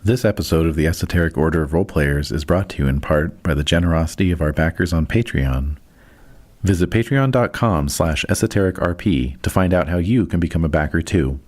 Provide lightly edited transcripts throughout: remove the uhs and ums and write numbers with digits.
This episode of the Esoteric Order of Roleplayers is brought to you in part by the generosity of our backers on Patreon. Visit patreon.com/esotericrp to find out how you can become a backer too.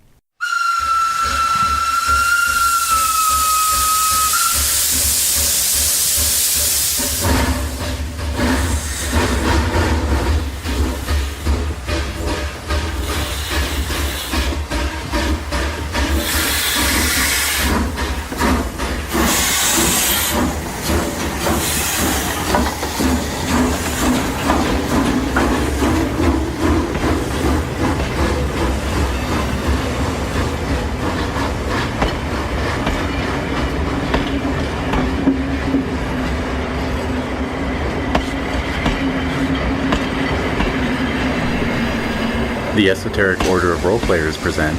The Esoteric Order of Roleplayers present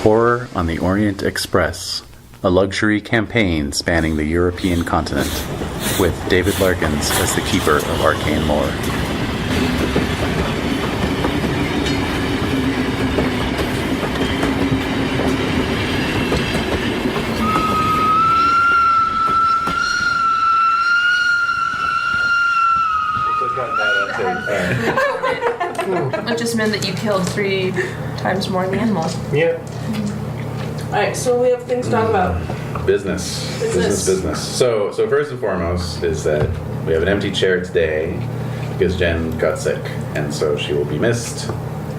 Horror on the Orient Express, a luxury campaign spanning the European continent, with David Larkins as the keeper of arcane lore. It just meant that you killed 3 times more than the animal. Yeah. Alright, so we have things to talk about. Business. So first and foremost is that we have an empty chair today because Jen got sick, and so she will be missed in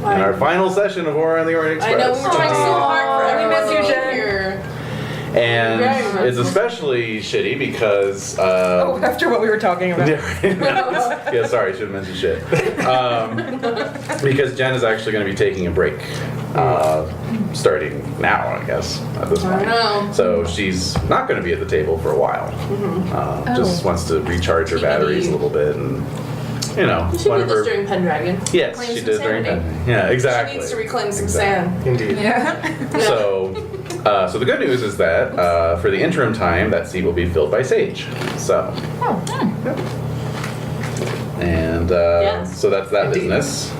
our final session of Horror on the Orient I Express. know, we were trying so hard for everyone to be here. And it's especially shitty because... after what we were talking about. yeah, sorry, I should have mentioned shit. Because Jen is actually going to be taking a break. Starting now, I guess, at this point. I know. So she's not going to be at the table for a while. Just wants to recharge her batteries a little bit and, you know. She did this during Pendragon. Yes, Reclaim she some did during sanity. Pendragon. Yeah, exactly. She needs to reclaim some sand. Indeed. Yeah. So the good news is that for the interim time, that seat will be filled by Sage. So. And Yes. so that's that Indeed. business.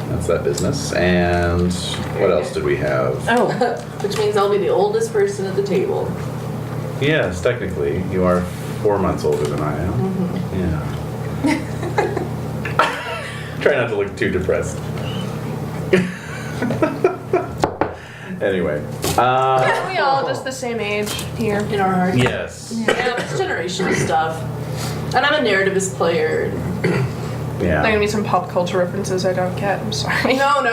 That's that business. And what else did we have? Which means I'll be the oldest person at the table. Yes, technically, you are 4 months older than I am. Yeah. Try not to look too depressed. Anyway. Aren't we all just the same age here? In our hearts. Yes. Yeah, it's generational stuff. And I'm a narrativist player. There are Yeah. gonna be some pop culture references I don't get. I'm sorry. No. No.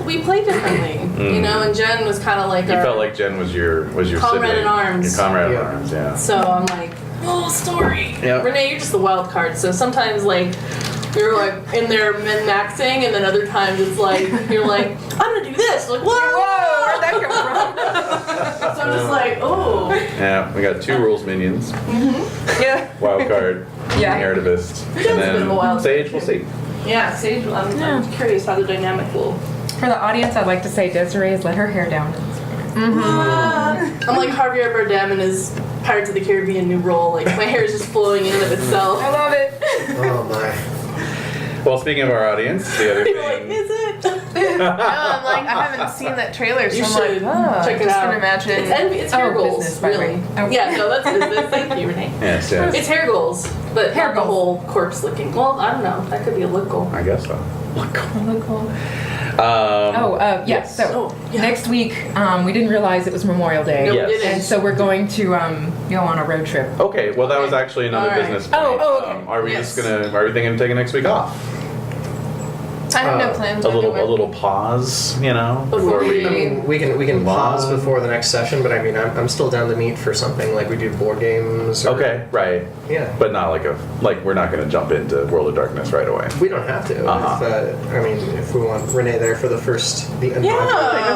We play differently. You know, and Jen was kind of like You our felt like Jen was your comrade sibling. in arms. Your comrade in Yeah. arms, yeah. So I'm like, oh, story. Yep. Renae, you're just the wild card. So sometimes like you're like in there min-maxing, and then other times it's like you're like, I'm gonna do this. Like, whoa, Where'd that come from? So I'm just like, oh. Yeah, we got 2 rules minions. Yeah. Wild card, Yeah. narrativist, Jen's and a bit of a wild then Sage, card, we'll see. Yeah, Sage. I'm curious how the dynamic will. For the audience, I'd like to say Desiree has let her hair down. I'm like Javier Bardem in his Pirates of the Caribbean new role. Like my hair is just flowing in and of itself. I love it. Oh my. Well, speaking of our audience, the other People are like, thing... is it? No, I'm like, I haven't seen that trailer, so You I'm should like, check it just out. can imagine. It's hair goals, business, by the really. way. Oh. Yeah, no, that's business. Thank you, Renae. Yes. It's hair goals, but Hair not the goals. whole corpse licking. Well, I don't know. That could be a look goal. I guess so. Yes. So Oh, yeah. next week, we didn't realize it was Memorial Day. No, Yes. we didn't. And so we're going to go on a road trip. Okay, well, that was actually another All right. business point. Okay. Are we Yes. are we thinking of taking next week off? I have no plans. A little anywhere. pause, you know, Before before we- I mean, we can pause before the next session, but I mean, I'm still down to meet for something like we do board games. Or, Okay, right. Yeah. But not like we're not going to jump into World of Darkness right away. We don't have to. Uh-huh. If we want Renae there for the Yeah. I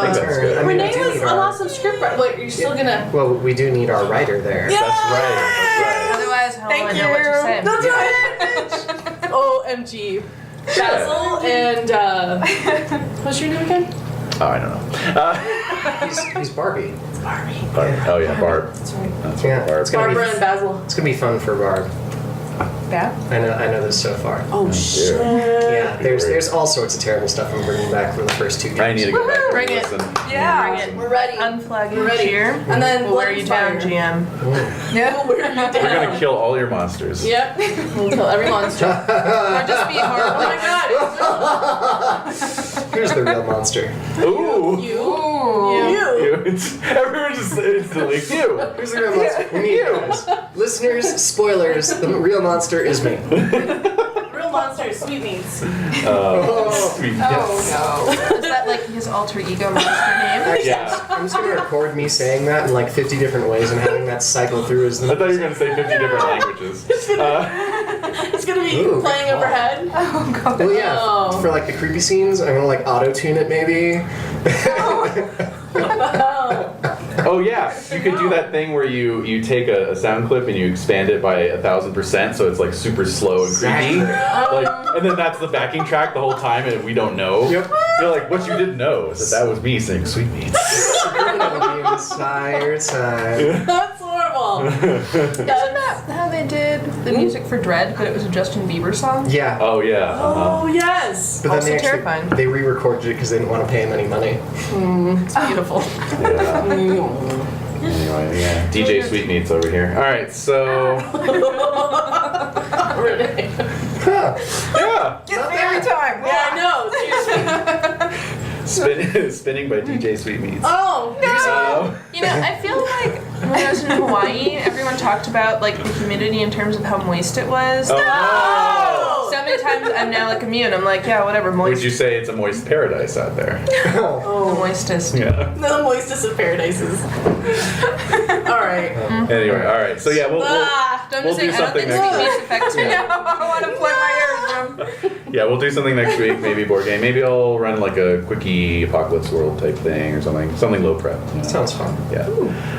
think that's good. I mean, Renee we do was need an our- awesome script writer. Wait, you're still gonna? Well, we do need our writer there. Yeah. That's right. Otherwise, how will I Thank know what to say? That's right. OMG. Basil and what's your name again? Oh, I don't know. He's Barbie. Barbie. Barb. Oh yeah, Barb. That's right. That's Yeah, right, Barb. it's gonna Barbara be and Basil. it's gonna be fun for Barb. that. I know this so far. Oh shit. Yeah, there's all sorts of terrible stuff I'm bringing back from the first 2 games. I need to go back and Bring it. listen. Yeah. Bring it. We're ready. Unplug We're it ready. here. And then We'll wear blood you and down, fire. GM. Yeah. We're gonna We're gonna kill all your monsters. Yep. We'll kill every monster. Or just be Oh horrible. my god. Here's the real monster. Ooh. You. Everyone just instantly you. Here's the real monster. We need guys. Listeners, spoilers. The real monster is me. Real monster, sweetmeats. Sweet. Yes. Oh Is that like his alter ego monster name? Actually, Yeah. I'm just gonna record me saying that in like 50 different ways and having that cycle through as I the. thought you were gonna say 50 different languages. It's gonna be Ooh, playing good call. overhead. Well, yeah. Oh. For like the creepy scenes, I'm gonna like auto tune it maybe. Oh yeah, you could do that thing where you take a sound clip and you expand it by 1,000%, so it's like super slow and creepy. Like, and then that's the backing track the whole time, and we don't know. Yep. You're like, what you didn't know is that was me saying "Sweetmeats." Subliminally the entire time. That's horrible. Isn't that how they did the music for Dread, but it was a Justin Bieber song? Yeah. Oh yeah. Oh yes. But then Also they actually terrifying. they re-recorded it because they didn't want to pay him any money. It's beautiful. Yeah. Anyway, yeah. DJ Sweetmeats over here. All right, so Renae. Huh. yeah, Gets me every time. Yeah, I know. Seriously. spinning by DJ Sweetmeats. Oh no. You know, I feel like when I was in Hawaii, everyone talked about like the humidity in terms of how moist it was. Oh, no! So many times I'm now like immune. I'm like, yeah, whatever, Would moist. you say it's a moist paradise out there? The Oh. moistest. Yeah. The moistest of paradises. All right. Anyway, all right. So yeah, we'll I'm We'll just do saying, I don't something think next sweet meats affects me. I want to play my ears from. yeah, we'll do something next week. Maybe board game. Maybe I'll run like a quickie apocalypse world type thing or something low prep. you know? Sounds fun. Yeah.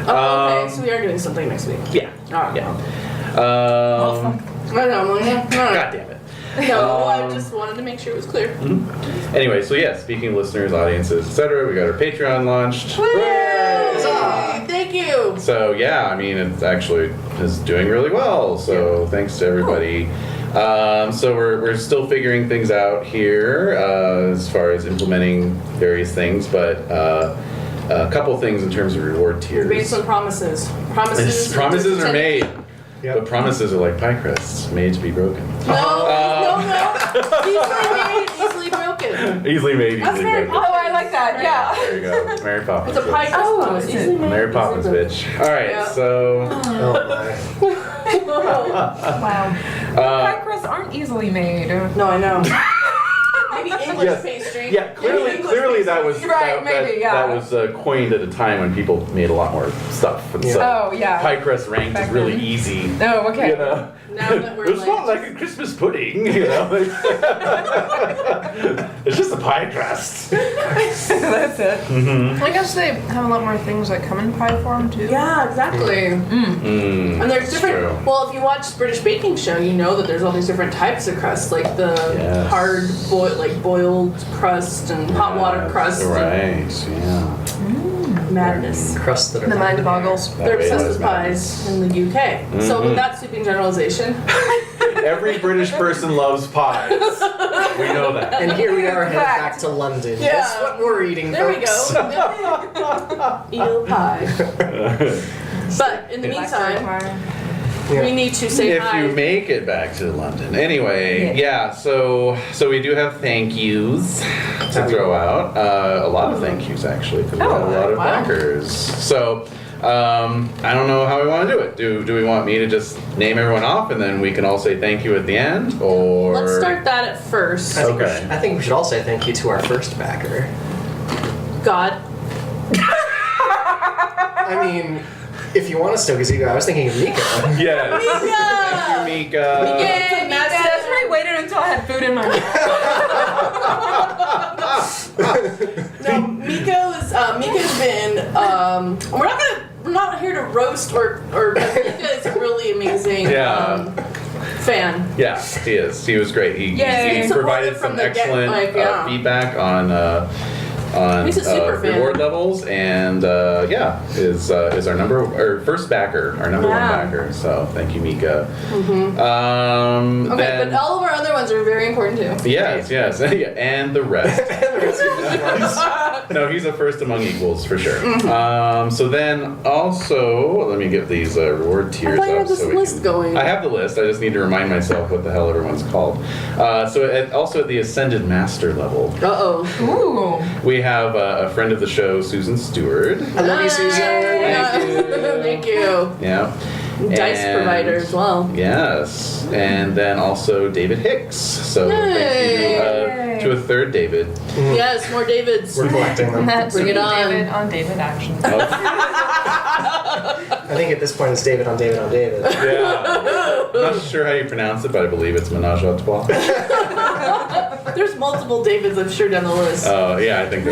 Oh, okay, so we are doing something next week. Yeah. All right. Yeah. I know. I'm like, all God right. damn it. No, I just wanted to make sure it was clear. Anyway, so yeah, speaking of listeners, audiences, etc., we got our Patreon launched. Hooray! Thank you. So yeah, I mean, it actually is doing really well. So thanks to everybody. So we're still figuring things out here as far as implementing various things, but a couple things in terms of reward tiers. Based on promises. Promises. Promises are made, Yep. but promises are like pie crusts, made to be broken. No. Easily broken. Easily made, That's easily Mary broken. Oh, I like that. Yeah. There you go, Mary Poppins. It's a pie crust Oh, promise. is Easily it? made. Mary Poppins, easily bitch. All right, Yeah. so. Oh my. Wow. Pie crusts aren't easily made. No, I know. Maybe English Yes. pastry. Yeah, clearly that was Right, maybe, yeah. that was coined at a time when people made a lot more stuff, and so Oh, yeah. pie crust ranked Back as really then. easy. Oh, okay. You know, Now that we're it's like- not like a Christmas pudding. You know, it's just a pie crust. That's it. I guess they have a lot more things that come in pie form too. Yeah, exactly. And there's different. true. Well, if you watch British Baking Show, you know that there's all these different types of crusts, like the Yes. hard, boiled crust and hot water crust. and Right. Yeah. madness. Crust that are. The mind boggles. That They're way obsessed was with madness. pies in the UK. So with that sweeping generalization, Every British person loves pies. We know that. And here we are headed Fact. back to London. Yeah. That's what we're eating, there we folks. go. Eel pie. But in the meantime, we need to say If hi. you make it back to London. Anyway, yeah, so we do have thank yous to throw out. A lot of thank yous, actually, because we have a lot of backers. So, I don't know how we want to do it. Do we want me to just name everyone off and then we can all say thank you at the end? Or Let's start that at first. Okay. I think we should all say thank you to our first backer. God. I mean, if you want to stoke his ego, I was thinking of Mika. Yes. Mika! Thank you, Mika. Yay, Mika! That's right. Waited until I had food in my mouth. No, Mika's been. We're not here to roast or. Mika is a really amazing. Yeah. Fan. Yeah, he is. He was great. He Yay. provided Supportive from some the excellent get-go, yeah. feedback on on He's a super fan. reward levels, and is our first backer, our number one backer. So thank you, Mika. Okay, then- but all of our other ones are very important too. Yes, and the rest. No, he's a first among equals for sure. So then also, let me get these reward tiers thought you up. had this so we list can- going. I have the list. I just need to remind myself what the hell everyone's called. Also at the Ascended Master level, Uh-oh. Ooh. we have a friend of the show, Susan Stewart. I love you, Susan. Thank you. Thank you. Yeah. Dice And- provider as well. Yes, and then also David Hicks. So thank you to a third David. Yes, more Davids. We're collecting them. Bring it on. David on David action. I think at this point it's David on David on David. Yeah. I'm not sure how you pronounce it, but I believe it's Menage a Trois. There's multiple Davids, I'm sure, down the list. Yeah, I think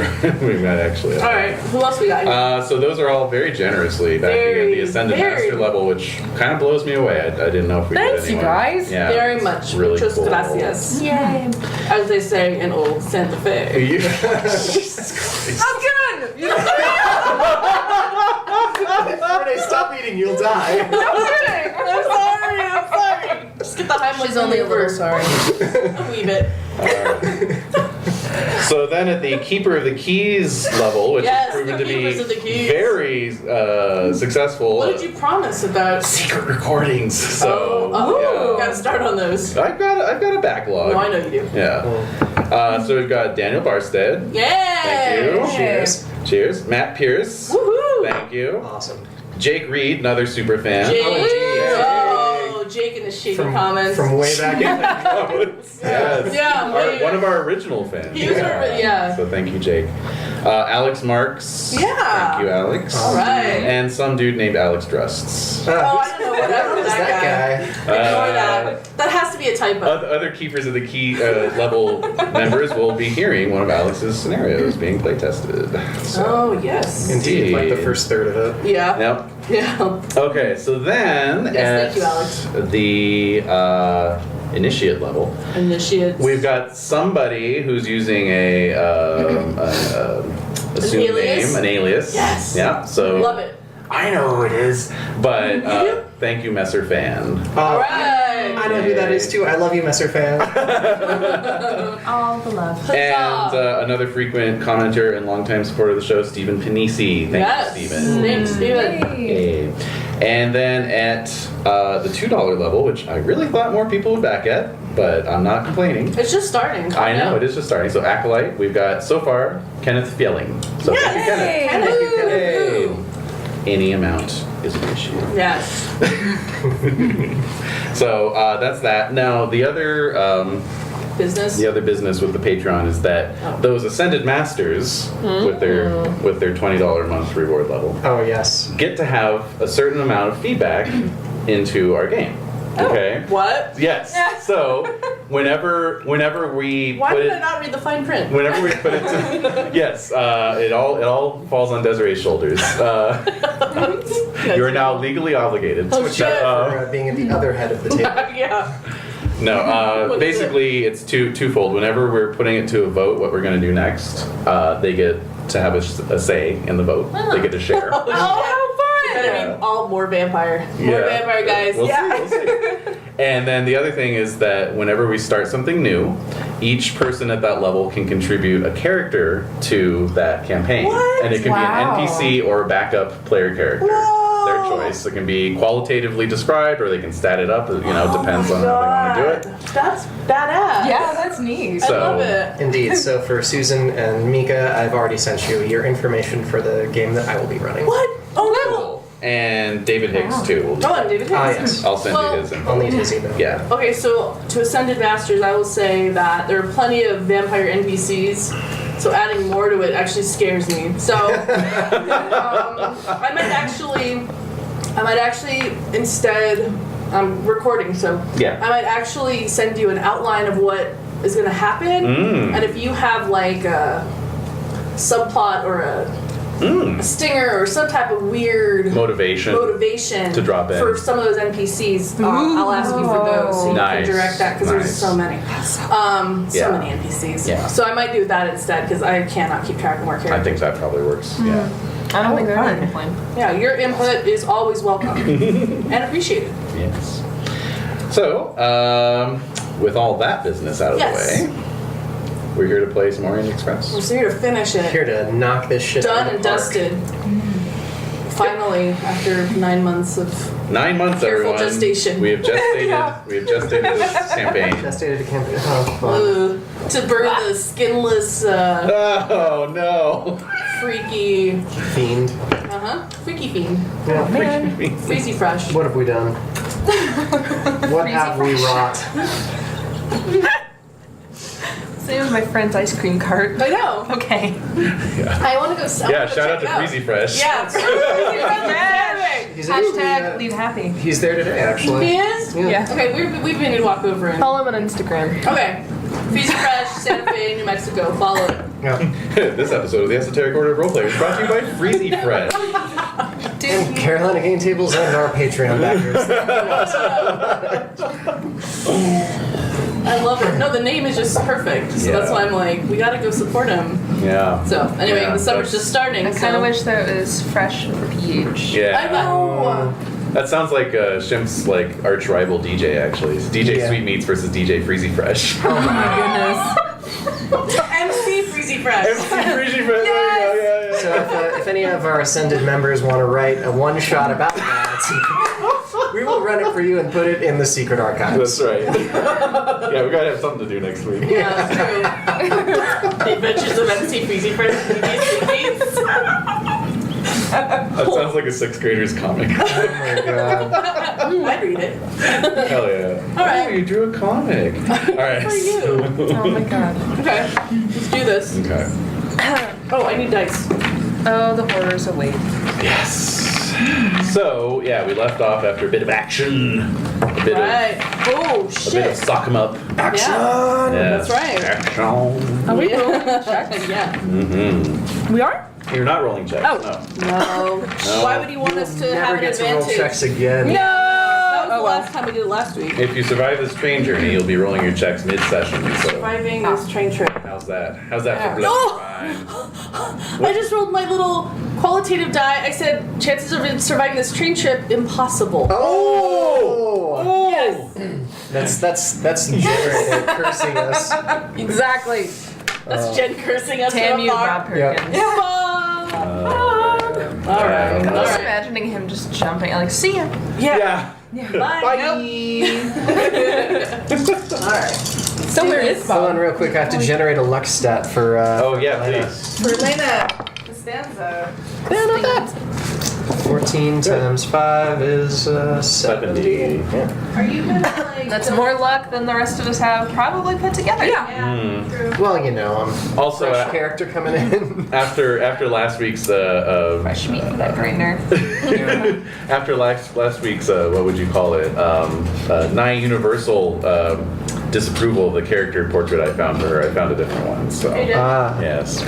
we might actually. All right, who else we got? So those are all very generously backing at the Ascended Master level, which kind of blows me away. I didn't know if we Thanks, did you anyone. guys. Yeah, Very it's much. Really Muchas cool. gracias. Yay. As they say in old Santa Fe. I'm good. You know, Renae, stop eating, you'll die. I'm kidding. I'm sorry. Just get the Heimlich. She's only a little sorry. A wee bit. So then at the Keeper of the Keys level, which Yes, has proven the to be Keepers of the Keys. very successful. What did you promise about? Secret recordings. So Oh, gotta start on those. I've got a backlog. No, I know you do. Yeah. So we've got Daniel Barstead. Yeah. Thank you. Cheers. Cheers. Matt Pierce. Woohoo. Thank you. Awesome. Jake Reed, another super fan. Jake. Oh, Oh, Jake in the shady From comments. From way back in. Yes. Yeah, One of our original fans. He was yeah. So thank you, Jake. Alex Marks. Yeah. Thank you, Alex. All right. And some dude named Alex Drusts. Oh, I don't know whatever Who's that guy? Ignore that. That has to be a typo. Other Keepers of the Key level members will be hearing one of Alex's scenarios being playtested. So. Oh, yes. Indeed, like the first third of it. Yeah. Yep. Yeah. Okay, so then Yes, thank you, Alex. at the initiate level, Initiates. we've got somebody who's using a assumed alias? name, an alias. Yes. Yeah. So Love it. I know who it is, but do? thank you, Messer Fan. All right. I know who that is too. I love you, Messer fan. All the love. And another frequent commenter and longtime supporter of the show, Stephen Panisi. Thank you, Stephen. Thanks, Steven. Hey. And then at the $2 level, which I really thought more people would back at, but I'm not complaining. It's just starting. I know, it is just starting. So Acolyte, we've got so far Kenneth Fjelling. So thank you, Kenneth. Thank you, Kenneth. Hey. Any amount is an issue. Yes. So that's that. Now the other Business. business with the Patreon is that those Ascended Masters with their $20 a month reward level Oh, yes. get to have a certain amount of feedback into our game. Okay. What? Yes. So whenever we Why put did I it, not read the fine print? whenever we put it to, yes, it all falls on Desiree's shoulders. You are now legally obligated. Oh, shit. For being at the other head of the table. Uh, Yeah. No, What is basically it's twofold. Whenever we're putting it to a vote, what we're going to do next, they get to have a say in the vote. They get to share. Oh, how fun! Better be all more vampire. More vampire guys. We'll see. And then the other thing is that whenever we start something new, each person at that level can contribute a character to that campaign. What? And it can Wow. be an NPC or a backup player character. Whoa. Their choice. It can be qualitatively described or they can stat it up. Depends on how they want to do it. That's badass. Yeah, that's neat. I So- love it. Indeed. So for Susan and Mika, I've already sent you your information for the game that I will be running. What? Oh no. Cool. And David Hicks too. Go on, David. Ah, Hicks. yes. I'll send Well, you his info. I'll need his email. Yeah. Okay, so to Ascended Masters, I will say that there are plenty of vampire NPCs, so adding more to it actually scares me. So I might actually instead, I'm recording, so Yeah. I might actually send you an outline of what is going to happen, and if you have like a subplot or a a stinger or some type of weird Motivation motivation to drop in. for some of those NPCs. I'll ask you for those so you Nice. can direct that because there's Nice. so many. So Yeah. many NPCs. Yeah. So I might do that instead because I cannot keep track of more characters. I think that probably works. Yeah. I don't think there's any complaint. Yeah, your input is always welcome and appreciated. Yes. So, with all that business out of Yes. the way, we're here to play some Orient We're Express. just here to finish it. Here to knock this shit out Done of and the park. dusted. Finally, after 9 months of 9 months, Careful everyone. gestation. We have gestated. We have gestated this campaign. Gestated a campaign. Oh, fun. to birth the skinless, Oh no! freaky, Fiend. freaky fiend, Yeah. crazy fresh. What have we done? What have we wrought? Same as my friend's ice cream cart. I know. Okay. I want to go. Yeah, shout out to Freezy Fresh. Yeah. He's Hashtag leave happy. He's there today, actually. He is. Yeah. Okay, we've been to walk over and. Follow him on Instagram. Okay. Freezy Fresh, Santa Fe, New Mexico. Follow it. Yeah. This episode of the Esoteric Order of Roleplayers is brought to you by Freezy Fresh. And Carolina Game Tables and our Patreon backers. I love it. No, the name is just perfect. So Yeah. that's why I'm like, we gotta go support him. Yeah. So anyway, Yeah, the summer's that's- just starting. I so. kind of wish that it was fresh for PH. Yeah. I know. That sounds like Shimp's like arch rival DJ actually. It's DJ Yeah. Sweetmeats versus DJ Freezy Fresh. Oh my goodness. MC Freezy Fresh. Freezy Fresh. Yes! So if any of our Ascended members want to write a one-shot about that, we will run it for you and put it in the secret archives. That's right. Yeah, we gotta have something to do next week. Yeah, that's true. The Adventures of MC Freezy Fresh. That sounds like a sixth grader's comic. Oh my god. I'd read it. Hell yeah. All right. Oh, you drew a comic. All right. For you. Oh my god. Okay, let's do this. Okay. Oh, I need dice. Oh, the horrors await. Yes. So, yeah, we left off after a bit of action. A bit Right. Oh, of shit. sock 'em up. Action! Yes. That's right. Action. Are we Yeah. rolling checks? Yeah. Mm-hmm. We are? You're not rolling checks. Oh. No. Why would he want us to have Never an get to roll advantage? checks again. That was the Oh, well. last time we did it last week. If you survive this train journey, you'll be rolling your checks mid-session. So, Surviving this train trip. how's that? How's that for Yeah. bloody Oh! fine? I just rolled my little qualitative die. I said chances of surviving this train trip impossible. Oh! Yes. That's Jared cursing us. Exactly. That's Jen cursing us Damn so you, far. Bob Perkins. Yep. All right. I'm All just right. imagining him just jumping. Like, see ya. Yeah. Yeah. Bye. Bye. All right. So where is Hold on, Bob? real quick. I have to generate a luck stat for. Oh, yeah, Elena. please. For Elena Costanza. 14 times 5 is 70. Yeah. Are you gonna like? That's more luck than the rest of us have probably put together. Yeah. Well, you know, I'm Also, fresh character coming in. after last week's Fresh meat for that grinder. after last week's what would you call it nigh universal disapproval of the character portrait I found for her, I found a different one. So You did? yes,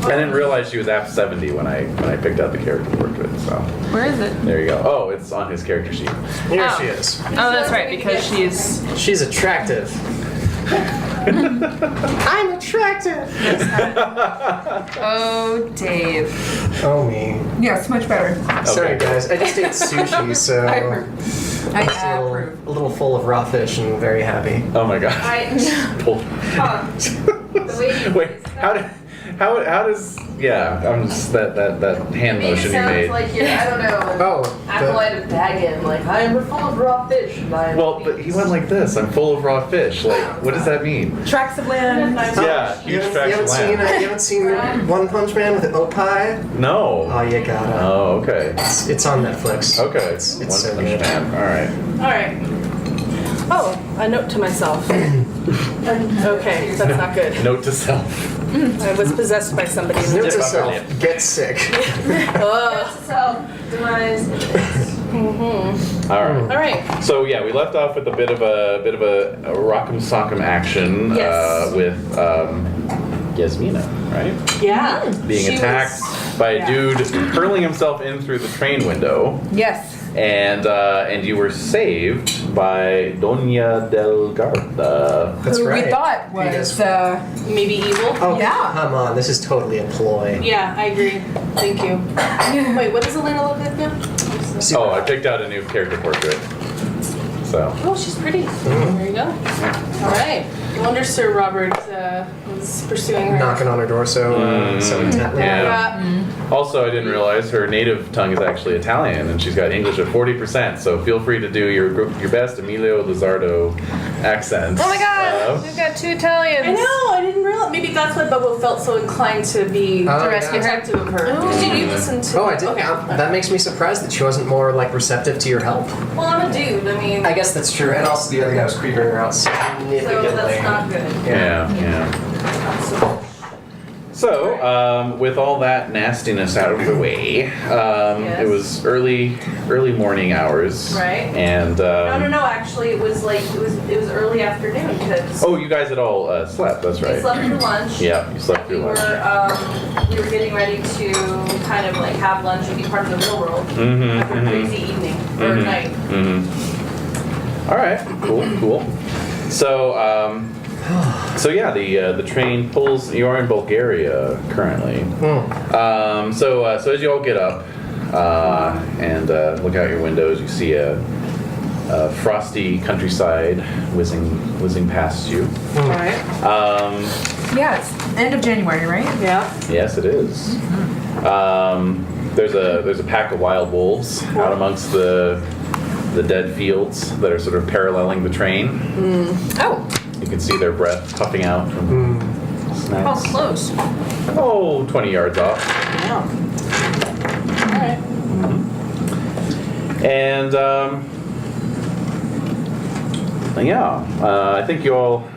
I didn't realize she was after 70 when I picked out the character portrait. So Where is it? there you go. Oh, it's on his character sheet. Here Oh. she is. Oh, that's right, because she's. She's attractive. I'm attractive. Oh, Dave. Oh me. Yes, much better. Sorry guys, I just ate sushi, so I I'm approve. a little full of raw fish and very happy. Oh my god. Wait, how does I'm just that hand motion you made. like you're, I don't know, Oh, acolyte of Dagon. Like I am full of raw fish. And I am Well, but he went like this. I'm full of raw fish. Like, what does that mean? Tracks of land. Yeah, you huge haven't, tracts of land. you haven't seen One Punch Man with Opie? No. Oh, you gotta. Oh, okay. It's on Netflix. Okay. It's One so Punch good. Man. All right. All right. Oh, a note to myself. Okay, that's not good. Note to self. I was possessed by somebody. Note Dip to upper self, lip. get sick. Demise. All right. All right. So yeah, we left off with a bit of a rock'em sock'em action Yes. with Yasmina, right? Yeah. Being She attacked. was by a dude hurling himself in through the train window. Yes. And you were saved by Doña Delgarda. That's Who right. we thought was, Maybe evil? Oh, Yeah. come on. This is totally a ploy. Yeah, I agree. Thank you. Wait, what does Elena look like now? Oh, I picked out a new character portrait. So. Oh, she's pretty. There you go. All right. No wonder Sir Robert was pursuing her. Knocking on her door so intently. Yeah. Also, I didn't realize her native tongue is actually Italian, and she's got English at 40%. So feel free to do your best Emilio Lizardo accent. Oh my god, we've got 2 Italians. I know, I didn't realize. Maybe that's why Bobo felt so inclined to be protective of her. Did you listen to Oh, I did. Okay. That makes me surprised that she wasn't more like receptive to your help. Well, I'm a dude. I mean, I guess that's true. And also the other guy was creeping her out so significantly. that's not good. Yeah. So, with all that nastiness out of the way, it was early morning hours. Right. And No. Actually, it was early afternoon because oh, you guys had all slept. That's right. we slept through lunch. Yeah, you slept through lunch. We were getting ready to kind of like have lunch and be part of the real world after a crazy evening or night. All right. Cool. So yeah, the train pulls. You are in Bulgaria currently. So as you all get up and look out your windows, you see a frosty countryside whizzing past you. All right. yeah, it's end of January, right? Yeah. Yes, it is. There's a pack of wild wolves out amongst the dead fields that are sort of paralleling the train. Oh, You can see their breath puffing out from How snacks. close? Oh, 20 yards off. Yeah. All right. And I think you all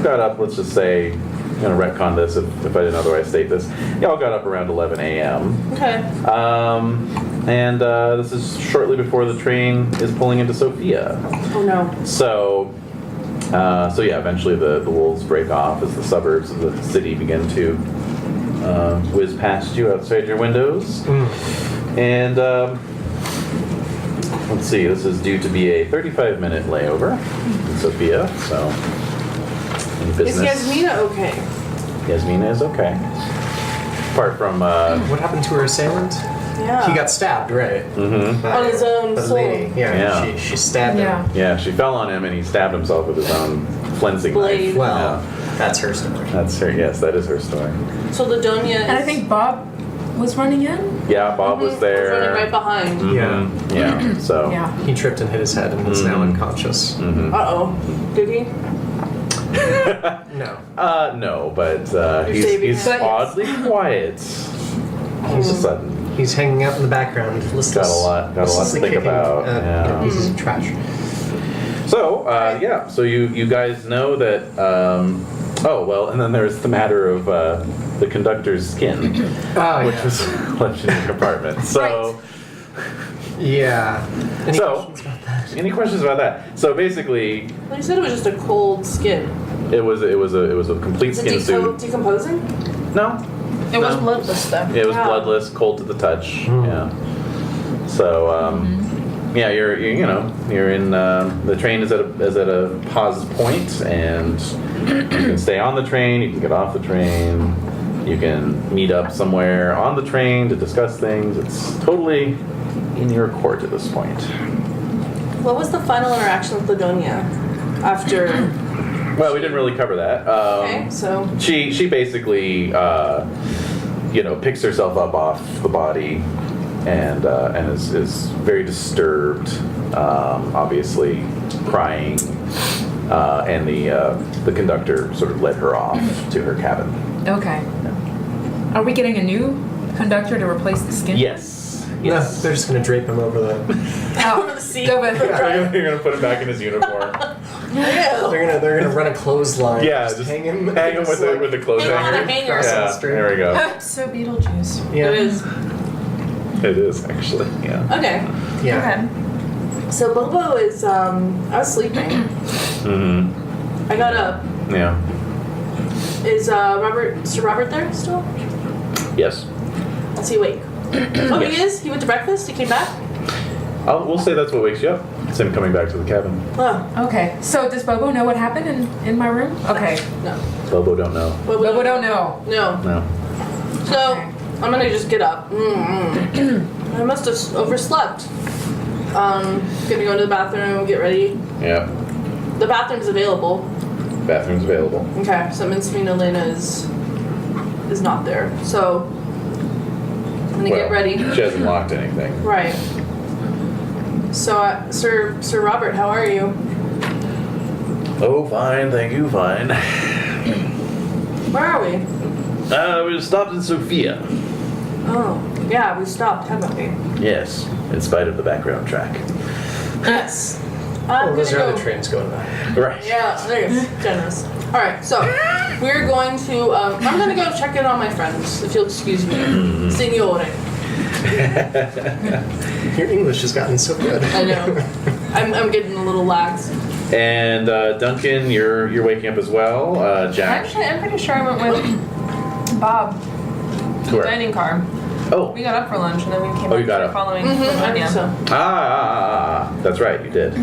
got up. Let's just say, I'm gonna retcon this if I didn't otherwise state this. Y'all got up around 11 a.m. Okay. And this is shortly before the train is pulling into Sofia. Oh no. So yeah, eventually the wolves break off as the suburbs of the city begin to whiz past you outside your windows. And let's see, this is due to be a 35-minute layover in Sofia, so any Is business. Yasmina okay? Yasmina is okay. Apart from What happened to her assailant? Yeah. He got stabbed, right? On his own The soul. lady. Yeah. Yeah. She stabbed him. yeah, she fell on him and he stabbed himself with his own flensing Blade. knife. Well, that's her story. That's her. Yes, that is her story. So the Doña is and I think Bob was running in. Yeah, Bob was there. running right behind. Mhm. Yeah. So. Yeah. He tripped and hit his head and is now unconscious. Uh-oh. Did he? No. No, but saving he's him. oddly quiet. All of a sudden, He's hanging out in the background. Listless. got a lot to listlessly think kicking, about. Yeah. Pieces of trash. So yeah, so you guys know that. Oh well, and then there's the matter of the conductor's skin, Oh, which yeah. was left in your compartment. So. Yeah. Any So, questions about that? any questions about that? So basically, Well, you said it was just a cold skin. it was a complete Is skin it suit. decomposing? No, It was bloodless though. it was Wow. bloodless, cold to the touch. Yeah. So yeah, you're in the train is at a pause point, and you can stay on the train. You can get off the train. You can meet up somewhere on the train to discuss things. It's totally in your court at this point. What was the final interaction with the Doña after? Well, we didn't really cover that. Okay, so She basically, picks herself up off the body, and is very disturbed, obviously crying, and the conductor sort of led her off to her cabin. Okay. Are we getting a new conductor to replace the skin? Yes. No, they're just gonna drape him over the. over the seat. Go with You're gonna put him back in his uniform. They're gonna run a clothesline. Yeah, just hang him. with the clothes Hang on a hanger. hanger. Yeah, there we go. So Beetlejuice. Yeah. It is. It is actually. Yeah. Okay. Yeah. So Bobo is I was sleeping. Mm-hmm. I got up. Yeah. Is Sir Robert there still? Yes. Is he awake? Oh, he is? He went to breakfast? He came back? We'll say that's what wakes you up. It's him coming back to the cabin. Oh, Okay. So does Bobo know what happened in my room? Okay. no. Bobo don't know. Bobo don't know. No. No. So, Okay. I'm gonna just get up. I must have overslept. Gonna go into the bathroom, get ready. Yeah. The bathroom's available. Bathroom's available. Okay, so that means Elena is not there. So, I'm gonna get ready. She hasn't locked anything. Right. So, Sir Robert, how are you? Oh, fine. Thank you. Fine. Where are we? We stopped in Sofia. Oh, yeah, we stopped, haven't we? Yes, in spite of the background track. Yes. Well, I'm those gonna are go. other trains going by. Right. Yeah, there you go. Generous. All right, so we're going to. I'm gonna go check in on my friends, if you'll excuse me, Signore. Your English has gotten so good. I know. I'm getting a little lax. And Duncan, you're waking up as well. Jack. Actually, I'm pretty sure I went with Bob to the Where? dining car. Oh. We got up for lunch and then we came Oh, back you got here up. following I think Anya. so. That's right. You did.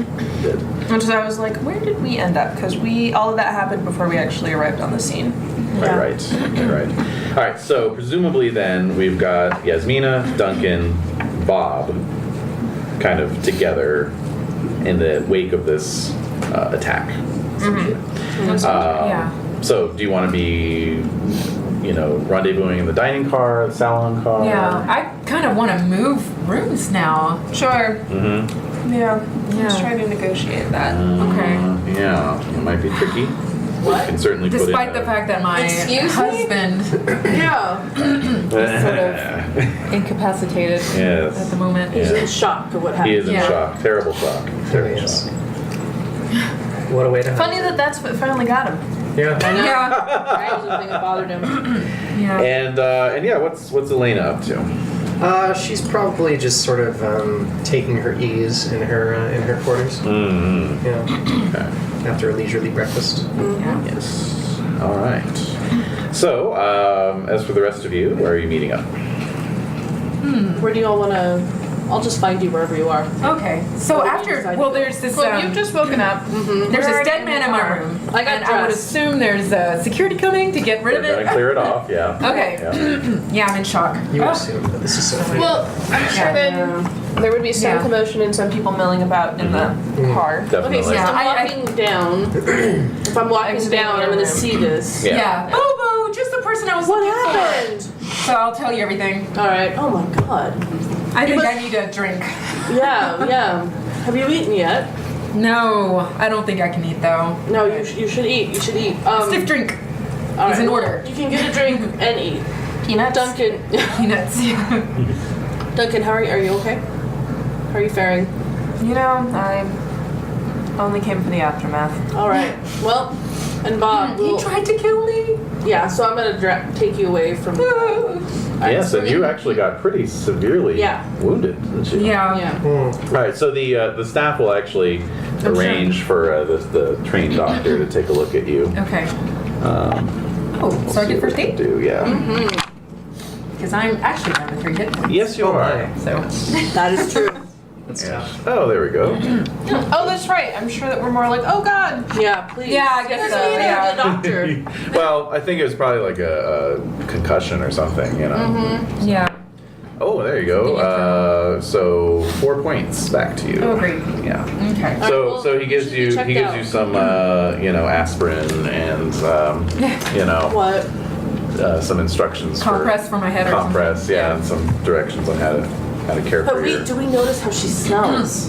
Which is, I was like, where did we end up? Because all of that happened before we actually arrived on the scene. Yeah. Right. All right. So presumably then we've got Yasmina, Duncan, Bob, kind of together in the wake of this attack. essentially. Yeah. So do you want to be, rendezvousing in the dining car, the salon car? Yeah. I kind of want to move rooms now. Sure. Mm-hmm. Yeah. Let's Yeah. try to negotiate that. Okay. Yeah, it might be tricky. We can certainly Despite put in the fact that my Excuse me? husband Yeah. sort of incapacitated Yes. at the moment. He's Yeah. in shock of what He happened. is in Yeah. shock. Terrible shock. Terrible Yes. shock. What a way to Funny that that's what finally got him. Yeah. I know. Yeah. That was the thing that bothered him. Yeah. And yeah, what's Elena up to? She's probably just sort of taking her ease in her quarters. Mm-hmm. Yeah. Okay. After a leisurely breakfast. Yeah. Yes. All right. So, as for the rest of you, where are you meeting up? Where do you all want to? I'll just find you wherever you are. Okay. So there's this. Well, you've just woken up. There's this dead man in my room. I got and I would dressed. assume there's security coming to get rid of We're it. gonna clear it off. Yeah. Okay. Yeah. Yeah, I'm in shock. You Oh. assume that this is so funny. Well, I'm sure Yeah. then there would be some Yeah. commotion and some people milling about in the car. Definitely. Okay, so Yeah, if I'm walking down. If I'm walking Exiting down, your I'm gonna room. see this. Yeah. Yeah. Bobo, just the person I was What looking happened? for. So I'll tell you everything. All right. Oh my god. I think must- I need a drink. Yeah. Have you eaten yet? No, I don't think I can eat though. No, you should eat. You should eat. Stiff drink. all is in well, order. You can get a drink and eat. Peanuts. Duncan. Peanuts. Duncan, how are you? Are you okay? How are you faring? I only came for the aftermath. All right. Well, and Bob. He will- tried to kill me. Yeah. So I'm gonna take you away from. Yes, and you actually got pretty severely Yeah. wounded, didn't you? Yeah. Yeah. All right, so the staff will actually arrange for the trained doctor to take a look at you. Okay. We'll So I see get what first we aid? can do, yeah. Because I'm actually down to 3 hit points. Yes, you are. So. That is true. That's Yes. tough. Oh, there we go. Oh, that's right. I'm sure that we're more like, oh God. Yeah. Please. Yeah, I guess Get so, me to yeah. the doctor. Well, I think it was probably like a concussion or something, Yeah. Oh, there you go. So 4 points back to you. Oh, great. Yeah. Okay. So well, so he you gives should be you checked out. some aspirin and What? some instructions Compress for my head or something. compress, yeah, and some directions on how to care But for your. do we notice how she smells?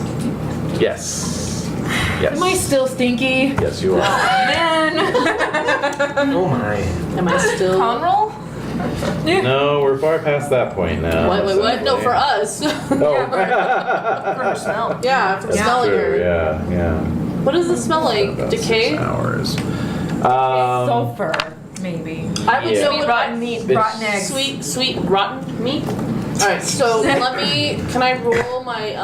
Yes. Yes. Am I still stinky? Yes, you are. Man. Oh my. Am I still? Con roll? No, we're far past that point now. What? No, for us. Oh. For her smell. Yeah, from That's smelling true, her. yeah. What does it smell like? About Decay? 6 hours. Sulfur, maybe. I would Yeah. say what Rotten meat. It's- Rotten eggs. Sweet rotten meat. All right, so can I roll my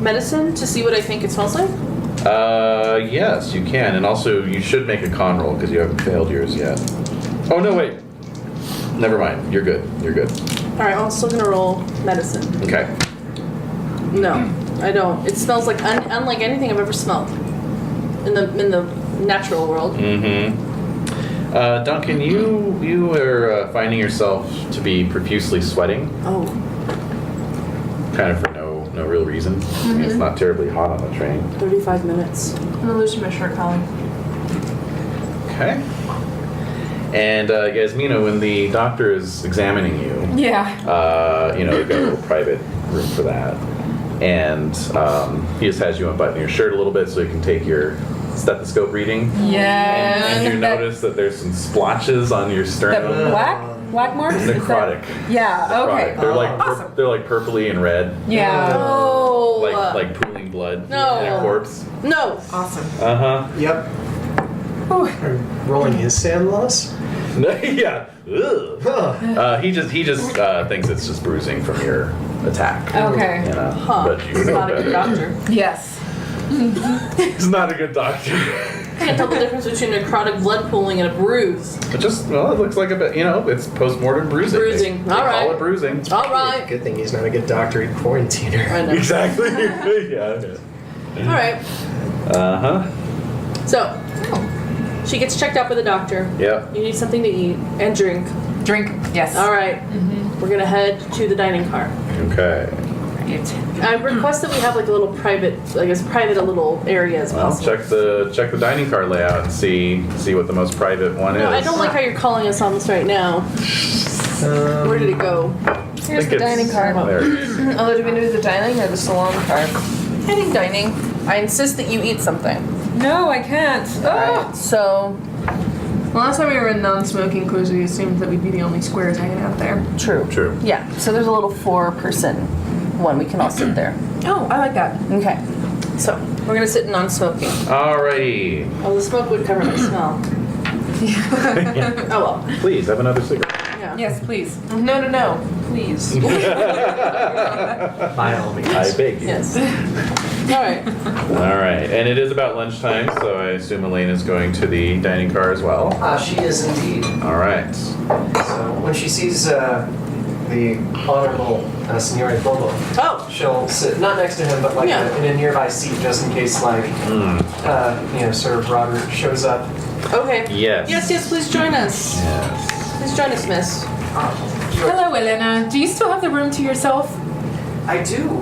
medicine to see what I think it smells like? Yes, you can, and also you should make a con roll because you haven't failed yours yet. Oh no, wait. Never mind. You're good. You're good. All right, well, I'm still gonna roll medicine. Okay. No, I don't. It smells like unlike anything I've ever smelled in the natural world. Mm-hmm. Duncan, you are finding yourself to be profusely sweating, Oh. kind of for no real reason. I mean, it's not terribly hot on the train. 35 minutes. I'm gonna lose my shirt collar. Okay. And Yasmina, when the doctor is examining you, Yeah. they've got a little private room for that. And he just has you unbutton your shirt a little bit so you can take your stethoscope reading. Yeah. And you notice that there's some splotches on your The sternum. black marks? Is that- Necrotic. Yeah, okay. Necrotic. They're like Awesome. they're like purpley and red, Yeah. Oh. like pooling blood No. in a corpse. No. Awesome. Yep. Ooh. Are you rolling his sand loss? Yeah. Ugh. Huh. He just thinks it's just bruising from your attack. Okay. You know, Huh. but you He's know not a good better. doctor. Yes. He's not a good doctor. Can't tell the difference between necrotic blood pooling and a bruise. But it looks like a bit. It's post-mortem bruising. Bruising. They All call right. it bruising. All right. Good thing he's not a good doctor. He'd quarantine her. I know. Exactly. Yeah. All right. Uh huh. So, she gets checked out by the doctor. Yep. You need something to eat and drink. Drink. Yes. All right. We're gonna head to the dining car. Okay. Right. I request that we have like a little private, like as private a little area as Well, possible. check the dining car layout and see what the most private one is. No, I don't like how you're calling us on this right now. Where did it go? Here's think the it's- dining car. There it is. Oh, do we do the dining or the salon car? I think dining. I insist that you eat something. No, I can't. Oh. So, Well, last time we were in non-smoking clues, we assumed that we'd be the only squares hanging out there. true. True. Yeah. So there's a little 4-person one. We can all sit there. Oh, I like that. Okay. So we're gonna sit in non-smoking. Alrighty. Oh, the smoke would cover my smell. Oh well. Please have another cigarette. Yeah. Yes, please. No. Please. By all means. I beg you. Yes. All right. All right, and it is about lunchtime, so I assume Elaine is going to the dining car as well. She is indeed. All right. So when she sees the honorable Signore Bobo, Oh. she'll sit not next to him, but like Yeah. in a nearby seat, just in case Sir Robert shows up. Okay. Yes. Yes. Please join us. Yes. Please join us, Miss. Hello, Elena. Do you still have the room to yourself? I do.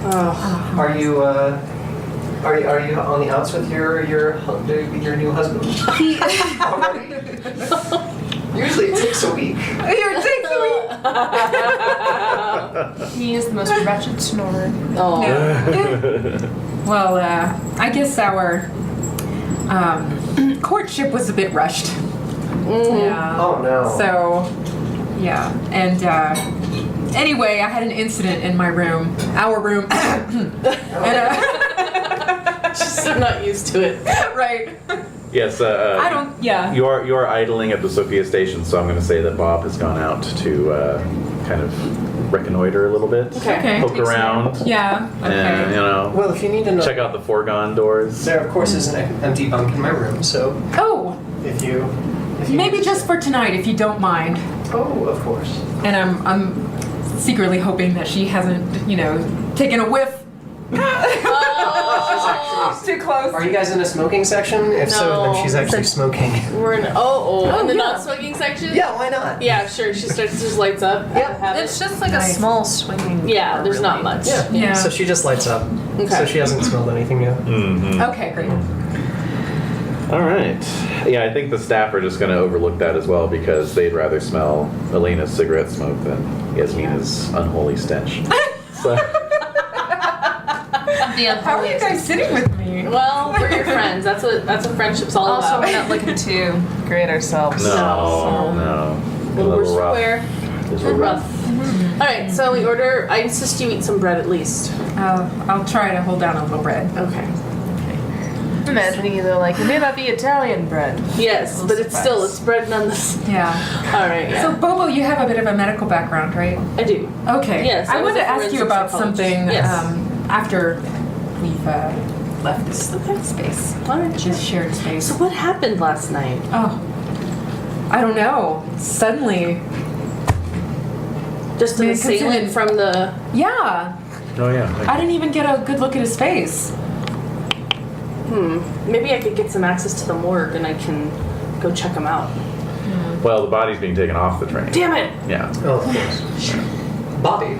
Oh. Are you on the outs with your new husband? Already? Usually it takes a week. You're taking He is the most wretched snorer. Oh. Well, I guess our courtship was a bit rushed. Yeah. Oh no. So, yeah. And anyway, I had an incident in my room, our room. She's so not used to it. Right. Yes. I don't, yeah. You are idling at the Sophia station, so I'm going to say that Bob has gone out to kind of reconnoiter a little bit, Okay. poke around, Yeah. and Okay. Well, if you need to know, check out the foregone doors. there of course is an empty bunk in my room. So Oh, if you maybe just for tonight, if you don't mind. Oh, of course. And I'm secretly hoping that she hasn't, taken a whiff. Oh. Too close. Are you guys in a smoking section? If so, No. then she's actually smoking. We're in in the yeah. non-smoking section. Yeah, why not? Yeah, sure. She just lights up. Yep. It's just like Nice. a small swinging. Yeah, door, there's not really. much. Yeah. Yeah. So she just lights up. Okay. So she hasn't smelled anything new. Mm-hmm. Okay, great. All right. Yeah, I think the staff are just going to overlook that as well because they'd rather smell Elena's cigarette smoke than Yasmina's unholy stench. So, How are you guys sitting with me? Well, we're your friends. That's what friendship's all Also, about. we're not looking to grade ourselves. no. Well, we're rough. square. It's We're rough. rough. All right, so we order. I insist you eat some bread at least. I'll try to hold down a little bread. Okay. I'm imagining you though, like it may not be Italian bread. Yes, but it's bread nonetheless. Yeah. All right. Yeah. So, Bobo, you have a bit of a medical background, right? I do. Okay. Yes, I I was wanted a to ask you forensic about psychologist. something Yes. after we've left this space, All right. this shared space. So what happened last night? Oh. I don't know. Suddenly, Just an Man, assailant consider- from the. yeah. Oh yeah. I didn't even get a good look at his face. Maybe I could get some access to the morgue and I can go check him out. Well, the body's being taken off the train. Damn it! Yeah. Oh, of course. Bobby.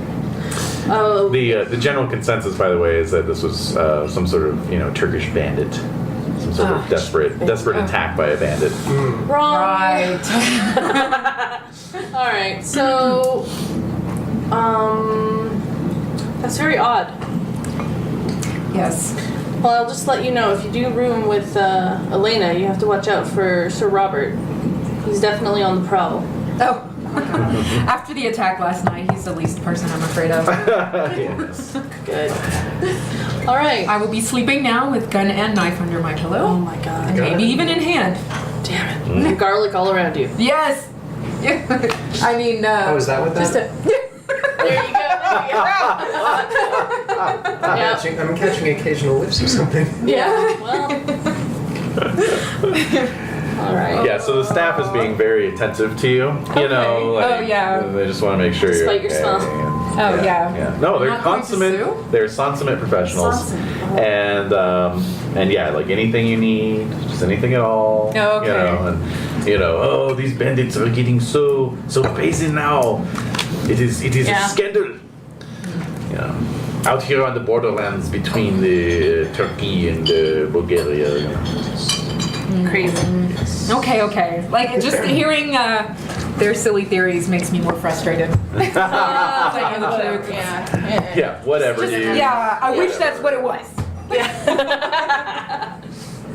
Oh, The general consensus, by the way, is that this was some sort of Turkish bandit, some sort of desperate attack by a bandit. wrong. Right. All right. So, that's very odd. Yes. Well, I'll just let you know, if you do room with Elena, you have to watch out for Sir Robert. He's definitely on the prowl. Oh. After the attack last night, he's the least person I'm afraid of. Yes. Good. All right. I will be sleeping now with gun and knife under my pillow. Oh my god. And maybe even in hand. Damn it. And garlic all around you. Yes. I mean, Oh, is that what that? just a. There you go. Yeah. I'm catching occasional whiffs or something. Yeah. Well. All right. Yeah, so the staff is being very attentive to you. You know, like, Oh, yeah. they just want to make sure Despite you're your okay. smell. Oh, yeah. No, they're Not going to consummate. sue? They're consummate professionals, Consummate. and yeah, like anything you need, just anything at all. Oh, okay. Oh, these bandits are getting so crazy now. It is Yeah. a scandal. Out here on the borderlands between the Turkey and Bulgaria. Crazy. Okay. Like, just hearing their silly theories makes me more frustrated. I know the truth. Yeah, whatever, Just, dude. yeah, I wish that's what it was.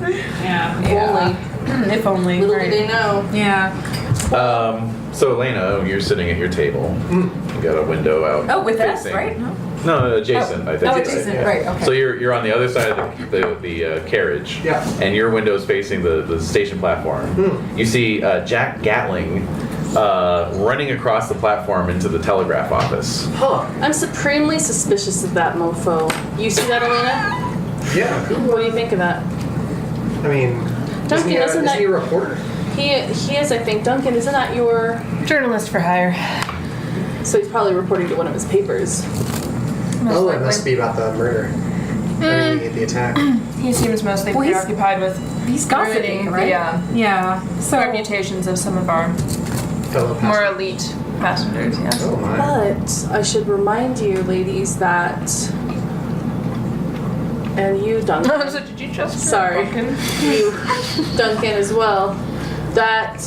Yeah. If only. Little Right. do they know. Yeah. So Elena, you're sitting at your table. You got a window out. Oh, with us, facing- right? No. No, adjacent. I think. Oh, it's- adjacent, right, okay. So you're on the other side of the carriage. Yeah. And your window's facing the station platform. You see Jack Gatling running across the platform into the telegraph office. Huh. I'm supremely suspicious of that mofo. You see that, Elena? Yeah. What do you think of that? I mean, Duncan, isn't isn't that- he a reporter? He is, I think. Duncan, isn't that your... Journalist for hire. So he's probably reporting to one of his papers. Oh, it must be about the murder. I mean, the attack. He seems mostly Well, he's- preoccupied with He's gossiping, ruining right? Yeah. So. reputations of some of our Fellow more passenger. elite passengers. Yes. Oh my. But I should remind you, ladies, that... And you, Duncan. So did you just Sorry. Duncan? You, Duncan, as well. That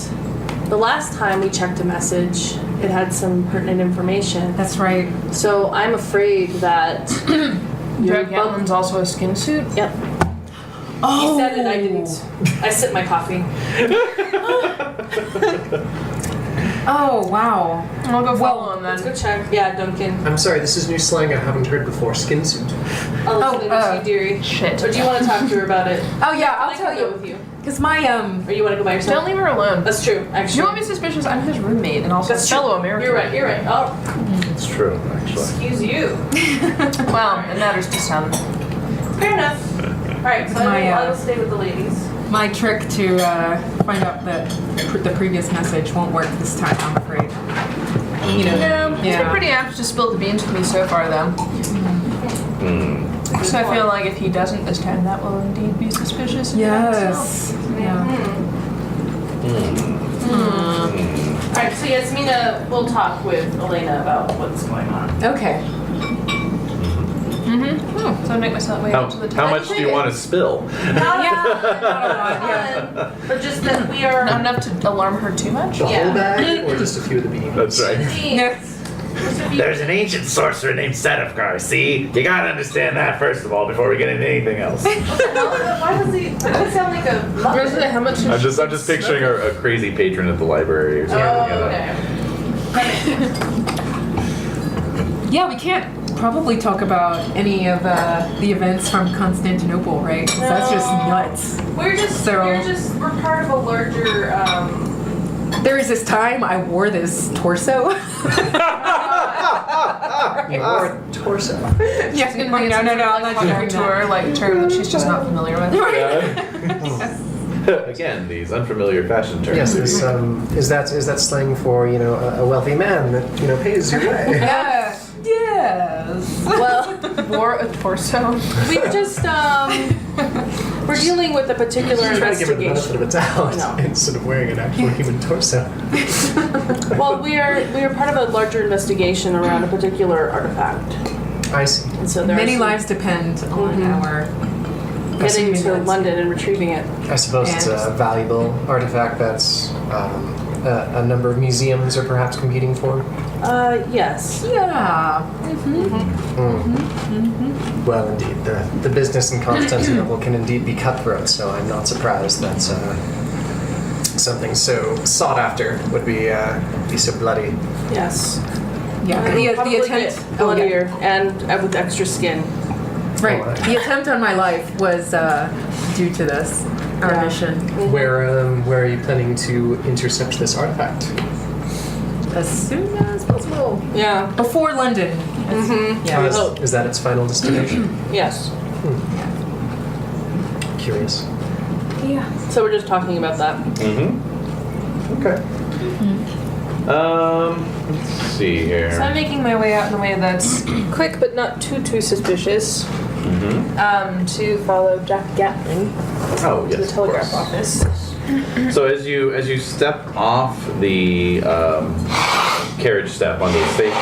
the last time we checked a message, it had some pertinent information. That's right. So I'm afraid that your Drug Gatlin's also a skin suit. Yep. Oh. He said it. I didn't. I sipped my coffee. Oh, wow. I'll go follow him Let's go then. check. Yeah, Duncan. I'm sorry, this is new slang I haven't heard before. Skin suit. I'll listen to you, dearie. Shit. Or do you want to talk to her about it? Oh, yeah, I'll I tell can go you. with you. Because my, Or you want to go by yourself? Don't leave her alone. That's true, actually. You won't be suspicious. I'm his roommate and also That's a fellow true. American. You're right. Oh, It's true, actually. excuse you. Well, it matters to some. Fair enough. All right, so My, I will stay with the ladies. my trick to find out that the previous message won't work this time, I'm afraid. You know. Yeah, he's been pretty apt to spill the beans with me so far, though. So I feel like if he doesn't this time, that will indeed be suspicious. Yes. Yeah. All right, so Yasmina will talk with Elena about what's going on. Okay. So I make myself way How, up to the top. how much do you want to spill? Not or just that we are. Not enough to alarm her too much? The Yeah. whole bag, or just a few of the beans? That's right. Yes. There's an ancient sorcerer named Sedefkar, see? You gotta understand that first of all before we get into anything else. Why does he? Why does it sound like a muppet? How much? I'm just picturing a crazy patron at the library or something. Oh, you know? okay. Yeah, we can't probably talk about any of the events from Constantinople, right? 'Cause that's just nuts. We're part of a larger. There was this time I wore this torso. Or torso. Yes, She's gonna think no, it's I'm not like sharing tour, like term that she's just not familiar with. Right. Again, these unfamiliar fashion terms. Yes, this, is that slang for a wealthy man that pays your way? Yeah. Yes. Well, Wore a torso. we've just we're dealing with a particular Trying to give her the benefit investigation. of a doubt No. instead of wearing an actual human torso. Well, we are part of a larger investigation around a particular artifact, I see. and so there Many are some- lives depend on our getting to achievements. London and retrieving it. I suppose it's a valuable artifact that's a number of museums are perhaps competing for. Yes. Yeah. Well, indeed, the business in Constantinople can indeed be cutthroat, so I'm not surprised that something so sought after would be so bloody. Yes. Yeah. It'll The probably attempt. get bloodier and with extra skin. Right. Oh, The attempt on my life was due to this. Our Yeah. mission. Where are you planning to intercept this artifact? As soon as possible. Yeah. Before London. Yeah. Is that its final destination? Yes. Curious. Yeah. So we're just talking about that. Okay. Let's see here. So I'm making my way out in a way that's quick but not too suspicious. To follow Jack Gatling Oh, to yes. the telegraph of course. office. So as you step off the carriage step onto the station,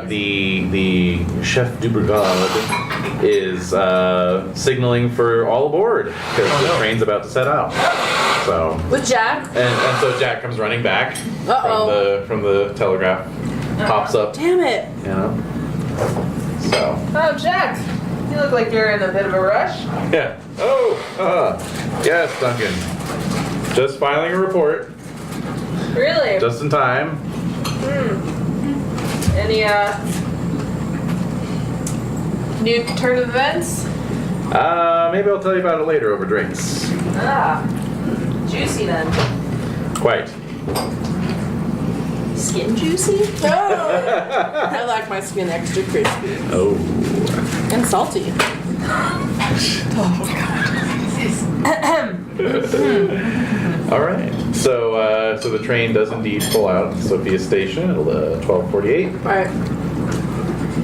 the chef du brigade is signaling for all aboard because the train's about to set out. So With Jack. and so Jack comes running back Uh-oh. from the telegraph, pops up, Damn it. So Oh, Jack, you look like you're in a bit of a rush. yeah. Oh, yes, Duncan. Just filing a report, Really? just in time. Any new turn of events? Maybe I'll tell you about it later over drinks. Juicy then. Quite. Skin juicy? I like my skin extra crispy Oh. and salty. All right. So the train does indeed pull out at Sophia Station at 12:48, All right.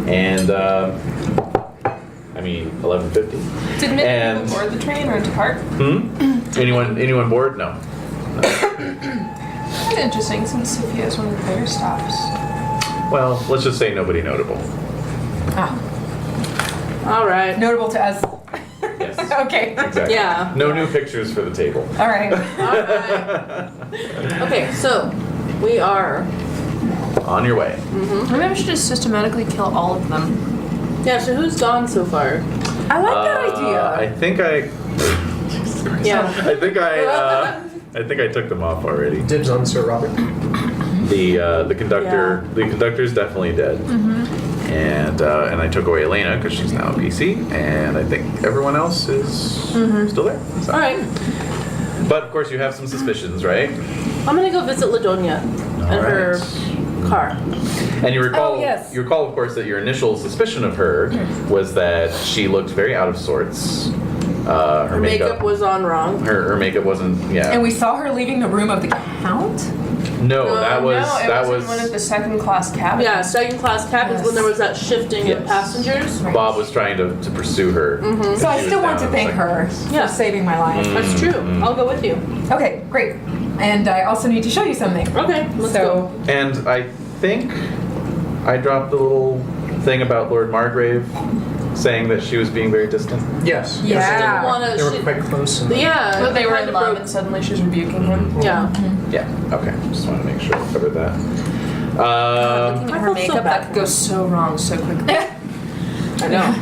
and 11:50. Did many And- people board the train or depart? Anyone board? No. That's interesting since Sophia is one of their stops. Well, let's just say nobody notable. All right. Notable to us. Yes. Okay. Exactly. Yeah. No new pictures for the table. All right. All right. Okay, so we are. On your way. Maybe we should just systematically kill all of them. Yeah. So who's gone so far? I like that idea. I think I Yeah. I think I took them off already. Dibs on Sir Robert. The conductor's definitely dead. And I took away Elena because she's now a PC, and I think everyone else is still there. So. All right. But of course, you have some suspicions, right? I'm gonna go visit Ladonia and her car. And you recall, Oh, yes. you recall, of course, that your initial suspicion of her was that she looked very out of sorts. Her Her makeup was on wrong. her makeup wasn't. Yeah. And we saw her leaving the room of the Count. no, that was no, it that was was in one of the second class cabins. Yeah, second class cabins when there was that shifting of Yes. passengers. Bob was trying to pursue her. and So I she was still want down to in thank second her place. Yeah. for saving my life. That's true. I'll go with you. Okay, great. And I also need to show you something. Okay, let's So, And I think I dropped a little thing about Lord Margrave saying that she was being very distant. Yes. Yeah. Yes, Didn't wanna. they were she- quite close. And Yeah. But they were kinda in love broke- and suddenly she's rebuking him. Yeah. Yeah. Okay. Just want to make sure I covered that. Looking I at her felt so makeup, bad. that goes so wrong so quickly. I know.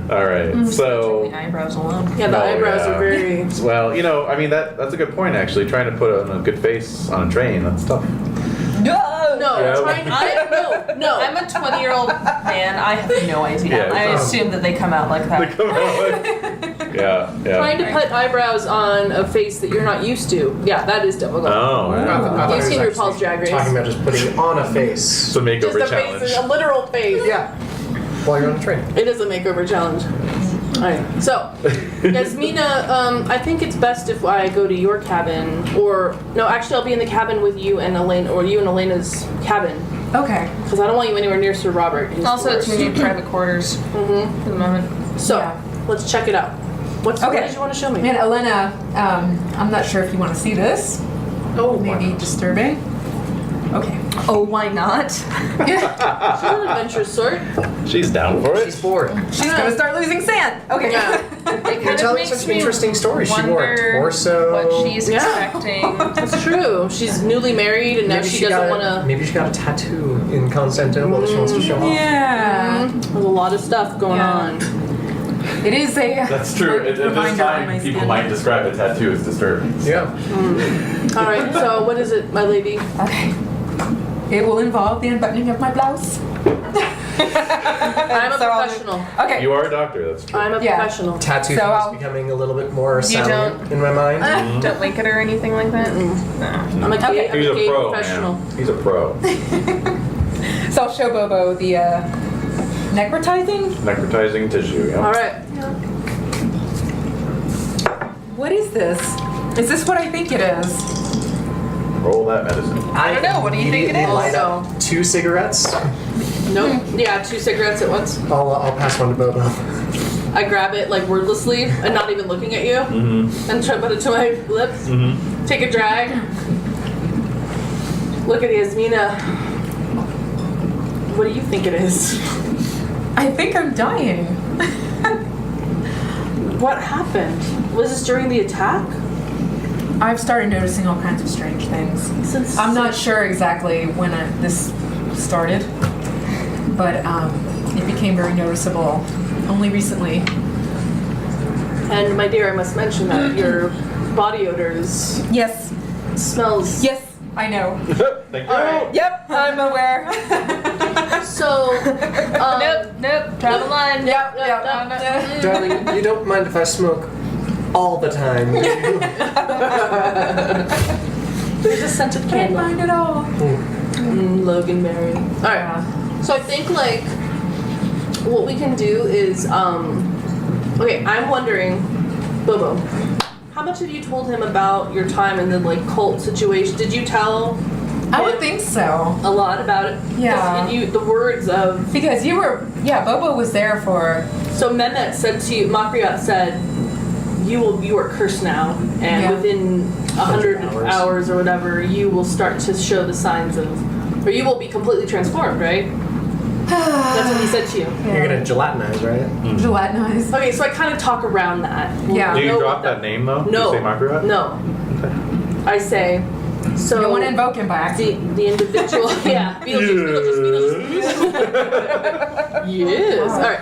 All right. So. the eyebrows alone. Yeah, the Oh, eyebrows yeah. are very. Well, I mean that's a good point actually. Trying to put on a good face on a train, that's tough. no. No, Yeah. no. I'm a 20-year-old man. I have no idea. Yeah, I it's- assume that they come out like that. Come on. Yeah. Trying to put eyebrows on a face that you're not used to. Yeah, that is difficult. Oh. I thought Wow. it You've was seen actually RuPaul's Drag Race. Talking about just putting on a face. It's a makeover Just a challenge. face, a literal face. Yeah. While you're on the train. It is a makeover challenge. Alright, so, Yasmina, I think it's best if I go to your cabin, or, no, actually I'll be in the cabin with you and Elena, or you and Elena's cabin, Okay. because I don't want you anywhere near Sir Robert. He's Also, the it's worst. new private quarters for the moment. So, Yeah. let's check it out. What Okay. did you want to show me? And Elena, I'm not sure if you want to see this. Oh, Maybe disturbing. Okay. Oh, why not? She's an adventurous sort. She's down for She's it. bored. She's gonna start losing sand. Okay. Yeah. You're telling such an interesting story. She wore a torso. What she's Yeah. expecting. That's true. She's newly married and now Maybe she doesn't want to... Maybe she got a tattoo in Constantinople that she wants to show off. Yeah. There's a lot of stuff going Yeah. on. It is a. That's true. At this reminder on my time, people skin. might describe a tattoo as disturbing. Yeah. All right, so what is it, my lady? Okay. It will involve the unbuttoning of my blouse. I'm a So I'll do- professional. Okay. You are a doctor. That's true. I'm a Yeah. professional. Tattoo So is I'll- becoming a little bit more You salient in my mind. Don't link it or anything like that? No. I'm a gay, Okay. I'm He's a a gay pro, professional. man. He's a pro. So I'll show Bobo the necrotizing. Necrotizing tissue. Yeah. All right. What is this? Is this what I think it is? Roll that medicine. I don't know. What do you think it immediately is? Light up 2 cigarettes. Nope. Yeah, 2 cigarettes at once. I'll pass one to Bobo. I grab it like wordlessly and not even looking at you, and try to put it to my lips. Take a drag. Look at Yasmina. What do you think it is? I think I'm dying. What happened? Was this during the attack? I've started noticing all kinds of strange things. Since I'm not sure exactly when this started, but it became very noticeable only recently. And my dear, I must mention that your body odors Yes. smells. Yes, I know. Thank you. All right. Yep, I'm aware. So, Nope. Draw the line. Yep, Yep, yep. yep. Darling, you don't mind if I smoke all the time, do you? There's a scented Can't candle. mind at all. Logan Mary. All right. So I think like what we can do is okay. I'm wondering, Bobo, how much have you told him about your time in the like cult situation? Did you tell I would think so. a lot about it? Yeah. And you the words of Because you were, Bobo was there for, so Mehmet said to you, Makriot said, you are cursed now, and Yeah. within 100 100 hours or whatever, you will start to show the signs of, or you will be completely transformed, right? That's what he said to you. You're gonna gelatinize, right? gelatinized. Okay, so I kind of talk around that. Yeah. Do you know drop what that name though? No. You say Margaret? No. I say, so. Don't want to invoke him by accident. the individual, yeah. Beetlejuice. Yes. All right.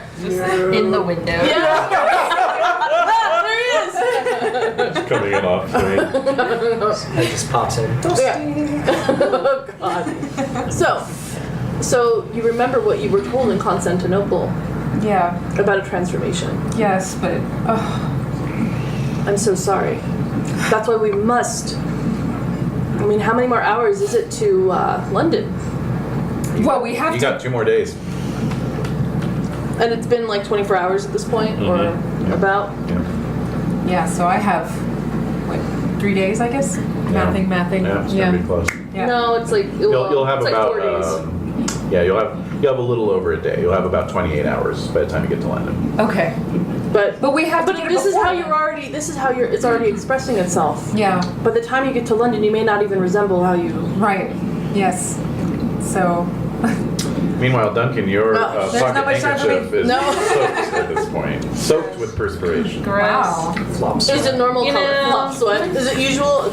In the window. Yeah. There he is. Just coming in off screen. It just pops in. Oh God. So you remember what you were told in Constantinople Yeah, about a transformation? yes, but I'm so sorry. That's why we must. I mean, how many more hours is it to London? well, we have You to. got 2 more days. And it's been like 24 hours at this point, or about. Yeah. Yeah, so I have what 3 days, I guess. Mathing. Yeah, it's gonna be close. Yeah. No, it's like You'll have it's about like 4 days. you'll have a little over a day. You'll have about 28 hours by the time you get to London. Okay, But but we have to. but get it this is how before you're already. This is how it's already expressing itself. Yeah. By the time you get to London, you may not even resemble how you. Right. Yes. So. Meanwhile, Duncan, your Well, there's pocket not much time for me. handkerchief is No. soaked at this point. Soaked with perspiration. Gross. Wow. Flops. Is it normal You color? know- Flop sweat. Is it the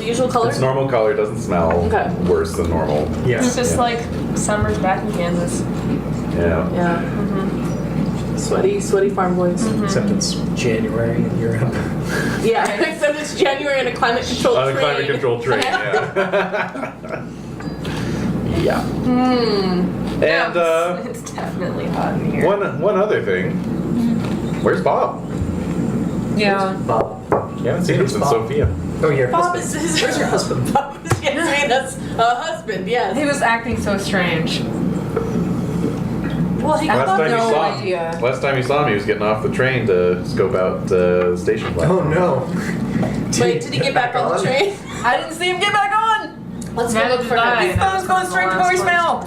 usual color? It's normal color, doesn't smell Okay. worse than normal. It's Yes. just like summer's back in Kansas. Yeah. Yeah. Sweaty farm boys. Except it's January in Europe. Yeah. Except it's January in a climate controlled On a train. climate control train, yeah. Yeah. And It's definitely hot in here. one other thing. Where's Bob? Yeah. Bob. You haven't seen him since Bob? Sophia. Oh, your Bob husband. is Where's your husband? Bob is Yasmina's husband. Yes. He was acting so strange. Well, he Last got time you no saw idea. him, last time you saw him, he was getting off the train to scope out the station Oh platform. no. Wait, did he get back on the train? I didn't see him get back on. Let's go Neither look for did I. him. His phone's going straight to voicemail.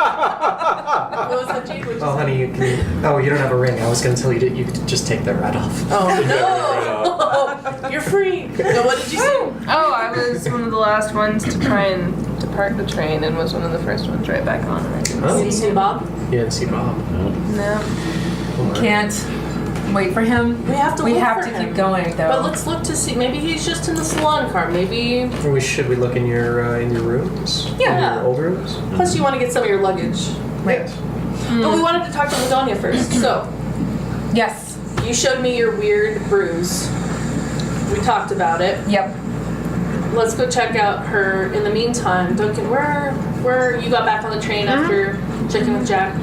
What was that, Jade? What'd you Oh, say? honey, you can. Oh, you don't have a ring. I was gonna tell you that you could just take that right off. Oh no! You're free. No, what did you say? Oh, I was one of the last ones to try and depart the train and was one of the first ones right back on. And I didn't Oh. Did you see Bob? You didn't see Bob. No. Can't wait for him. We have to. We look have for to him. keep going though. But let's look to see. Maybe he's just in the salon car. Maybe. Should we look in your rooms? Yeah. In your old rooms? Plus, you want to get some of your luggage. Right. But we wanted to talk to Ladonia first. So Yes. you showed me your weird bruise. We talked about it. Yep. Let's go check out her. In the meantime, Duncan, where you got back on the train after checking with Jack?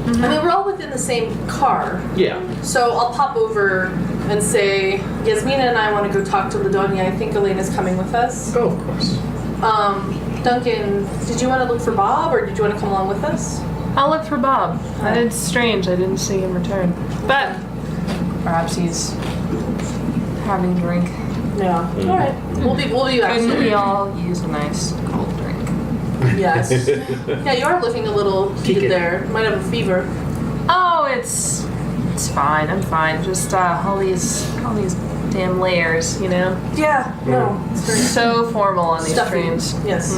I mean, we're all within the same car. Yeah. So I'll pop over and say, Yasmina and I want to go talk to Ladonia. I think Elena's coming with us. Oh, of course. Duncan, did you want to look for Bob or did you want to come along with us? I'll look for Bob. It's strange. I didn't see him return. But perhaps he's having a drink. Yeah. All right. We'll be back Couldn't soon. we all use a nice cold drink? Yes. Yeah, you are looking a little heated Peaked. there. Might have a fever. Oh, it's fine. I'm fine. Just all these damn layers, you know. Yeah. No. It's very So formal on these stuffy. trains. Yes.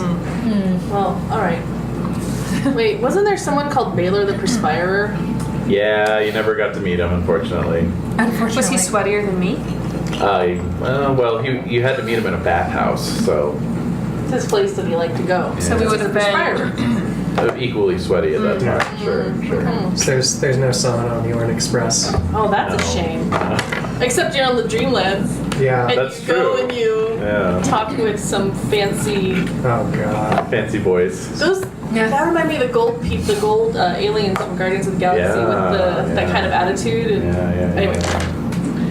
Well, all right. Wait, wasn't there someone called Baylor the Perspirer? Yeah, you never got to meet him, unfortunately. Unfortunately. Was he sweatier than me? Well, you had to meet him in a bathhouse, so It's his place that he liked to go. So we would have been. Perspirer. equally sweaty at that time. Sure. So there's no sun on the Orient Express. Oh, that's a No. shame. Except you're on the Dreamlands. Yeah. And That's you go true. and you Yeah. talk with some fancy. Oh god. Fancy boys. Those Yeah. that remind me of the gold aliens from Guardians of the Galaxy Yeah, with that yeah. kind of attitude. And anyway,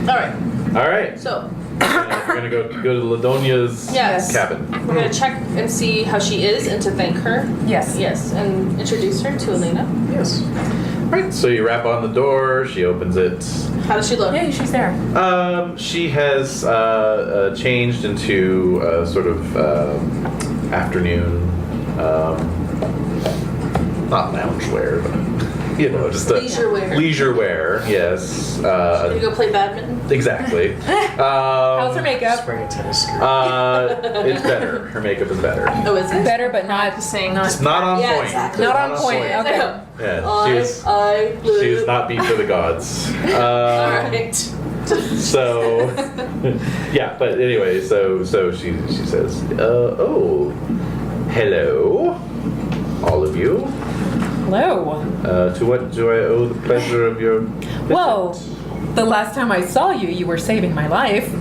all right. All right. So We're gonna go to Ladonia's yes, cabin. we're gonna check and see how she is, and to thank her. Yes. Yes, and introduce her to Elena. Yes. Right. So you rap on the door. She opens it. How does she look? Yeah, she's there. She has changed into a sort of afternoon, not loungewear, but just a Leisure wear. Leisure wear, yes. Gonna go play badminton. Exactly. How's her makeup? Just wearing a tennis skirt. It's better. Her makeup is better. Oh, is it? Better, but not Practicing. It's not on Yeah, point. exactly. not on point. Okay. Yeah, she is not beat to the gods. All right. So, yeah, but anyway, so she says, oh, hello, all of you. Hello. To what do I owe the pleasure of your visit? Well, the last time I saw you, you were saving my life.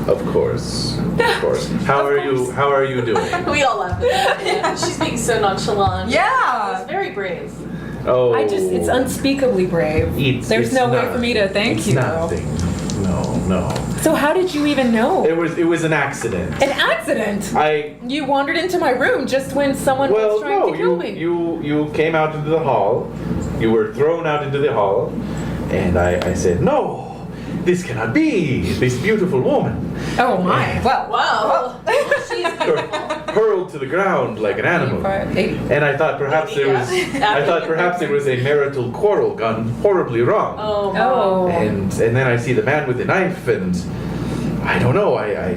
Of course, of course. How are you doing? We all laugh at that. Yeah. She's being so nonchalant. Yeah. She's very brave. Oh, It's unspeakably brave. There's it's no way nothing. for me to thank It's you. Nothing. No. So how did you even know? It was an accident. An accident. You wandered into my room just when someone was trying to kill me. you came out into the hall. You were thrown out into the hall, and I said, no, this cannot be. This beautiful woman. Oh my. Well. Wow. She's Hurled to the ground like an animal. And I thought perhaps it was a marital quarrel gone horribly wrong. Oh. Oh. And then I see the man with the knife, and I don't know. I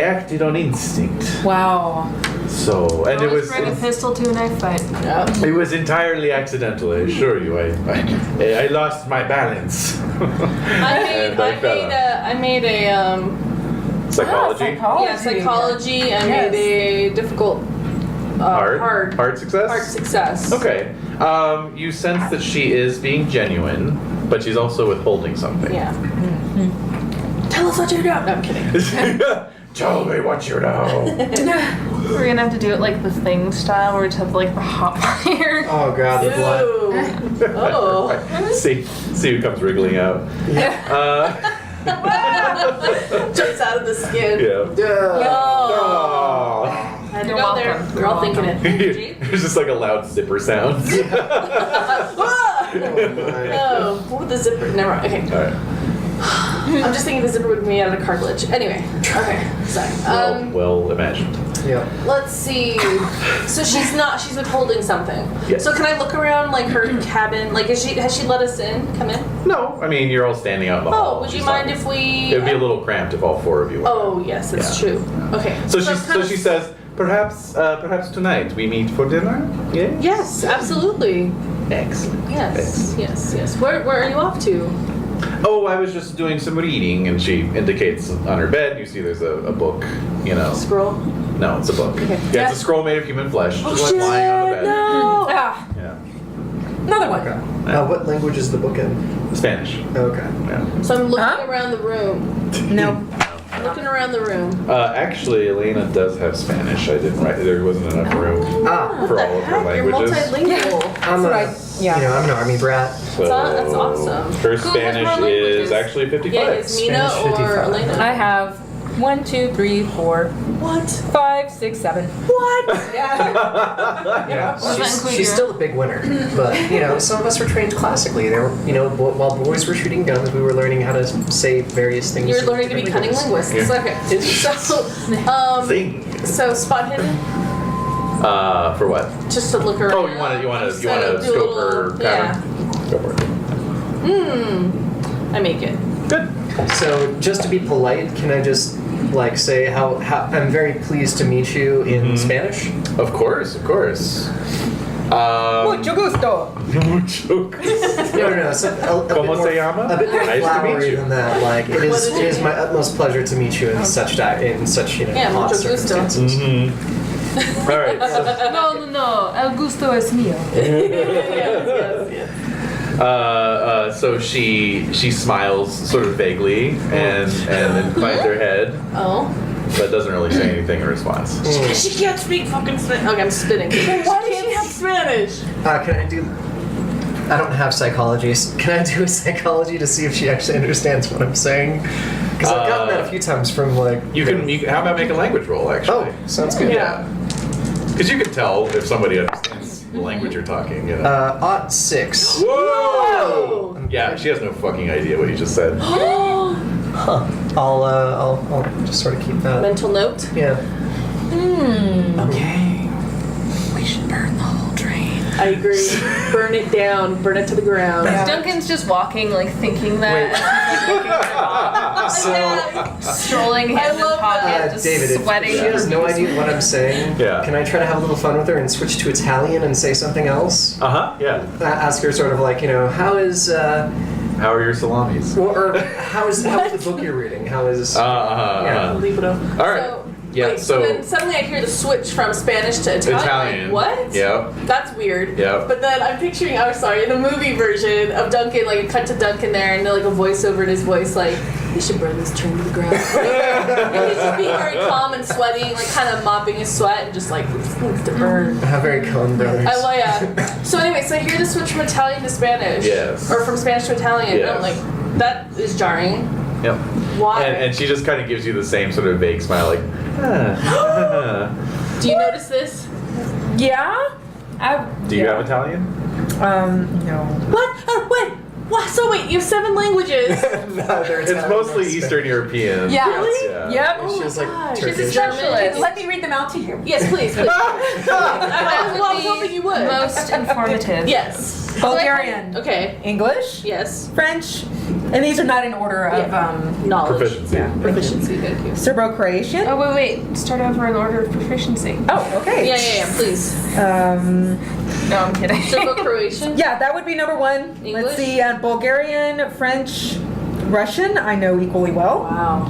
acted on instinct. Wow. So, and it was bring a pistol to a knife fight. it was entirely accidental. I assure you. I lost my balance. I made a Psychology. psychology. I Yes. made a difficult Hard success. hard success. Okay. You sense that she is being genuine, but she's also withholding something. Yeah. Tell us what you know. No, I'm kidding. Tell me what you know. We're gonna have to do it like the Thing style, where we just have like the hot fire. Oh god, the blood. Ew. Oh. See who comes wriggling out. Jumps out of the skin. Yeah. Oh. Oh. That You're go there. welcome. We're all thinking it. Jade? There's just like a loud zipper sound. Oh, what would the zipper? Never mind. Okay. All right. I'm just thinking the zipper would be made out of cartilage. Anyway. Okay. Sorry. Well imagined. Yeah. Let's see. So she's withholding something. Yes. So can I look around like her cabin? Like has she let us in? Come in? No, I mean you're all standing out in the hall. Oh, would you She's mind talking. if we? It would be a little cramped if all 4 of you were. Oh yes, that's Yeah. true. Okay. So it's she says, perhaps tonight we meet for dinner. Yeah. Yes, absolutely. Excellent. Yes, yes. Where are you off to? Oh, I was just doing some reading, and she indicates on her bed. You see, there's a book. You know. Scroll. No, it's a book. Okay. Yeah, it's a scroll made of human flesh, Oh, just like lying on the bed. No. Ah, Yeah. another one. What language is the book in? Spanish. Okay. Yeah. So I'm looking Huh? around the room. No. Looking around the room. Actually, Elena does have Spanish. I didn't write. There wasn't enough room for What all the of her heck? You're languages. multilingual. I'm Yeah. an army brat. So That's awesome. Her Who has more Spanish languages? is actually 55. Yeah, is Mina Spanish or 55. Elena? I have 1, 2, 3, 4, What? 5, 6, 7. What? Yeah. Does that include She's your- still a big winner, but some of us were trained classically. There were, while boys were shooting guns, we were learning how to say various things. You're in learning to be different cunning languages. linguists. Okay. Sing. So spot hidden, For what? just to look around. Oh, you want to So scope do a her little- pattern? Go for it. I make it. Good. So, just to be polite, can I just say how I'm very pleased to meet you in Spanish? Of course. Mucho gusto. Mucho gusto. No. So a bit ¿Cómo more, se llama? A bit more Nice to meet flowery you. than that. Like it is my utmost pleasure to meet you in such Yeah, odd mucho gusto. circumstances. All right. So, No. El gusto es mío. Yes. so she smiles sort of vaguely and inclines her head, Oh. but doesn't really say anything in response. She can't speak fucking Spanish. Okay, I'm spitting. Why does she have Spanish? Can I do? I don't have psychology. Can I do a psychology to see if she actually understands what I'm saying? Because I've gotten that a few times from You can. How about make a language roll? Actually. Oh, sounds good. Yeah. Because you can tell if somebody understands the language you're talking. You know. Ot 6. Whoa! Yeah, she has no fucking idea what you just said. I'll just sort of keep that. Mental note. Yeah. Okay. We should burn the whole train. I agree. Burn it down. Burn it to the ground. Duncan's just walking, like thinking that. So, Strolling hand in love pocket, just David, if sweating. she has no idea what I'm saying, Yeah. can I try to have a little fun with her and switch to Italian and say something else? Yeah. Ask her sort of like, how is, How are your salamis? or how is the book you're reading? How is, yeah. Libido. All right. So, Yeah, wait, so- then suddenly I hear the switch from Spanish to Italian. Italian. Like, what? Yep. That's weird. Yep. But then I'm picturing, in the movie version of Duncan, like a cut to Duncan there, and like a voiceover in his voice, like, "We should burn this train to the ground." And he's just being very calm and sweating, like kind of mopping his sweat, and just like, "This needs to burn." How very Coen Brothers. So anyway, so I hear the switch from Italian to Spanish. Yes. Or from Spanish to Italian. And I'm Yes. like, that is jarring. Yep. Why? And she just kind of gives you the same sort of vague smile, like. Do you notice this? Yeah? Do you have Italian? No. What? Wait. What? So wait, you have 7 languages. No, they're It's Italian, mostly that's Eastern European. Yeah. Really? Yeah. Yep. She was like God. Turkish. She's a specialist. Let me read them out to you. Yes, please. I was hoping you would. Most informative. Yes. Bulgarian. Okay. English. Yes. French. And these are not in order of Knowledge. Proficiency. Yeah. Proficiency. Thank you. Serbo-Croatian. Oh wait. Start over in order of proficiency. Oh, okay. Yeah. Please. No, I'm kidding. Serbo-Croatian. Yeah, that would be number 1. English? Let's see, Bulgarian, French, Russian, I know equally well. Wow.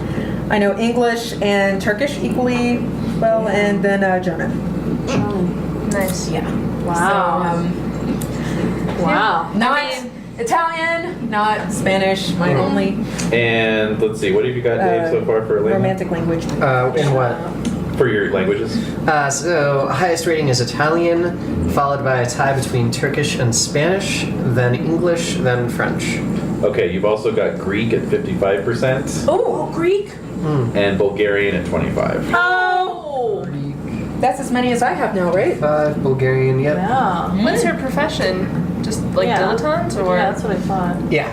I know English and Turkish equally well, and then German. Nice. Yeah. Wow. Wow. Not Italian, not Spanish, my only And let's see, what have you got, Dave, so far for Elena? romantic language. In what? For your languages? So, highest rating is Italian, followed by a tie between Turkish and Spanish, then English, then French. Okay, you've also got Greek at 55% Oh, Greek. and Bulgarian at 25. Oh. That's as many as I have now, right? 5 Bulgarian. Yep. Yeah. What's her profession? Just like dilettant, or Yeah, that's what I thought. Yeah.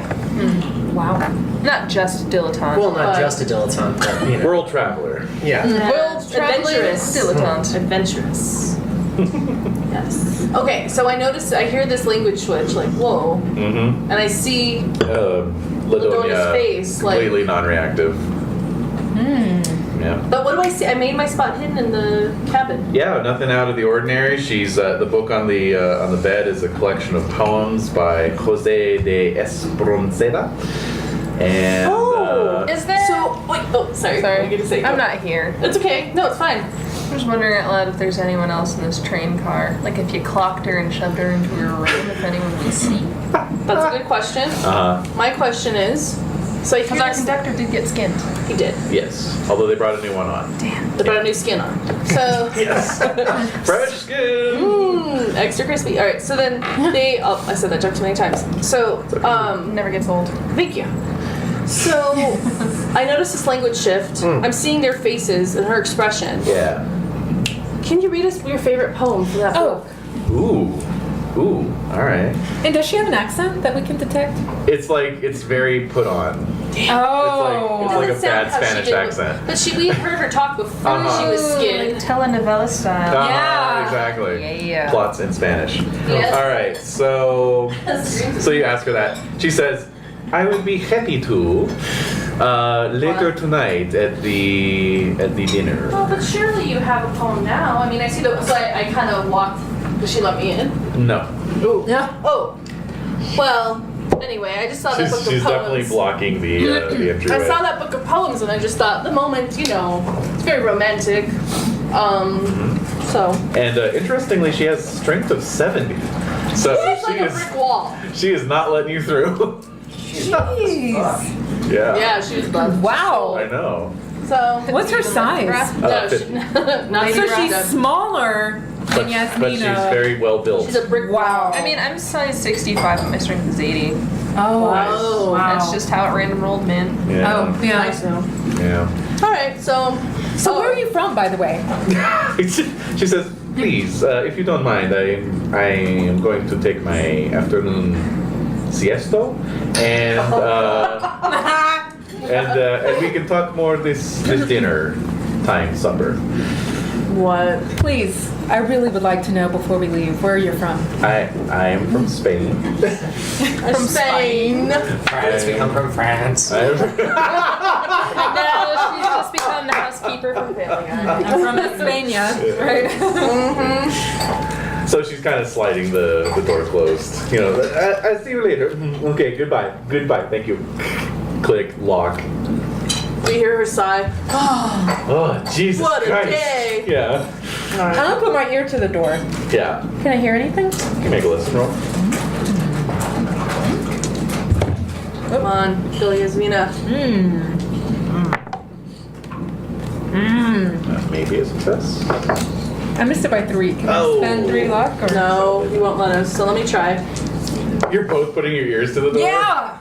Wow. not just dilettante? Well, not But- just a dilettante, but you know. World traveler. Yeah. World traveler Adventurous. dilettante. Adventurous. Yes. Okay, so I hear this language switch, like, whoa. Mm-hmm. And I see Ladonia's Ladonia's face, like- completely non-reactive. Yeah. But what do I see? I made my spot hidden in the cabin. Yeah, nothing out of the ordinary. She's the book on the bed is a collection of poems by Jose de Espronceda. And Is there? So, wait, oh, sorry. What were you gonna say? I'm not here. It's okay. No, it's fine. I'm just wondering out loud if there's anyone else in this train car. Like if you clocked her and shoved her into her room, if anyone would see. That's a good question. My question is, so I hear Because our this, conductor did get skinned. he did. yes, although they brought a new one on. They brought a new skin on. So, Yes, fresh skin. extra crispy. All right. So then they. Oh, I said that joke too many times. So, Never gets old. thank you. So, I noticed this language shift. I'm seeing their faces and her expression. Yeah. Can you read us your favorite poem from that book? Ooh. All right. And does she have an accent that we can detect? It's very put on. Oh. It's like a Doesn't sound bad how she Spanish did with- accent. But we heard her talk before she was Like skinned. telenovela style. Yeah. Exactly. Yeah. Plots in Spanish. Yes. All right. So you ask her that. She says, "I would be happy to later tonight at the dinner." Oh, but surely you have a poem now. I mean, I see the. So I kind of walked. Does she let me in? No. Yeah. Oh. Well. Anyway, I just saw that book She's of definitely poems. blocking the entryway. I saw that book of poems, and I just thought the moment, it's very romantic. So And interestingly, she has strength of 70. So she's like a brick wall. she is not letting you through. Jeez. Yeah. Yeah, she was buff. I Wow. know. So What's her size? no, Fit- she, not So even she's rounded. smaller But, than Yasmina. she's very well built. She's a brick Wow. wall. I mean, I'm size 65, but my strength is 80. Oh. Oh, wow. That's just how it random rolled, man. Yeah. Oh, yeah. Nice though. Yeah. All right, so So where are you from, by the way? She says, "Please, if you don't mind, I am going to take my afternoon siesta, and and we can talk more this dinner time supper. what? Please, I really would like to know before we leave where you're from. I am from Spain. From Spain. France, we come from France. No, she's just become the housekeeper from Family Guy. I'm from España, right? So she's kind of sliding the door closed. I'll see you later. Okay, goodbye. Thank you. Click, lock. We hear her sigh. Oh, Jesus What a Christ. day. Yeah. I'm gonna put my ear to the door. Yeah. Can I hear anything? Can you make a listen roll? Come on, Billy Yasmina. Maybe a success. I missed it by 3. Can Oh. I spend 3 luck? Or? No, you won't let us. So let me try. You're both putting your ears to the door? Yeah.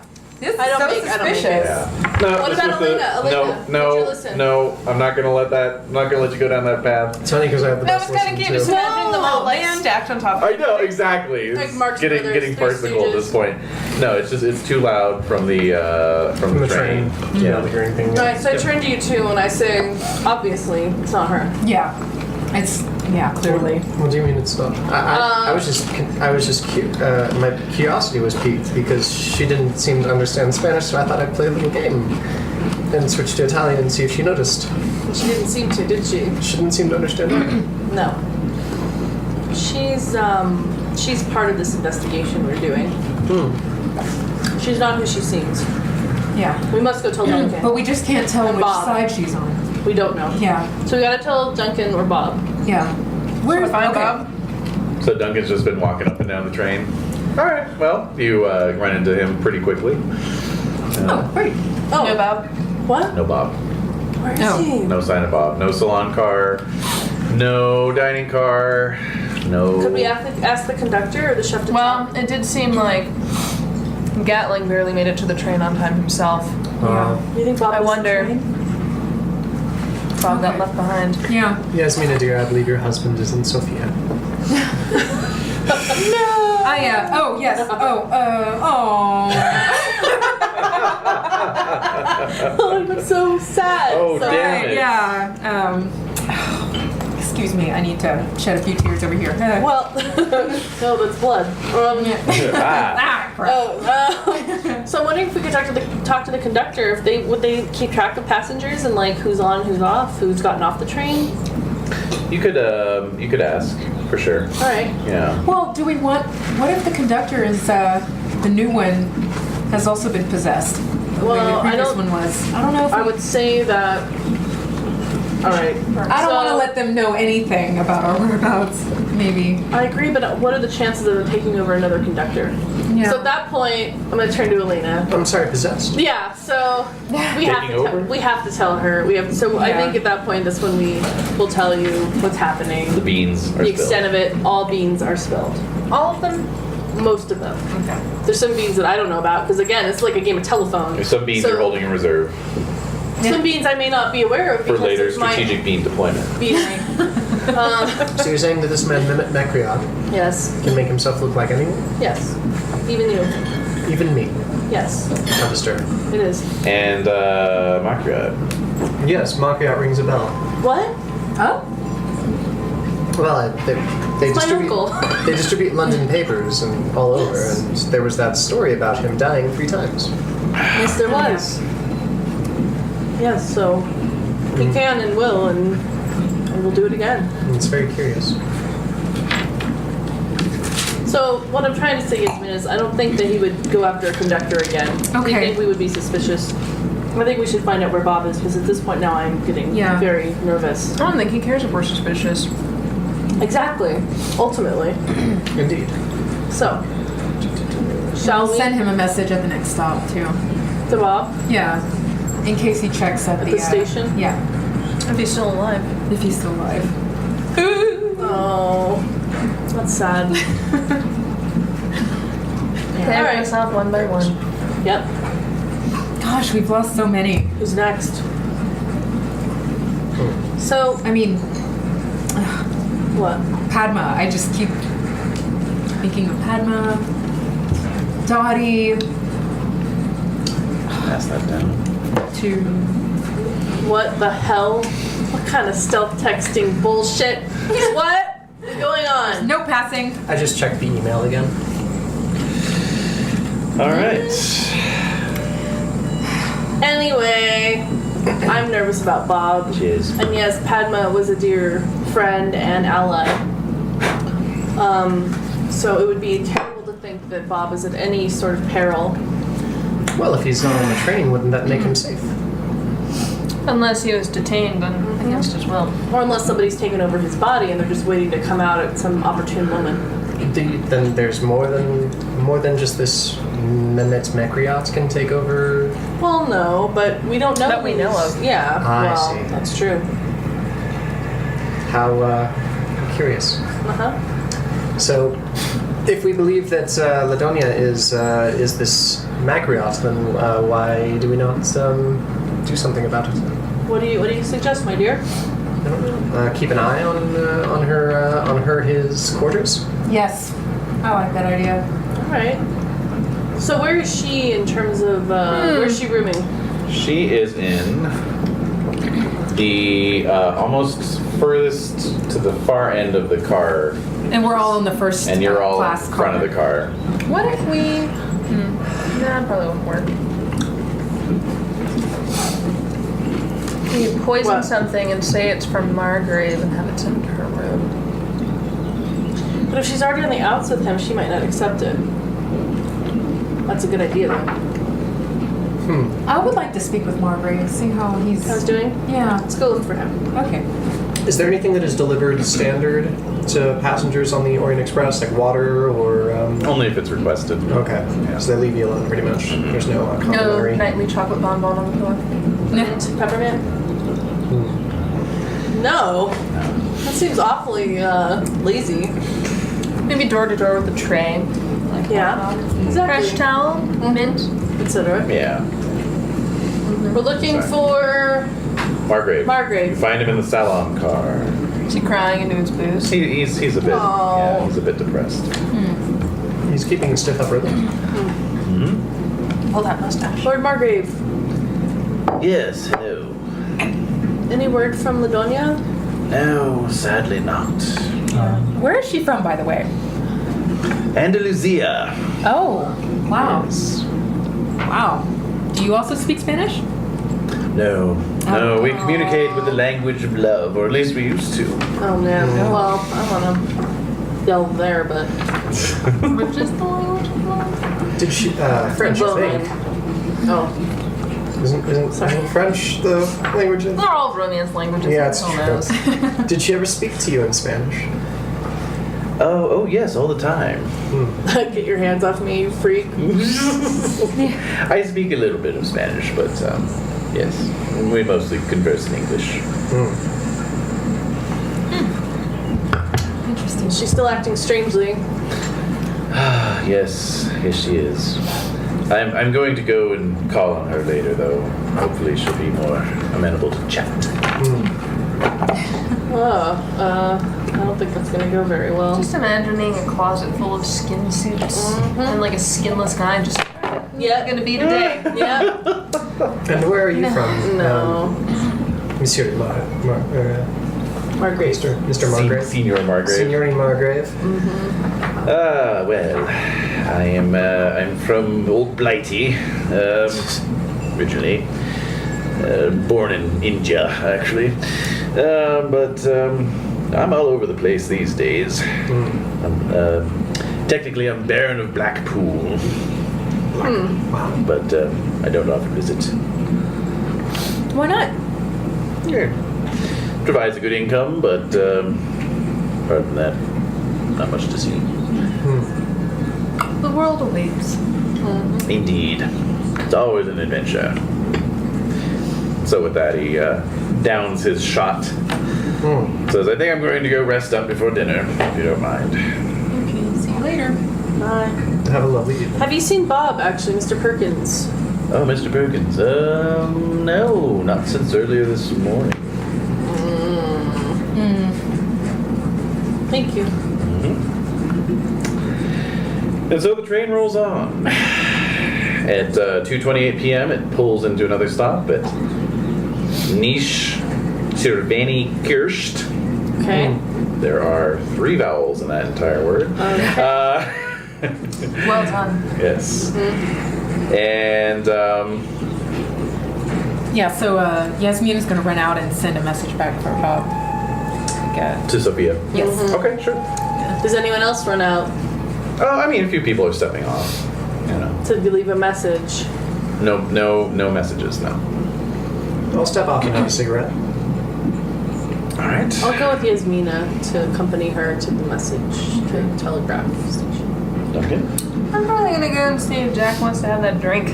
This is I don't so make suspicious. it. Yeah. No, What this about was Elena? Elena, would you listen? No, I'm not gonna let that. I'm not gonna let you go down that path. It's funny because I have the No, best it's kind of listen cute. Just too. imagining them all like man. stacked on top of I know exactly. It's Like Marx getting Brothers, getting Three farcical at this Stooges. point. No, it's too loud from the From the train. Yeah. Not hear anything. All right, so I turn to you two and I say, obviously, it's not her. Yeah. It's, clearly. What do you mean it's not? I was just my curiosity was piqued because she didn't seem to understand Spanish, so I thought I'd play a little game and switch to Italian and see if she noticed. She didn't seem to, did she? She didn't seem to understand that. No. She's part of this investigation we're doing. She's not who she seems. Yeah. We must go tell Duncan. But we just can't tell And which Bob. side she's on. We don't know. Yeah. So we gotta tell Duncan or Bob. Yeah. Where's Fine, Bob. So Duncan's just been walking up and down the train. All right. Well, you run into him pretty quickly. Oh, great. Oh, No, Bob. what? No Bob. Where is No. he? No sign of Bob. No salon car. No dining car. No. Could we ask the conductor or the chef to Well, it did seem like Gatling barely made it to the train on time himself. Uh, You think Bob I was wonder. the train? Bob got left behind. Yeah. Yasmina, dear, I believe your husband is in Sofia. Oh, yes. Oh, I'm so sad. Oh, so damn it. Yeah. Excuse me, I need to shed a few tears over here. Well, no, that's blood. Ah. So I'm wondering if we could talk to the conductor. If would they keep track of passengers and like who's on, who's off, who's gotten off the train? You could ask for sure. All right. Yeah. Well, do we want... What if the conductor is, the new one has also been possessed? Well, the I previous don't- one was. I don't know if I would say that. All right. I don't want to let them know anything about our whereabouts, maybe. I agree, but what are the chances of them taking over another conductor? Yeah. So at that point, I'm gonna turn to Elena. I'm sorry, possessed? Yeah. So we have Taking to over? we have to tell her. We have. So I Yeah. think at that point, that's when we will tell you what's happening. The beans are The spilled. extent of it. All beans are spilled. All of them? Most of them. Okay. There's some beans that I don't know about because again, it's like a game of telephone. There's some beans So- you're holding in reserve Some beans I may not be aware of for because later it might strategic bean deployment. be. So you're saying that this man, Mekriot, Yes. can make himself look like anyone? Yes. Even you. Even me. Yes. How disturbing. It is. And Makriot. Yes, Mekriot rings a bell. What? Oh? Well, they It's my distribute uncle. they distribute London papers and all over, and there was that story about him dying 3 times. Yes, there was. Yes, so he can and will, and we'll do it again. And it's very curious. So what I'm trying to say, Yasmin, is I don't think that he would go after a conductor again. I Okay. think we would be suspicious. I think we should find out where Bob is because at this point now I'm getting Yeah. very nervous. I don't think he cares if we're suspicious. Exactly. Ultimately. Indeed. So, shall I'll we send him a message at the next stop, too. to Bob? Yeah. In case he checks at the station? Yeah. If he's still alive. If he's still alive. Oh, that's sad. They All right. us off one by one. Yep. Gosh, we've lost so many. Who's next? So, I mean, what? Padma. I just keep thinking of Padma, Dottie, Pass that down. to... What the hell? What kind of stealth texting bullshit? What is going on? No passing. I just checked the email again. All right. Anyway, I'm nervous about Bob. Cheers. And yes, Padma was a dear friend and ally. So it would be terrible to think that Bob is at any sort of peril. Well, if he's not on the train, wouldn't that make him safe? Unless he was detained and against his will. Or unless somebody's taken over his body and they're just waiting to come out at some opportune moment. Then there's more than just this Mehmet Mekriot can take over. Well, no, but we don't know. That we know who's- of. Yeah, I well, see. that's true. How curious. Uh-huh. So, if we believe that Ladonia is this Makriot, then why do we not do something about it? What do you suggest, my dear? I don't know. Keep an eye on his quarters. Yes. I like that idea. All right. So where is she in terms of where is she rooming? She is in the almost furthest to the far end of the car, And we're all in the first and you're all in class front of the car. What if we... Nah, it probably won't work. We poison What? something and say it's from Margrave and have it sent to her room. But if she's already on the outs with him, she might not accept it. That's a good idea, though. I would like to speak with Marbury, see how he's... How's doing? Yeah. Let's go look for him. Okay. Is there anything that is delivered standard to passengers on the Orient Express, like water or? Only if it's requested. Okay, so they leave you alone pretty much. There's no No complimentary. nightly chocolate bonbon on the floor. Peppermint? No. That seems awfully lazy. Maybe door to door with a tray. Like Yeah. Exactly. Fresh towel, mint. Etc. Yeah. We're looking for Margrave. Margrave. You find him in the salon car. Is he crying into his booze? He's a bit he's a bit depressed. He's keeping a stiff upper lip. Pull that mustache. Lord Margrave, Yes, hello. any word from Ladonia? No, sadly not. Where is she from, by the way? Andalusia. Oh, wow. Yes. Wow. Do you also speak Spanish? No, we communicate with the language of love, or at least we used to. Oh man. Well, I want to delve there, but Which is the language of love? Did she? French, I think. Oh, Isn't French the language of? They're all romance languages. Yeah, it's Who true. knows? Did she ever speak to you in Spanish? Oh, yes, all the time. get your hands off me, you freak. I speak a little bit of Spanish, but yes, we mostly converse in English. Interesting. She's still acting strangely. Yes, she is. I'm going to go and call on her later, though. Hopefully, she'll be more amenable to chat. I don't think that's gonna go very well. Just imagining a closet full of skin suits and like a skinless guy just. Yeah, Gonna be today. Yeah. And where are you from? No. Monsieur Margrave. Mr. Margrave. Senior Margrave. Signori Margrave. Well, I'm from Old Blighty, originally. Born in India, actually. But I'm all over the place these days. Technically, I'm Baron of Blackpool. But I don't often visit. Why not? Yeah. Provides a good income, but apart from that, not much to see. The world awaits. Indeed. It's always an adventure. So with that, he downs his shot. Says, I think I'm going to go rest up before dinner, if you don't mind. Okay, see you later. Bye. Have a lovely evening. Have you seen Bob, actually, Mr. Perkins? Oh, Mr. Perkins. No, not since earlier this morning. Thank you. And so the train rolls on. At 2:28 p.m., it pulls into another stop at Niche Sirvani Kirst. Okay. There are 3 vowels in that entire word. Well done. Yes. And Yeah, so Yasmin is going to run out and send a message back for Bob. to Sophia. Yes. Okay, sure. Does anyone else run out Oh, I mean, a few people are stepping off. You know, to leave a message? no messages. No. I'll step off and have a cigarette. All right. I'll go with Yasmina to accompany her to the message, to the telegraph station. Okay. I'm probably gonna go and see if Jack wants to have that drink.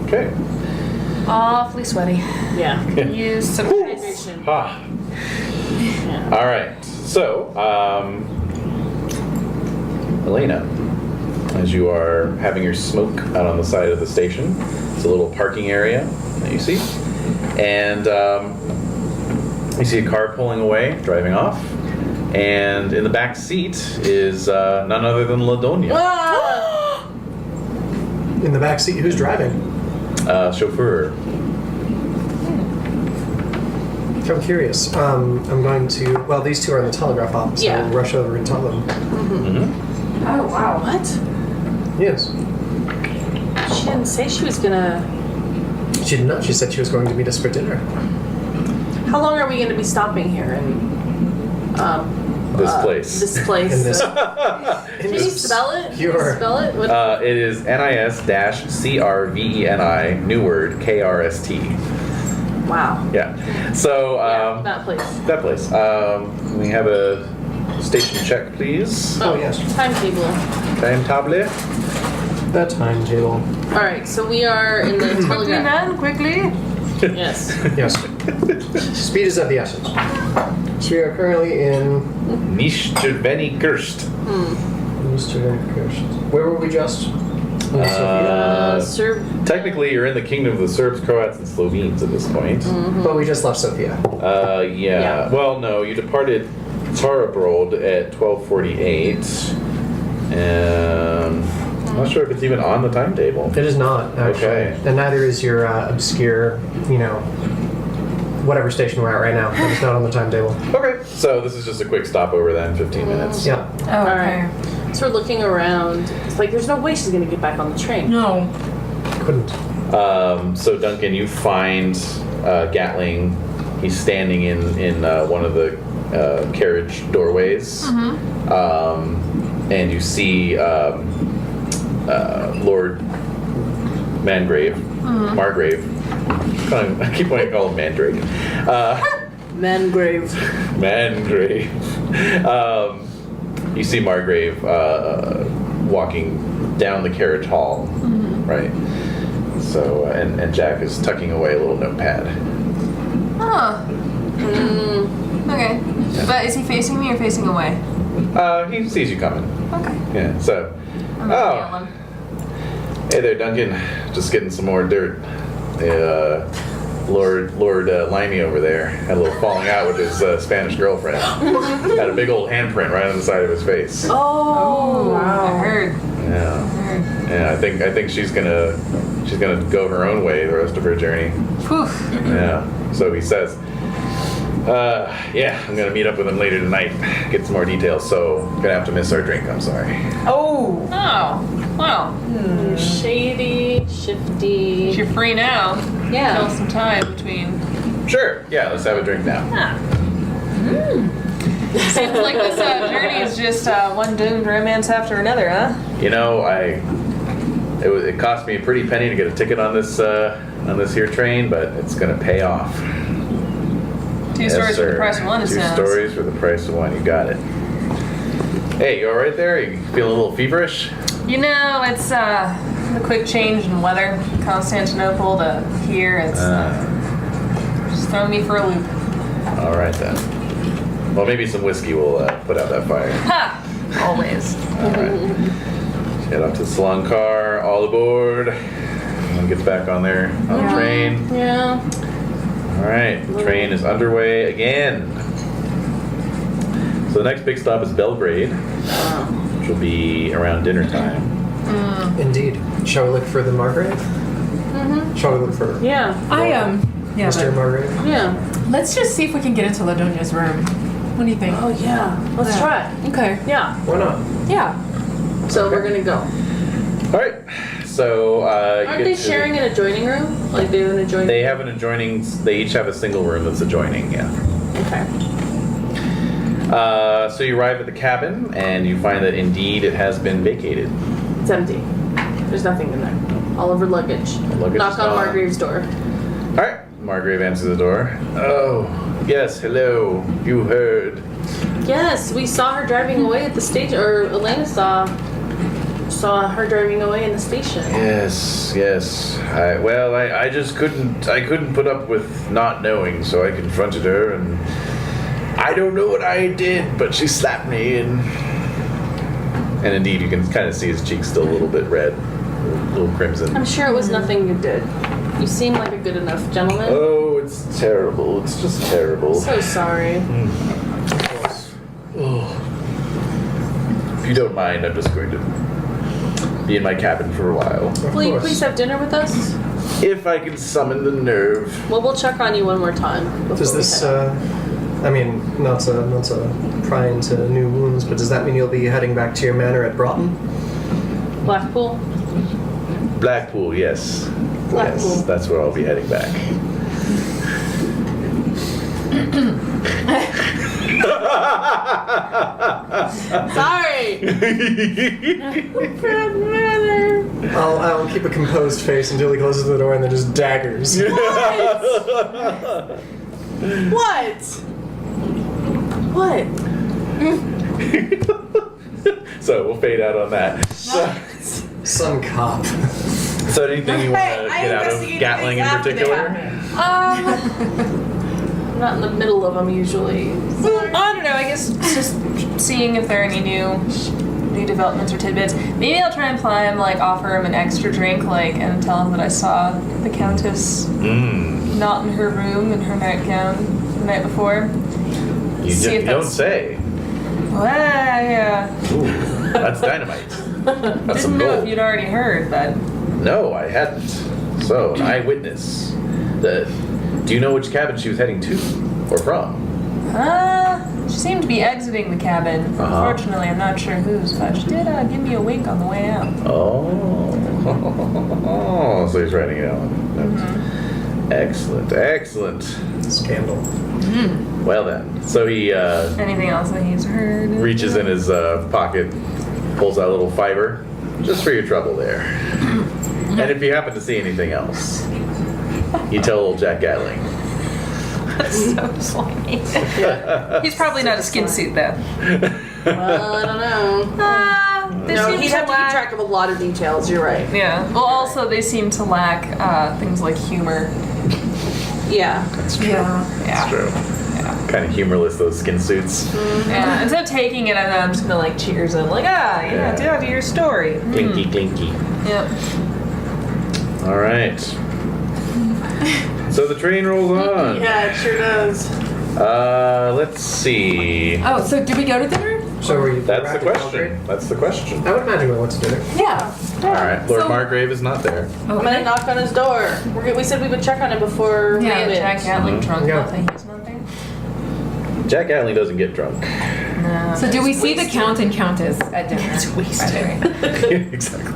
Okay. Awfully sweaty. Yeah. Use some Hydration. Ah. All right. So, Elena, as you are having your smoke out on the side of the station, it's a little parking area that you see, and you see a car pulling away, driving off, and in the back seat is none other than Ladonia, In the back seat, who's driving? chauffeur. I'm curious. I'm going to. Well, these two are in the telegraph office. Yeah. I'll rush over and tell them. Oh, wow. What? Yes. She didn't say she was gonna... She did not. She said she was going to meet us for dinner. How long are we gonna be stopping here in... This place. This place. In this. Can you spell it? Can you You're- spell it? What? It is NIS-CRVENI, new word, KRST. Wow. Yeah. So, That place. that place. We have a station check, please. Oh, yes. Timetable. Time table. That timetable. All right, so we are in the Quickly, telegraph. man, quickly. Yes. Yes. Speed is of the essence. So we are currently in Nischeveni Kirst. Mr. Kirst. Where were we just? Technically, you're in the kingdom of the Serbs, Croats, and Slovenes at this point. But we just left Sofia. Yeah. Well, no, you departed Tarabrod at 12:48. And I'm not sure if it's even on the timetable. It is not, actually. Okay. And neither is your obscure, whatever station we're at right now. It's not on the timetable. Okay. So this is just a quick stopover then, 15 minutes. Yeah. Oh, okay. So we're looking around. It's like there's no way she's gonna get back on the train. No. Couldn't. So Duncan, you find Gatling. He's standing in one of the carriage doorways, and you see Lord Mangrave, Margrave. I keep wanting to call him Mandrake. Mangrave. Mangrave. You see Margrave walking down the carriage hall, right? So, and Jack is tucking away a little notepad. Huh. Okay. But is he facing me or facing away? He sees you coming. Okay. Yeah. So, I'm gonna nail him. hey there, Duncan. Just getting some more dirt. Lord Limey over there had a little falling out with his Spanish girlfriend. Had a big old handprint right on the side of his face. Oh, wow. I heard. Yeah. Yeah. I think she's gonna go her own way the rest of her journey. Phew. Yeah. So he says, yeah, I'm gonna meet up with him later tonight, get some more details. So gonna have to miss our drink. I'm sorry. Oh. Oh. Well. Shady, shifty. If you're free now, Yeah. kill some time between. Sure. Yeah. Let's have a drink now. Seems like this journey is just one doomed romance after another, huh? You know, it cost me a pretty penny to get a ticket on this here train, but it's gonna pay off. Two Yes, stories for sir. the price of one, it Two sounds. stories for the price of one. You got it. Hey, you all right there? You feeling a little feverish? You know, it's a quick change in weather. Constantinople to here, it's just throwing me for a loop. All right then. Well, maybe some whiskey will put out that fire. Ha! Always. All right. Head off to the salon car. All aboard. Everyone gets back on the train. Yeah. All right. The train is underway again. So the next big stop is Belgrade, which will be around dinner time. Indeed. Shall we look for the Margrave? Shall we look for Yeah. Yeah. Mr. but Margrave? Yeah. let's just see if we can get into Ladonia's room. What do you think? Oh yeah. Let's try. Okay. Yeah. Why not? Yeah. So we're gonna go. All right. So you Aren't get they to- sharing an adjoining room? Like they have an adjoining. They have an adjoining. They each have a single room that's adjoining. Yeah. Okay. So you arrive at the cabin and you find that indeed it has been vacated. It's empty. There's nothing in there. All of her luggage. Luggage Knock is on gone. Margrave's door. All right. Margrave answers the door. Oh, yes. Hello. You heard. Yes, we saw her driving away at the station, or Elena saw her driving away in the station. Yes. Yes. I just couldn't. I couldn't put up with not knowing, so I confronted her, and I don't know what I did, but she slapped me, and indeed, you can kind of see his cheeks still a little bit red, a little crimson. I'm sure it was nothing you did. You seem like a good enough gentleman. Oh, it's terrible. It's just terrible. So sorry. If you don't mind, I'm just going to be in my cabin for a while. Of Will you course. please have dinner with us? If I can summon the nerve. Well, we'll check on you one more time. before Does we this, head out. I mean, not to pry into new wounds, but does that mean you'll be heading back to your manor at Broughton? Blackpool? Blackpool, yes. Blackpool. Yes, that's where I'll be heading back. Sorry! I'll keep a composed face until he closes the door and then just daggers. What? What? So we'll fade out on that. Some cop. So anything you want to get out of Gatling in particular? I'm not in the middle of them usually. I don't know, I guess it's just seeing if there are any new new developments or tidbits. Maybe I'll try and climb, like offer him an extra drink, like, and tell him that I saw the Countess not in her room in her nightgown the night before. You don't say. Well, yeah. Ooh, that's dynamite. That's some Didn't know gold. if you'd already heard, but No, I hadn't. So, an eyewitness. Do you know which cabin she was heading to or from? she seemed to be exiting the cabin. Unfortunately, I'm not sure whose, but she did give me a wink on the way out. Oh, so he's writing it out. Excellent, excellent. Scandal. Well then, so he Anything else that he's heard? reaches in his pocket, pulls out a little fiber, just for your trouble there. And if you happen to see anything else, you tell old Jack Gatling. That's so slimy. He's probably not a skin suit, though. Well, I don't know. They No, seem he'd to have to keep lack- track of a lot of details. You're right. Yeah. Well, also, they seem to lack things like humor. Yeah. That's true. Yeah. That's true. Kind of humorless, those skin suits. Yeah. Instead of taking it, I'm just gonna like cheers him, like, Yeah. tell me your story. Clinky, clinky. Yep. All right. So the train rolls on. Yeah, it sure does. Let's see. Oh, so do we go to dinner? So are you? That's the wrapping question. Belgrade? That's the question. I would imagine we went to dinner. Yeah. All right. Lord So- Margrave is not there. I'm gonna knock on his door. We said we would check on him before we Yeah, went. Jack Gatling drunk Yeah. nothing. He's nothing. Jack Gatling doesn't get drunk. No. So do we see the Count and Countess at dinner? It's wasted. Exactly.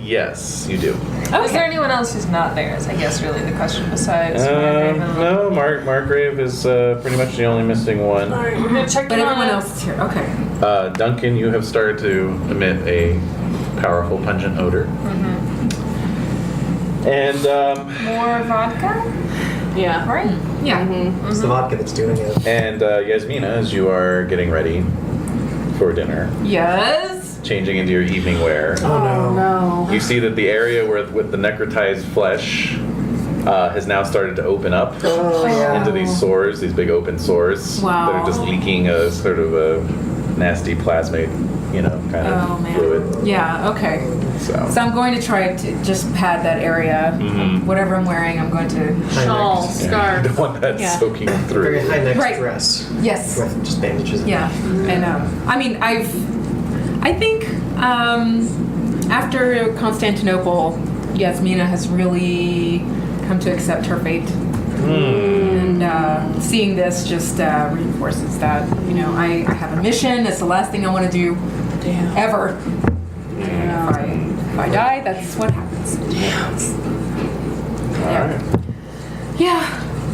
Yes, you do. Is there anyone else who's not there? Is I guess really the question besides Margrave and No, Margrave is pretty much the only missing one. Alright, we're gonna check But him everyone out. else is here. Okay. Duncan, you have started to emit a powerful, pungent odor. And more vodka, Yeah. right? Yeah. It's the vodka that's doing it. and Yasmina, as you are getting ready for dinner, Yes. changing into your evening wear, Oh no. you see that the area with the necrotized flesh has now started to open up Oh yeah. into these sores, these big open sores Wow. that are just leaking a sort of a nasty plasmate, kind of Oh, man. fluid. Yeah. Okay. So I'm going to try to just pad that area. Whatever I'm wearing, I'm going to. Shawl, High scarf. The one that's Yeah. soaking through. Very high neck Right. dress Yes. with just bandages. Yeah. And I mean, I think after Constantinople, Yasmina has really come to accept her fate. And seeing this just reinforces that, I have a mission. It's the last thing I want to do ever. And if I die, that's what happens. All right. Yeah.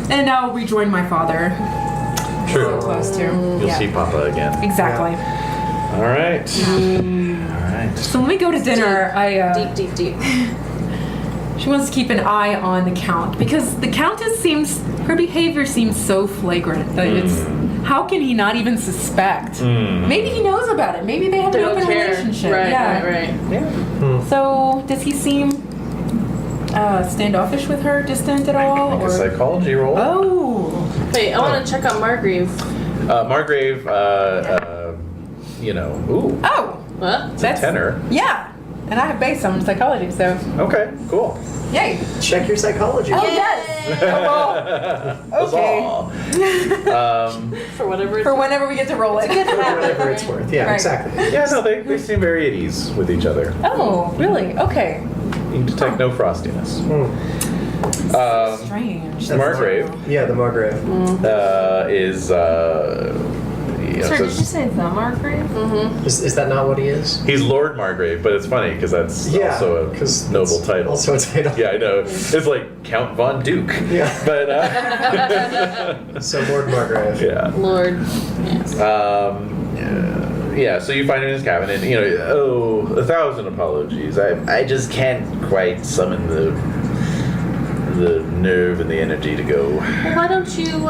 And I'll rejoin my father. So True. close to. You'll Yeah. see Papa again. Exactly. All right. All right. So when we go to dinner, Deep. she wants to keep an eye on the Count because the Countess her behavior seems so flagrant that it's, how can he not even suspect? Maybe he knows about it. Maybe they have They an don't open care. relationship. Right, Yeah. right. Yeah. So does he seem standoffish with her, distant at all? Make a psychology roll. Oh. Wait, I want to check on Margrave. Margrave, ooh, Oh. What? it's a tenor. Yeah. And I have base on psychology, so Okay, cool. yay. Check your psychology. Oh yes. Oh, okay. For whatever it's For whenever we get to roll it. Whatever it's worth. Yeah, Right. exactly. Yeah, no, they seem very at ease with each other. Oh, really? Okay. You can detect no frostiness. Strange. Margrave Yeah, the Margrave. is, Sorry, did you say the Margrave? Is that not what he is? he's Lord Margrave, but it's funny because that's Yeah, also a 'cause noble it's title. Also a title. Yeah, I know. It's like Count Von Duke. Yeah. But, So Lord Margrave. yeah. Lord. Yes. Yeah, so you find him in his cabin, and 1,000 apologies. I just can't quite summon the nerve and the energy to go. Well, why don't you,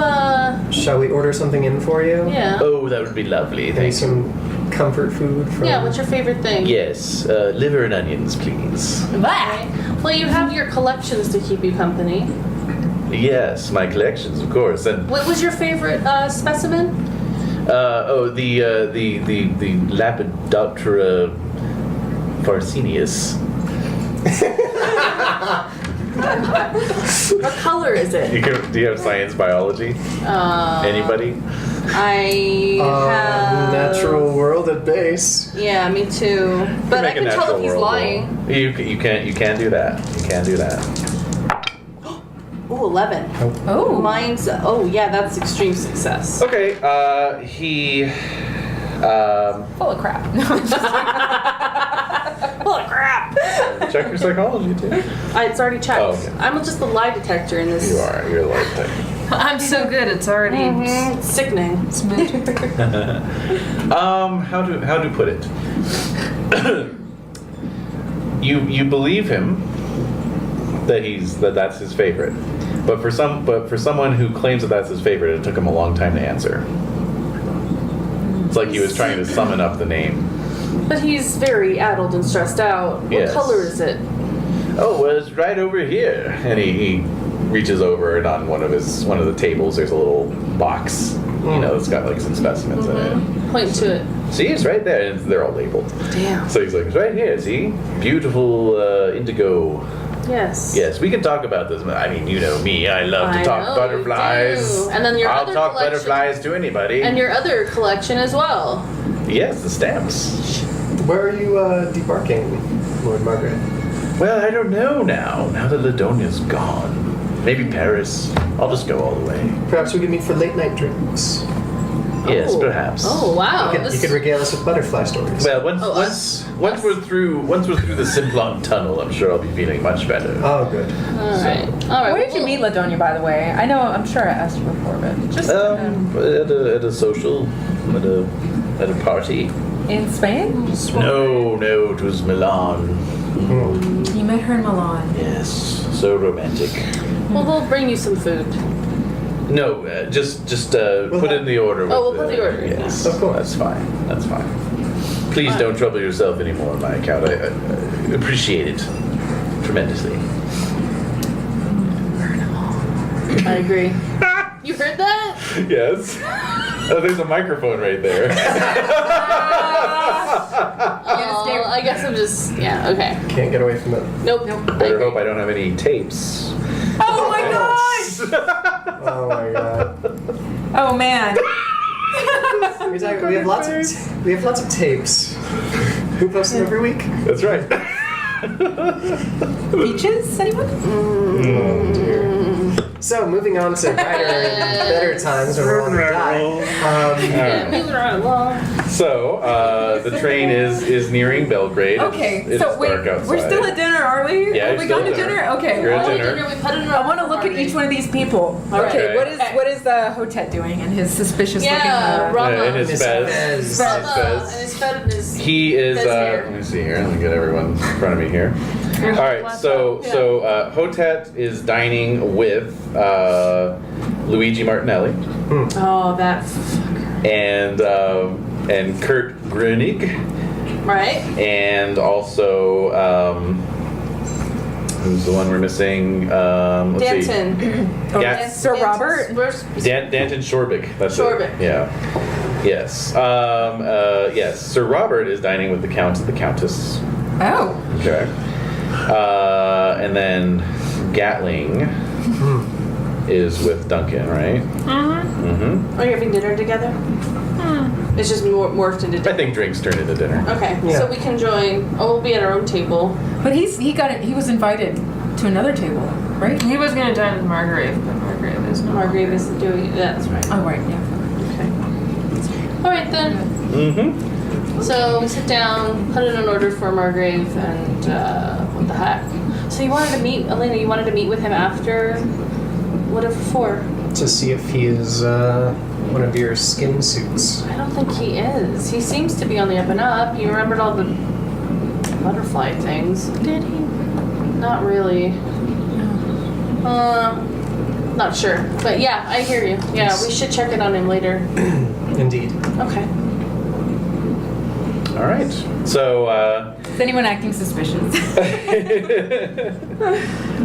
Shall we order something in for you? yeah. Oh, that would be lovely. Maybe Thank you. some comfort food from. Yeah, what's your favorite thing? Yes, liver and onions, please. Okay. Well, you have your collections to keep you company. Yes, my collections, of course. And What was your favorite specimen? The Lepidoptera Farcinius. What color is it? Do you have science biology? Anybody? I have Natural world at base. Yeah, me too. But I Make a can tell if natural he's world lying. roll. You can do that. You can do that. Ooh, 11. Oh. Mine's. Oh, yeah, that's extreme success. Okay. He. Full of crap. Holy crap! Check your psychology too. It's already checked. Oh, okay. I'm just the lie detector in this. You are. You're the light detector. I'm so good. It's already It's sickening. smooth. How to put it? you believe him that's his favorite, but for someone who claims that that's his favorite, it took him a long time to answer. It's like he was trying to summon up the name. But he's very addled and stressed out. What Yes. color is it? Oh, well, it's right over here. And he reaches over, and on one of the tables there's a little box, it's got like some specimens in it. Point to it. See, it's right there, and they're all labeled. Damn. So he's like, it's right here, see? Beautiful indigo. Yes. Yes, we can talk about this. I mean, you know me, I love to talk know butterflies. you do. And then your I'll other talk collection- butterflies to anybody. And your other collection as well. Yes, the stamps. Where are you debarking, Lord Margaret? Well, I don't know now that Ladonia's gone. Maybe Paris. I'll just go all the way. Perhaps we could meet for late night drinks. Yes, Oh. perhaps. Oh, wow. You could regale us with butterfly stories. Well, Oh, once we're through the Simplon tunnel, I'm sure I'll be feeling much better. Oh, good. All right. Where did you meet Ladonia, by the way? I'm sure I asked you before, but just At a social, at a party. in Spain? No, it was Milan. You met her in Milan. Yes, so romantic. Well, we'll bring you some food. No, just put in the order. With we'll put the order in, Yes, yeah. Of course. That's fine. Please don't trouble yourself anymore on my account. I appreciate it tremendously. I agree. You heard that? Yes. Oh, there's a microphone right there. I guess I'm just. Yeah, okay. Can't get away from it. Nope. Better hope I don't have any tapes. Oh my gosh! Oh my god. Oh man. We have lots of tapes. Who posts them every week? That's right. Beaches? Anyone? Oh dear. So moving on to brighter and better times when we're on the die. Yeah, moving right along. So, the train is nearing Belgrade. Okay, It's so wait, dark outside. we're still at dinner, are we? Yeah, Have you're we gone still to at dinner? Okay. You're at Oh, dinner. we put it in I want to look at each one of these people. All right. Okay, Okay. what is Hotet doing in his suspicious Yeah, looking? Rama. Yeah, in his Miss fez. Fez. His And fez. his fed and his. He is. Fez hair. Let me see here. Let me get everyone in front of me here. All right. So Hotet is dining with Luigi Martinelli Oh, that fucker. and Kurt Grunig, Right? and also who's the one we're missing? Let's see. Danton. Sir Robert? Danton Shorbik. That's Shorbik. it. Yeah. Yes. Yes. Sir Robert is dining with the Count and the Countess. Oh. Okay. And then Gatling is with Duncan, right? Mm-hmm. Are you having dinner together? It's just morphed into I dinner. think drinks turn into dinner. Okay, Yeah. so we can join. Oh, we'll be at our own table. But he was invited to another table, right? He was gonna dine with Margrave, but Margrave is not. Margrave is doing. That's right. Oh right, yeah. Okay. All right then. Mm-hmm. So we sit down, put in an order for Margrave, and what the heck? So you wanted to meet Elena? You wanted to meet with him after? What for? To see if he is one of your skin suits. I don't think he is. He seems to be on the up and up. He remembered all the butterfly things. Did he? Not really. Not sure. But yeah, I hear you. Yeah, we should check in on him later. Indeed. Okay. All right. So, Is anyone acting suspicious?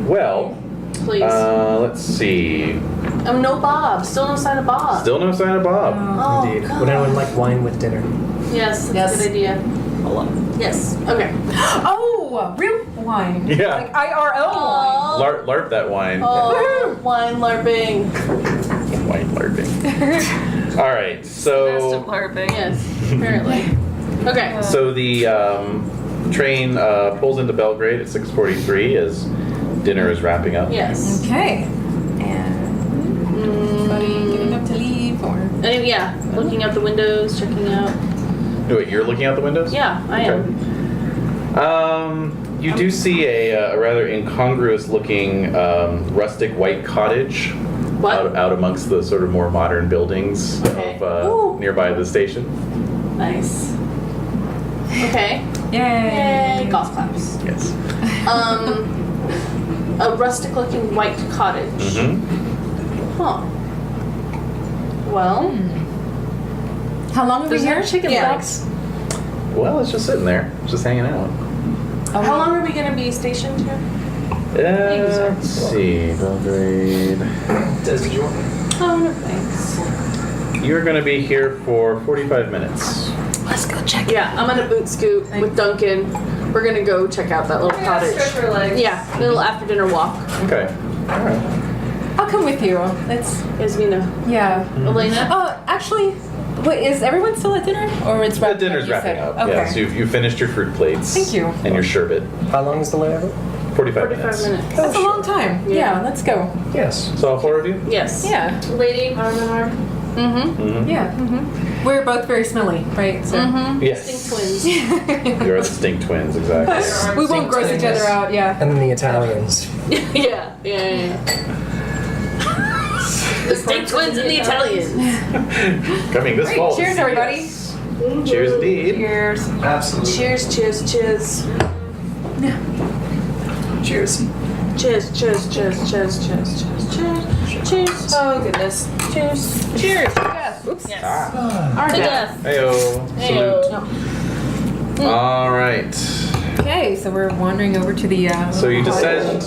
well, Please. let's see. No Bob. Still no sign of Bob. Still no sign of Bob. Oh, Indeed. God. Would anyone like wine with dinner? Yes, that's a good idea. Yes. Okay. Oh, real wine. Yeah. Like IRL wine. LARP that wine. Oh, wine larping. Wine LARPing. All right, Best so of LARPing. Yes, apparently. Okay. so the train pulls into Belgrade at 6:43 as dinner is wrapping up. Yes. Okay. And everybody getting up to leave or? Anyway, yeah, looking out the windows, checking out. Wait, you're looking out the windows? Yeah, I am. You do see a rather incongruous looking rustic white cottage What? out amongst the sort of more modern buildings Okay. of Ooh. nearby the station. Nice. Okay. Yay. Yay, golf claps. Yes. A rustic-looking white cottage. Mm-hmm. Huh. Well, How long are we Does it here? have chicken legs? Well, it's just sitting there, just hanging out. how long are we going to be stationed here? Let's see, Belgrade. Des, did you want? Oh, no thanks. You're going to be here for 45 minutes. Let's go check. Yeah, I'm gonna boot scoot with Duncan. We're gonna go check out that little cottage. Stretch our legs. Yeah, a little after dinner walk. Okay. All right. I'll come with you. Let's. Yasmina. Yeah. Elena? Oh, actually, wait. Is everyone still at dinner, or it's The wrapping dinner's up, you wrapping said? up. Okay. Yeah, so you finished your fruit plates. Thank you. And your sherbet. How long is the layover? 45 45 minutes. That's a long time. Yeah. Yeah. Let's go. Yes. So all four of you? Yes. Yeah. Lady, arm in arm. Mm-hmm. Mm-hmm. Yeah. We're both very smelly, right? So Yes. Stink twins. You're the stink twins, exactly. we won't gross each other out. Yeah. And then the Italians. yeah. The stink twins and the Italians. Coming this Great. fall. Cheers, everybody. Yes. Cheers indeed. Cheers. Absolutely. Cheers, cheers, cheers. Cheers. Cheers, cheers, cheers, cheers, cheers, cheers, cheers. Cheers. Oh goodness. Cheers. Cheers. Oops. Yes. Our death. Heyo. Salute. All right. Okay, so we're wandering over to the. So you descend.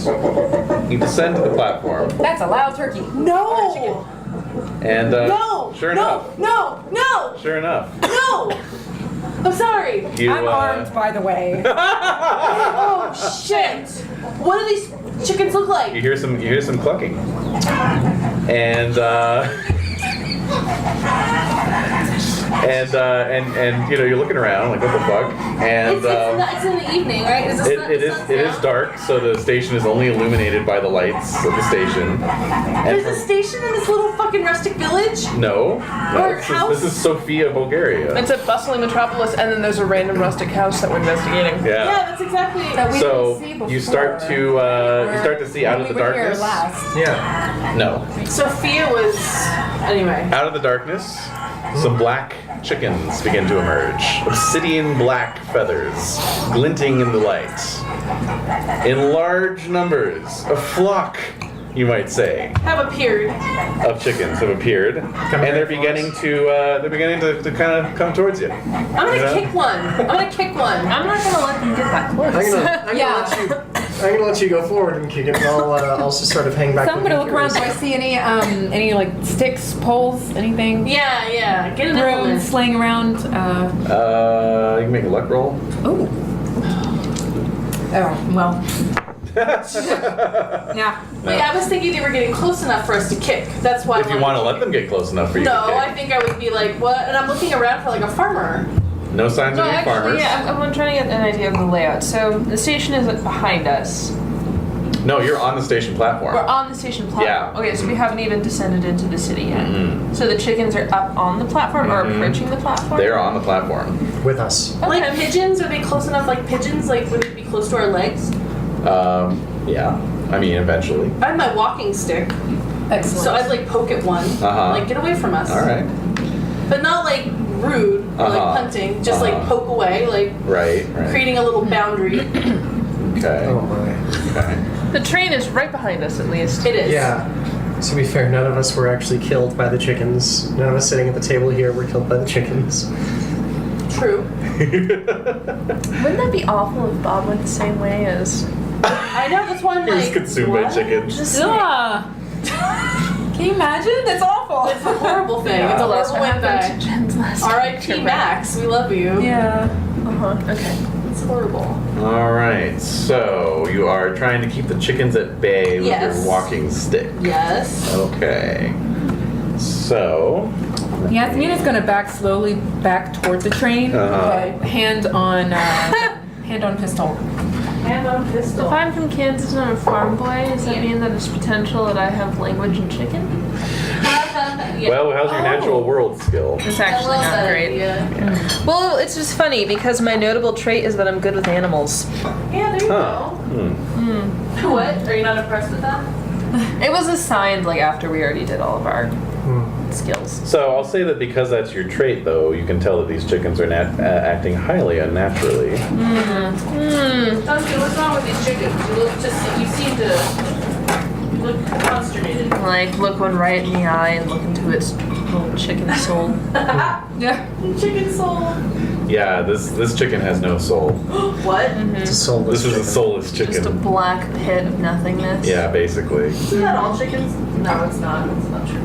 You descend to the platform, That's a loud turkey. No! and No! sure enough, No! No! sure enough, No! I'm sorry. you. I'm armed, by the way. Oh shit! What do these chickens look You like? hear some clucking, and and you know you're looking around like what the fuck, and It's in the evening, right? Is this it is dark, so the station is only illuminated by the lights of the station. And There's a station in this little fucking rustic village? no, Or this house? is Sofia, Bulgaria. It's a bustling metropolis, and then there's a random rustic house that we're investigating. Yeah, Yeah. that's exactly That we So didn't see before. you start to see out of the We were here darkness. last. Yeah. No, Sophia was anyway. out of the darkness, some black chickens begin to emerge. Obsidian black feathers glinting in the light. In large numbers, a flock, you might say, Have appeared. of chickens have appeared, and they're beginning to kind of come towards you. I'm gonna Yeah. kick one. I'm gonna kick one. I'm not gonna let them get that close. I'm gonna let you go forward and kick it. And I'll just sort of hang back. So I'm gonna look around. Do I see any like sticks, poles, anything? Yeah. Get an Brooms implement. slaying around. You can make a luck roll. Oh. Oh well. Yeah. Wait, I was thinking they were getting close enough for us to kick. That's why. If you want to let them get close enough for you. No, to I kick. think I would be like, what? And I'm looking around for like a farmer. No signs No, of any actually, farmers. yeah, I'm trying to get an idea of the layout. So the station is behind us. No, you're on the station platform. We're on the station platform. Yeah. Okay, so we haven't even descended into the city yet. Mhm. So the chickens are up on the platform or approaching the platform? They're on the platform. with us. Like Okay. pigeons? Are they close enough? Like pigeons? Like would they be close to our legs? Yeah. I mean, eventually. I have my walking stick, Excellent. so I'd like poke at one. Uh-huh. Like get away from us. All right. But not like rude or like Uh-huh. punting. Just like Uh-huh. poke away, like Right. creating a little boundary. Okay. Oh my. Okay. The train is right behind us, at least. It is. Yeah. To be fair, none of us were actually killed by the chickens. None of us sitting at the table here were killed by the chickens. True. Wouldn't that be awful if Bob went the same way as... I know. That's why I'm He was like. consumed by what? chickens. Just Ah. Can you imagine? That's awful. It's a horrible thing. It's a That's horrible what happened to thing. Jen's last R.I.P. picture, Max. We love you. Yeah. Okay. It's horrible. All right, so you are trying to keep the chickens at bay with Yes. your walking stick. Yes. Okay. So, Yasmina's gonna back slowly back toward the train, but hand on pistol. Hand on pistol. If I'm from Kansas and I'm a farm boy, does that mean that there's potential that I have language and chicken? Yeah. well, how's your natural world skill? It's actually I love not that great. idea. Well, it's just funny because my notable trait is that I'm good with animals. Yeah, there you Huh. go. What? Are you not impressed with that? It was assigned like after we already did all of our skills. So I'll say that because that's your trait, though, you can tell that these chickens are acting highly unnaturally. Dusty, what's wrong with these chickens? You seem to look consternated. Like look one right in the eye and look into its little chicken soul. Yeah. Chicken soul. Yeah, this chicken has no soul. What? It's a soulless This is a chicken. soulless Just a chicken. black pit of nothingness. Yeah, basically. Isn't that all chickens? No, it's not. It's not true.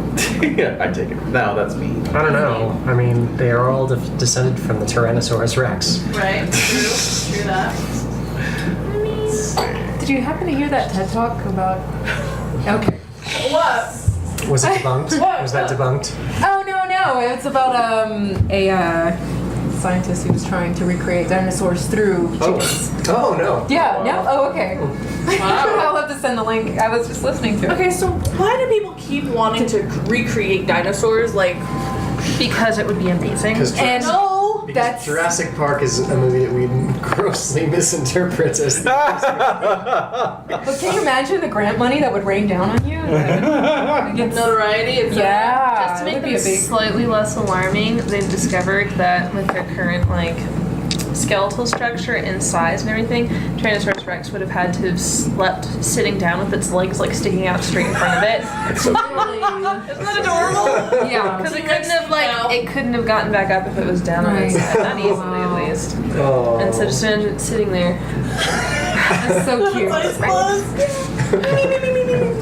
Yeah, I take it. No, that's me. I don't know. I mean, they are all descended from the Tyrannosaurus Rex. Right? True. True that. Did you happen to hear that TED Talk about? Okay. What? Was it debunked? Was that debunked? Oh no. It's about a scientist who was trying to recreate dinosaurs through chickens. Oh no. Yeah. No. Oh, okay. I'll have to send the link. I was just listening to it. Okay, so why do people keep wanting to recreate dinosaurs? Like, Because it would be amazing. And no. Because that's Jurassic Park is a movie that we grossly misinterpret as. But can you imagine the grant money that would rain down on you? Notoriety. It's Yeah. Just to make it would be them a big. slightly less alarming, they've discovered that with their current like skeletal structure and size and everything, Tyrannosaurus Rex would have had to have slept sitting down with its legs like sticking out straight in front of it. So, Isn't that adorable? Yeah. Because it couldn't have gotten back up if it was down on its Right. head, not easily at least. Oh. And so just imagine it sitting there. That's so cute.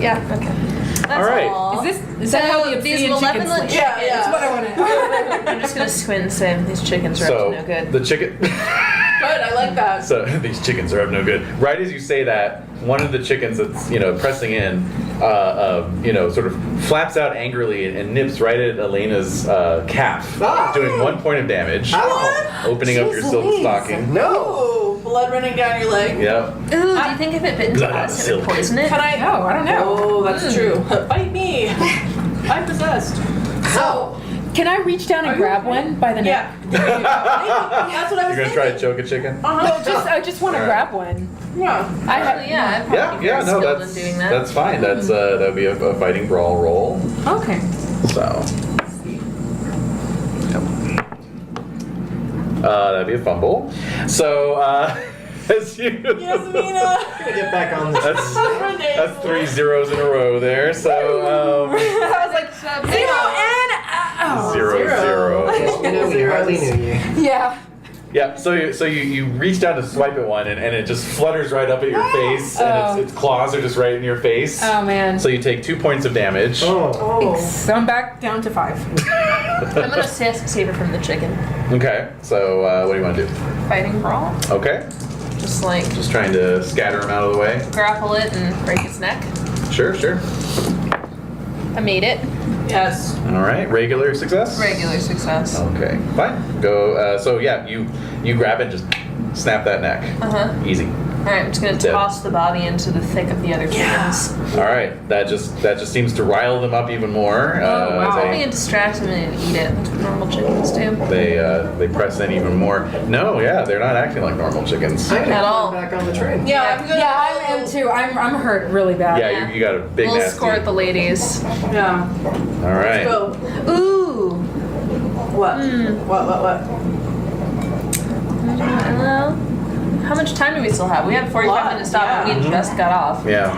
Yeah. Okay. That's All right. all. Is that how the these obsidian chickens malevolent sleep? Yeah, yeah. That's what I want to. I'm just gonna squint and say these chickens are so up to no good. the chicken. Good, I like that. So these chickens are up no good. Right as you say that, one of the chickens that's pressing in, sort of flaps out angrily and nips right at Elena's calf, doing 1 point of damage, opening up your silk Louise. stocking. No. Ooh, blood running down your leg. Yep. Ooh, do you think if it bit into Blood on us, it would silk. poison it? Can I? No, I don't know. Oh, that's true. Bite me. I'm possessed. So, Can I reach down and grab one by the neck? yeah. That's what I was You're gonna try to thinking. choke a chicken? I just want to grab one. Yeah. I have. Actually, yeah, I'd probably be very No, skilled in doing that. that's fine. That's that would be a fighting brawl roll. Okay. So. That'd be a fumble. So, as you. Yasmina. Get back on the. That's 3 zeros in a row there. So, I was like 0 and 0 0. You know, we hardly knew you. Yeah. Yeah, so you reach down to swipe at one, and it just flutters right up at your face, and its claws are just right in your face. Oh man. So you take 2 points of damage. Oh. So I'm back down to 5. I'm gonna save it from the chicken. Okay, so what do you want to do? Fighting brawl. Okay, Just like just trying to scatter him out of the way. grapple it and break its neck. Sure. I made it. Yes. All right, regular success. Regular success. Okay, fine. Go. So yeah, you grab it, and just snap that neck. Easy. All right, I'm just gonna Dead. toss the body into the thick of the other chickens. All right, that just seems to rile them up even more. wow. Probably gonna distract them and eat it. That's what normal chickens do. They press in even more. No, yeah, they're not acting like normal chickens. I can At all. climb back on the train. Yeah, I'm good. Yeah, I am too. I'm hurt really bad. Yeah, you got a big We'll nasty. escort the ladies. Yeah. All right. Go. Ooh. What? What? Well, how much time do we still have? We have 45 minutes to stop, and we just got off. Yeah.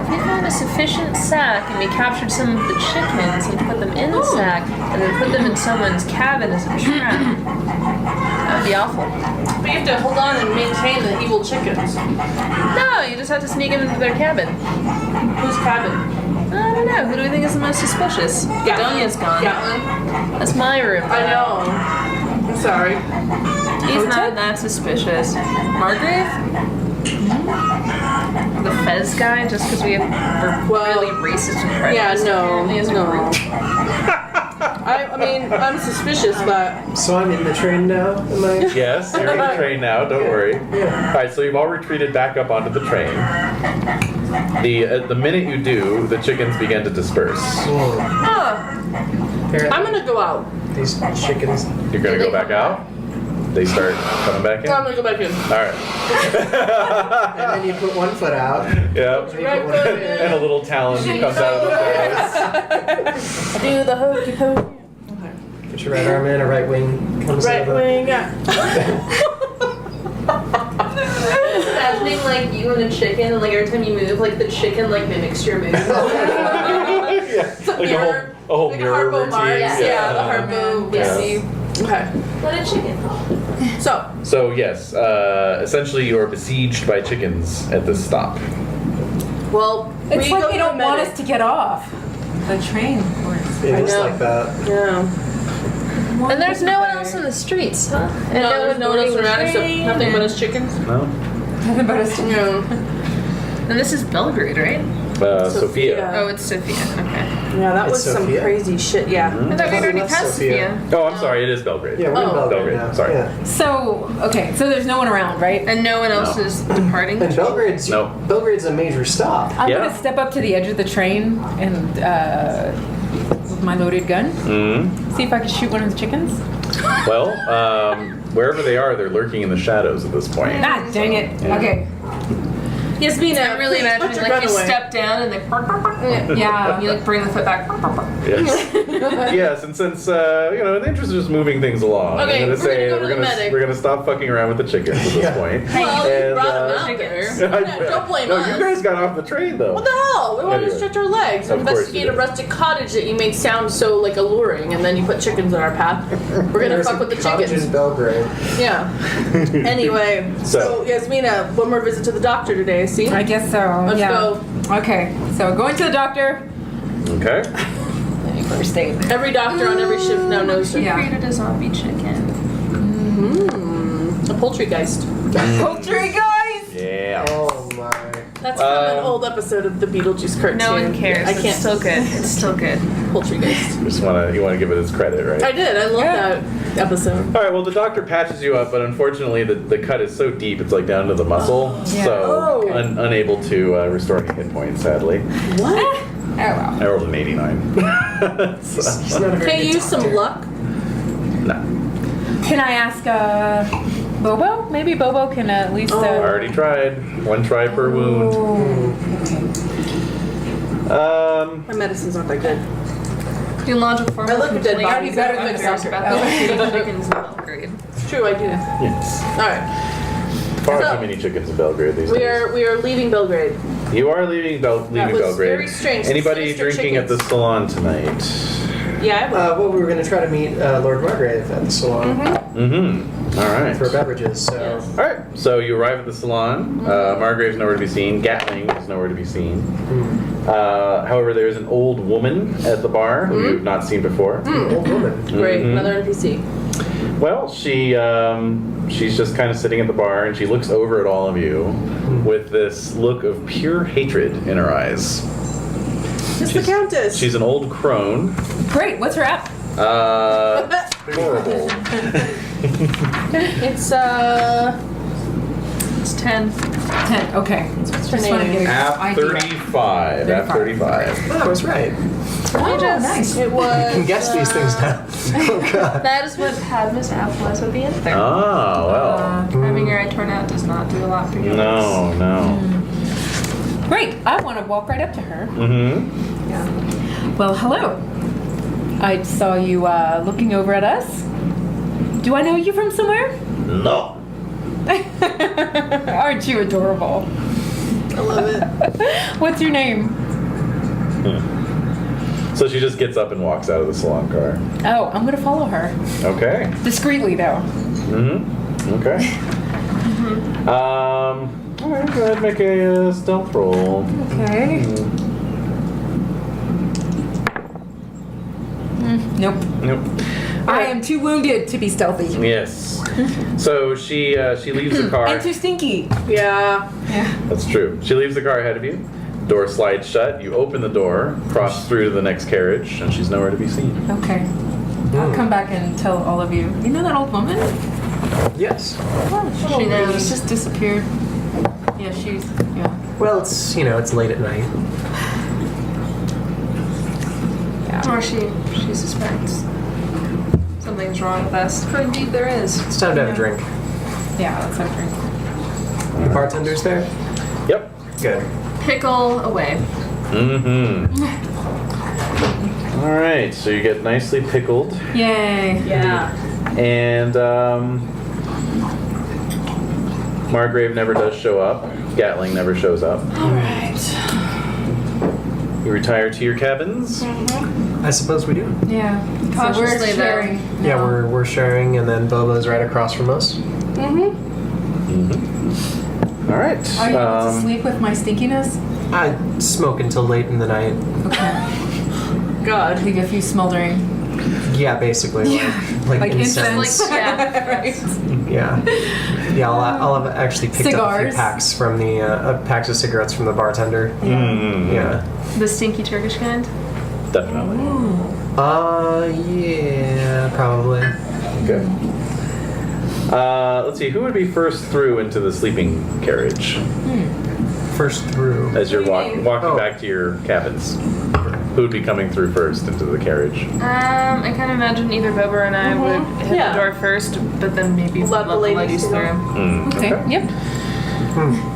If we found a sufficient sack and we captured some of the chickens and put them in the sack and then put them in someone's cabin as a trap, that would be awful. But you have to hold on and maintain the evil chickens. No, you just have to sneak them into their cabin. Whose cabin? I don't know. Who do we think is the most suspicious? Gadonia's gone. Gatlin. That's my room. I know. I'm sorry. He's not that suspicious. Margrave? The Fez guy, just because we're really racist and prejudiced. Yeah, apparently, as a no. group. I mean, I'm suspicious, but So I'm in the train now, am I? Yes, you're in the train now. Don't worry. All right, so you've all retreated back up onto the train. The minute you do, the chickens begin to disperse. I'm gonna go out. These chickens. You're gonna go back out. They start coming back in. I'm gonna go back in. All right. And then you put one foot out. Yep. Right foot in. And a little talon comes out of the face. Do the hokey pokey. Put your right arm in, a right wing comes Right over. wing, yeah. Imagining like you and a chicken, and like every time you move, like the chicken like mimics your move. Yeah. Like a whole like mirror Harpo routine. Mars. Yeah, the Harpo Yeah. Missy. Okay. Let a chicken. So, So yes, essentially you are besieged by chickens at this stop. well, It's we like go they to don't the want medic. us to get off the train. It is know. like that. Yeah. And there's no one else in the streets, huh? And No, there's no one else boarding the around except train. nothing but us chickens. No? Nothing but us. No. And this is Belgrade, right? Sophia. Oh, it's Sophia. Okay. Yeah, that It's was some Sophia? crazy shit. Yeah. I thought we'd already That's passed Sophia. Sophia. Oh, I'm sorry. It is Belgrade. Yeah, we're in Oh. Belgrade, Belgrade, now. sorry. Yeah. So, okay, so there's no one around, right? And no one else is departing. And Belgrade's No. Belgrade's a major stop. I'm Yeah. gonna step up to the edge of the train and with my loaded gun, see if I can shoot one of the chickens. Well, wherever they are, they're lurking in the shadows at this point. Ah, dang it. Yeah. Okay. Yasmina, I'm really please put imagining your like gun you away. step down and they Yeah. you like bring the foot back. Yes. Yes, and since in the interest of just moving things along, Okay, I'm we're gonna say gonna go to that the medic. we're gonna stop fucking around with the chickens at this Yeah. point. Well, you And, brought them out chickens. there. Don't blame no, us. you guys got off the train though. What the hell? We wanted Anyway. to stretch our legs and Of course investigate you a did. rustic cottage that you made sound so like alluring, and then you put chickens in our path. We're gonna There's fuck a with the cottage chickens. in Belgrade. Yeah. Anyway, so So. Yasmina, one more visit to the doctor today. See? I guess so. Let's yeah. go. Okay, so going to the doctor. Okay. First aid. Every doctor on every shift now knows her. Yeah. Created a zombie chicken. A poultrygeist. Poultry guys. Yeah. Oh my. That's from an old episode of the Beetlejuice cartoon. No one cares. I can't. It's still good. It's still good. Poultrygeist. You wanna give it its credit, right? I did. I love that episode. All right. Well, the doctor patches you up, but unfortunately, the cut is so deep it's like down to the muscle, Yeah. so Oh. unable to restore any hit points. Sadly, What? Oh wow. I rolled an 89. So, He's not a very Can you good use some doctor. luck? no. Can I ask Bobo? Maybe Bobo can at least. I already tried. One try per wound. My medicine's not that good. You can lodge a formal I look at dead complaint bodies. better I than look a at doctor. about the shitty chickens in Belgrade. It's true, I do. Yes. All right. Far So- too many chickens in Belgrade these We days. are leaving Belgrade. You are leaving was Belgrade. very strange. Anybody Sinister drinking at the chickens. salon tonight? Yeah, I will. Well, we were going to try to meet Lord Margrave at the salon Mm-hmm. All right. for beverages, so. Yes. All right. So you arrive at the salon. Margrave's nowhere to be seen. Gatling is nowhere to be seen. However, there is an old woman at the bar who you've not seen before. Old woman. Great, Mhm. another NPC. Well, she's just kind of sitting at the bar, and she looks over at all of you with this look of pure hatred in her eyes. It's the Countess. She's an old crone. Great. What's her app? Horrible. It's It's 10. 10. Okay. Just her wanna name? get a App idea. 35. App 35. Oh, I was right. Oh, nice. it was. You can guess these things now. Oh god. That is what Padma's app was at the end there. Oh, well. Having your eye torn out does not do a lot for you. No. Great. I want to walk right up to her. Mm-hmm. Well, hello. I saw you looking over at us. Do I know you from somewhere? No. Aren't you adorable? I love it. What's your name? So she just gets up and walks out of the salon car. Oh, I'm gonna follow her. Okay. Discreetly, though. Mm-hmm. Okay. All right, go ahead and make a stealth roll. Okay. Nope. Nope. I am too wounded to be stealthy. Yes. So she leaves the car. And too stinky. Yeah. That's true. She leaves the car ahead of you. Door slides shut. You open the door, cross through to the next carriage, and she's nowhere to be seen. Okay. I'll come back and tell all of you. You know that old woman? Yes. She knows. She just disappeared. Yeah, yeah. Well, it's it's late at night. Or she suspects something's wrong with us. For indeed there is. It's time to have a drink. Yeah, let's have a drink. The bartender's there. Yep. Good. Pickle away. Mm-hmm. All right. So you get nicely pickled, Yay. Yeah. and Margrave never does show up. Gatling never shows up. All right. You retire to your cabins. I suppose we do. Yeah. So we're Cautiously, though. sharing. Yeah, now. we're sharing, and then Bobo's right across from us. Mm-hmm. All right. Are you able to sleep with my stinkiness? I smoke until late in the night. Okay. God. Leave a few smoldering. Yeah, basically, like incense. Like, yeah. Right. Yeah, yeah. I'll have actually picked up a Cigars. few packs from the packs of cigarettes from the bartender. Mm, Yeah. The stinky Turkish kind. Definitely. Yeah, probably. Okay. Let's see. Who would be first through into the sleeping carriage First through. as you're walking Oh. back to your cabins? Who would be coming through first into the carriage? I kind of imagine either Bobo or I would hit Yeah. the door first, but then maybe Let the ladies through. Okay. Yep.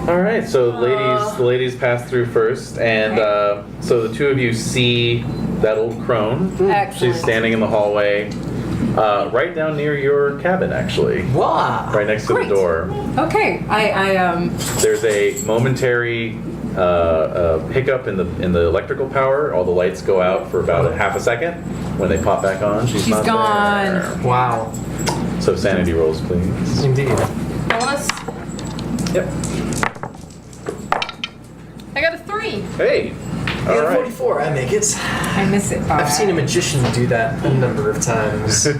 All right. So the ladies pass through first, and so the two of you see that old crone. Excellent. She's standing in the hallway, right down near your cabin, actually, Wow. right next to Great. the door. Okay. I There's a momentary hiccup in the electrical power. All the lights go out for about a half a second. When they pop back on, she's not gone. there. Wow. So sanity rolls, please. Indeed. Bonus. Yep. I got a 3. Hey. I All got right. 44. I make it. I miss it. I've seen a magician do that a number of times. All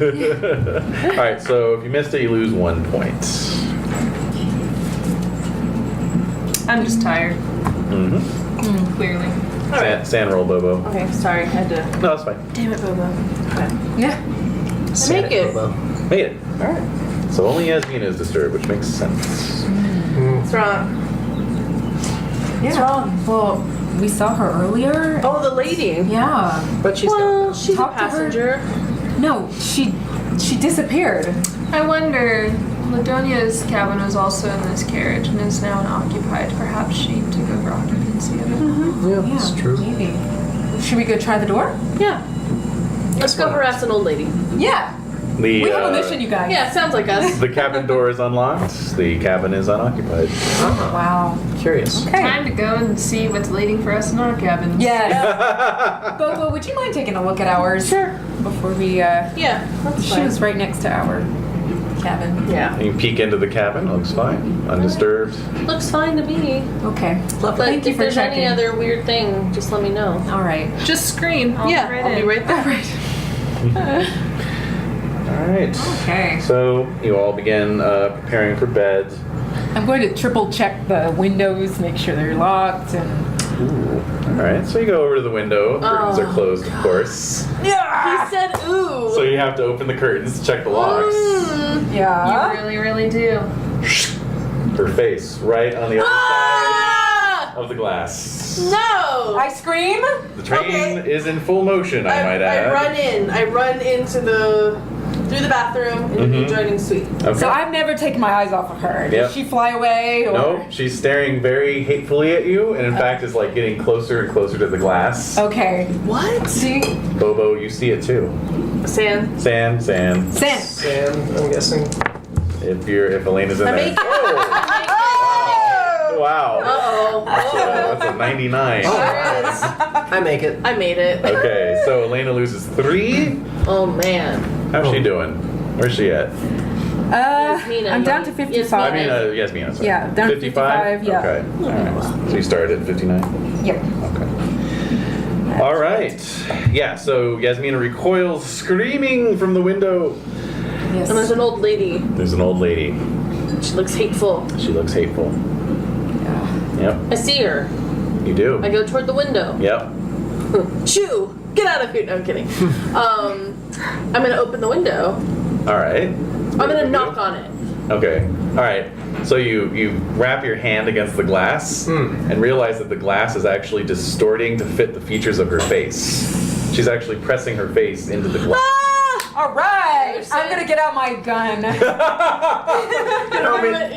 right. So if you missed it, you lose 1 point. I'm just tired, Mm-hmm. clearly. Sand roll, Bobo. Okay, sorry. I had to. No, that's fine. Damn it, Bobo. Yeah. Sand make it. Bobo. Made it. All right. So only Yasmina is disturbed, which makes sense. What's wrong? Yeah. Well, we saw her earlier. Oh, the lady. Yeah. But she's Well, she's a Talk to her. passenger. No, she disappeared. I wonder, Ladonia's cabin was also in this carriage and is now unoccupied. Perhaps she took over occupancy of it. Yeah, that's true. Maybe. Should we go try the door? Yeah. Let's go harass an old lady. Yeah. The We have a mission, you guys. Yeah, sounds like us. the cabin door is unlocked. The cabin is unoccupied. Wow. Curious. Okay. Time to go and see what's waiting for us in our cabins. Yes. Bobo, would you mind taking a look at ours? Sure. Before we, Yeah, that's she fine. was right next to our cabin. Yeah. You peek into the cabin. Looks fine. Undisturbed. Looks fine to me. Okay. But Thank you if for there's checking. any other weird thing, just let me know. All right. Just scream. I'll be right I'll in. be right there. All right. All right. Okay. So you all begin preparing for bed. I'm going to triple check the windows, make sure they're locked, and Ooh. All right. So you go over to the window. Curtains are closed, of course. He said, ooh. So you have to open the curtains to check the locks. yeah. You really, really do. Her face right on the other Ah! side of the glass. No! I scream. The train is in full motion, I might I add. run in. I run into through the bathroom into the adjoining suite. Okay. So I've never taken my eyes off of her. Yep. Did she fly away? Or? No, she's staring very hatefully at you, and in fact is like getting closer and closer to the glass. Okay. What? See? Bobo, you see it too. Sand. Sand. Sand. And I'm guessing. If Elena's in I there. make it. Oh! Wow. Uh-oh. That's a 99. I make it. I made it. Okay, so Elena loses 3. Oh, man. How's she doing? Where's she at? Yasmina, I'm down to Yasmina. 55. I mean, Yasmina, sorry. Yeah, down to 55, yeah. Okay. All right. So you started at 59? Yep. Okay. that. All right. Yeah, so Yasmina recoils, screaming from the window. Yes. And there's an old lady. There's an old lady. She looks hateful. She looks hateful. Yep, I see her. you do. I go toward the window. Yep. Shoo! Get out of here! No, I'm kidding. I'm gonna open the window. All right. I'm gonna knock on it. Okay. All right. So you wrap your hand against the glass and realize that the glass is actually distorting to fit the features of her face. She's actually pressing her face into the glass. All right, I'm gonna get out my gun.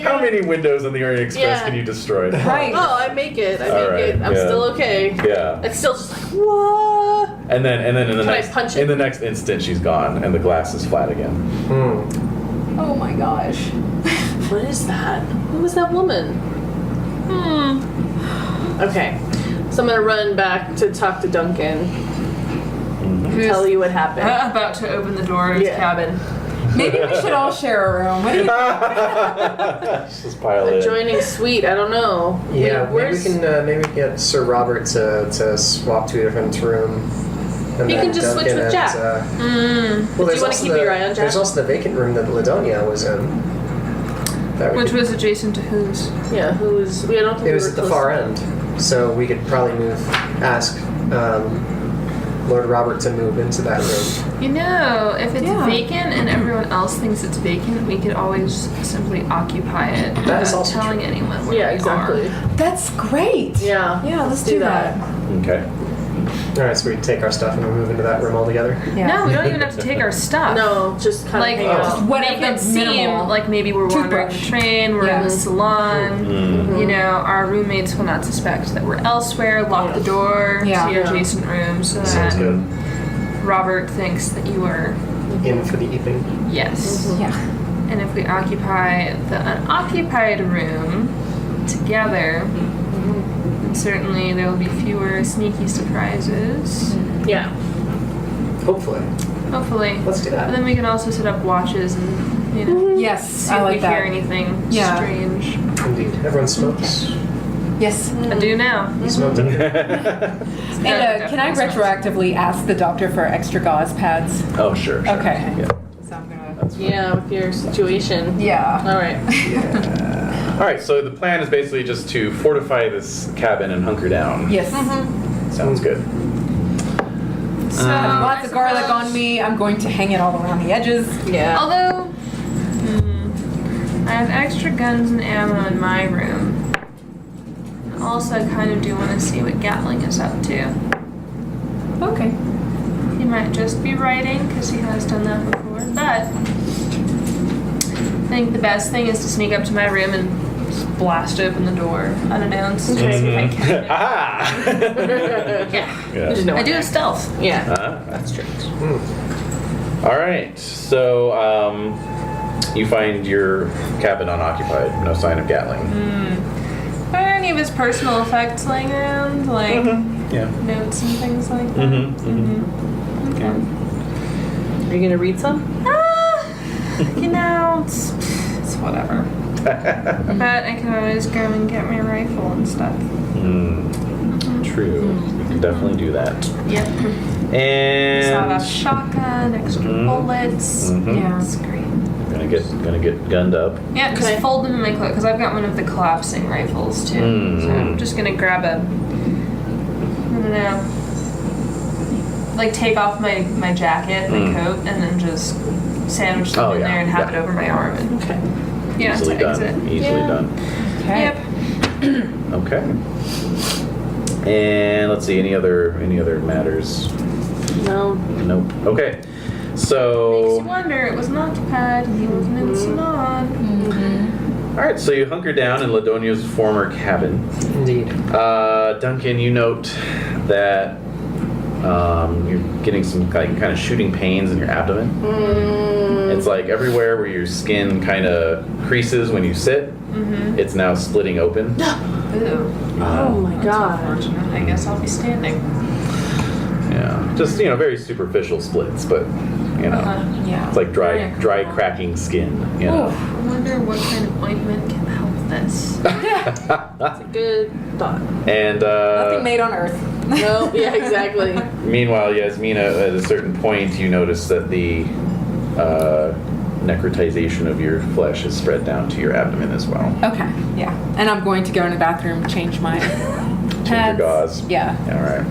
How many windows in the Orient Express Yeah. can you destroy? Right. Oh, I make it. I All make it. right, I'm yeah. still okay. Yeah. It's still just like, what? And then in the Can I next punch it? in the next instant she's gone and the glass is flat again. Oh my gosh. What is that? Who was that woman? Okay. So I'm gonna run back to talk to Duncan. Tell you what happened. About to open the door of his Yeah. cabin. Maybe we should all share a room. What do you think? Just pile it in. Adjoining suite. I don't know. Yeah, Wait, where's? maybe we can get Sir Robert to swap to a different room. And He then can just switch Duncan with Jack. well, Do there's you want also to keep your eye on Jack? There's also the vacant room that Ladonia was in. That we Which could- was adjacent to whose? Yeah, who was? I don't think It was we at were the close. far end, so we could probably ask Lord Robert to move into that room. You know, if it's Yeah. vacant and everyone else thinks it's vacant, we could always simply occupy it That is without also telling true. anyone where Yeah, we exactly. That's great. Yeah. Yeah, let's do that. Okay. All right, so we take our stuff and we move into that room all together. Yeah. No, we don't even have to take our stuff. No, just kind Like, of hang out. Whatever make it seem minimal. like maybe we're wandering the Toothbrush. train, we're Yeah. in the salon. You know, our roommates will not suspect that we're elsewhere. Lock the door Yeah. to your Yeah. adjacent room so Sounds that good. Robert thinks that you are In for the evening. yes. Yeah. And if we occupy the unoccupied room together, then certainly there will be fewer sneaky surprises. Yeah. Hopefully. Hopefully. Let's do But that. then we can also set up watches and, you know, Yes, see I if like we that. hear anything Yeah. strange. Indeed. Everyone smokes. Yes. I do now. You smoked it. And can I retroactively ask the doctor for extra gauze pads? Oh, sure. Okay. Yeah. So I'm gonna. That's fine. Yeah, with your situation. Yeah. All right. All right, so the plan is basically just to fortify this cabin and hunker down. Yes. Sounds good. So, Lots of I garlic suppose- on me. I'm going to hang it all around the edges. Yeah. Although, I have extra guns and ammo in my room. Also, I kind of do want to see what Gatling is up to. Okay. He might just be writing, because he has done that before, but I think the best thing is to sneak up to my room and just blast open the door unannounced. See if I can. Aha! Yeah. There's no I one do there. have stealth. Yeah. That's true. All right, so you find your cabin unoccupied. No sign of Gatling. Are any of his personal effects laying around? Like Yeah. notes and things like that? Okay. Are you gonna read some? You know, it's whatever. But I can always go and get my rifle and stuff. True. You can definitely do that. Yep. And Sawed-off shotgun, extra bullets. Yeah. It's great. gonna get gunned up. Yeah, just Okay. fold them in my cloak because I've got one of the collapsing rifles too. So I'm just gonna grab a. I don't know. Like take off my jacket, my coat, and then just sandwich them in there and have it over my arm. And, Okay. yeah, Easily to done. exit. Easily Yeah. done. Okay. Yep. Okay. And let's see, any other matters? No. Nope. Okay. Makes So you wonder. It was not occupied, and he wasn't in the salon. all right, so you hunker down in Ladonia's former cabin. Indeed. Duncan, you note that you're getting some kind of shooting pains in your abdomen. It's like everywhere where your skin kind of creases when you sit, it's now splitting open. Ooh. Oh my god. Unfortunate. I guess I'll be standing. Yeah, just very superficial splits, but Yeah. it's like dry cracking skin. You know. I wonder what kind of ointment can help this. That's a good thought. And Nothing made on Earth. No, yeah, exactly. meanwhile, Yasmina, at a certain point, you notice that the necrotization of your flesh is spread down to your abdomen as well. Okay, yeah. And I'm going to go in the bathroom, change my Change your gauze. Yeah. All right.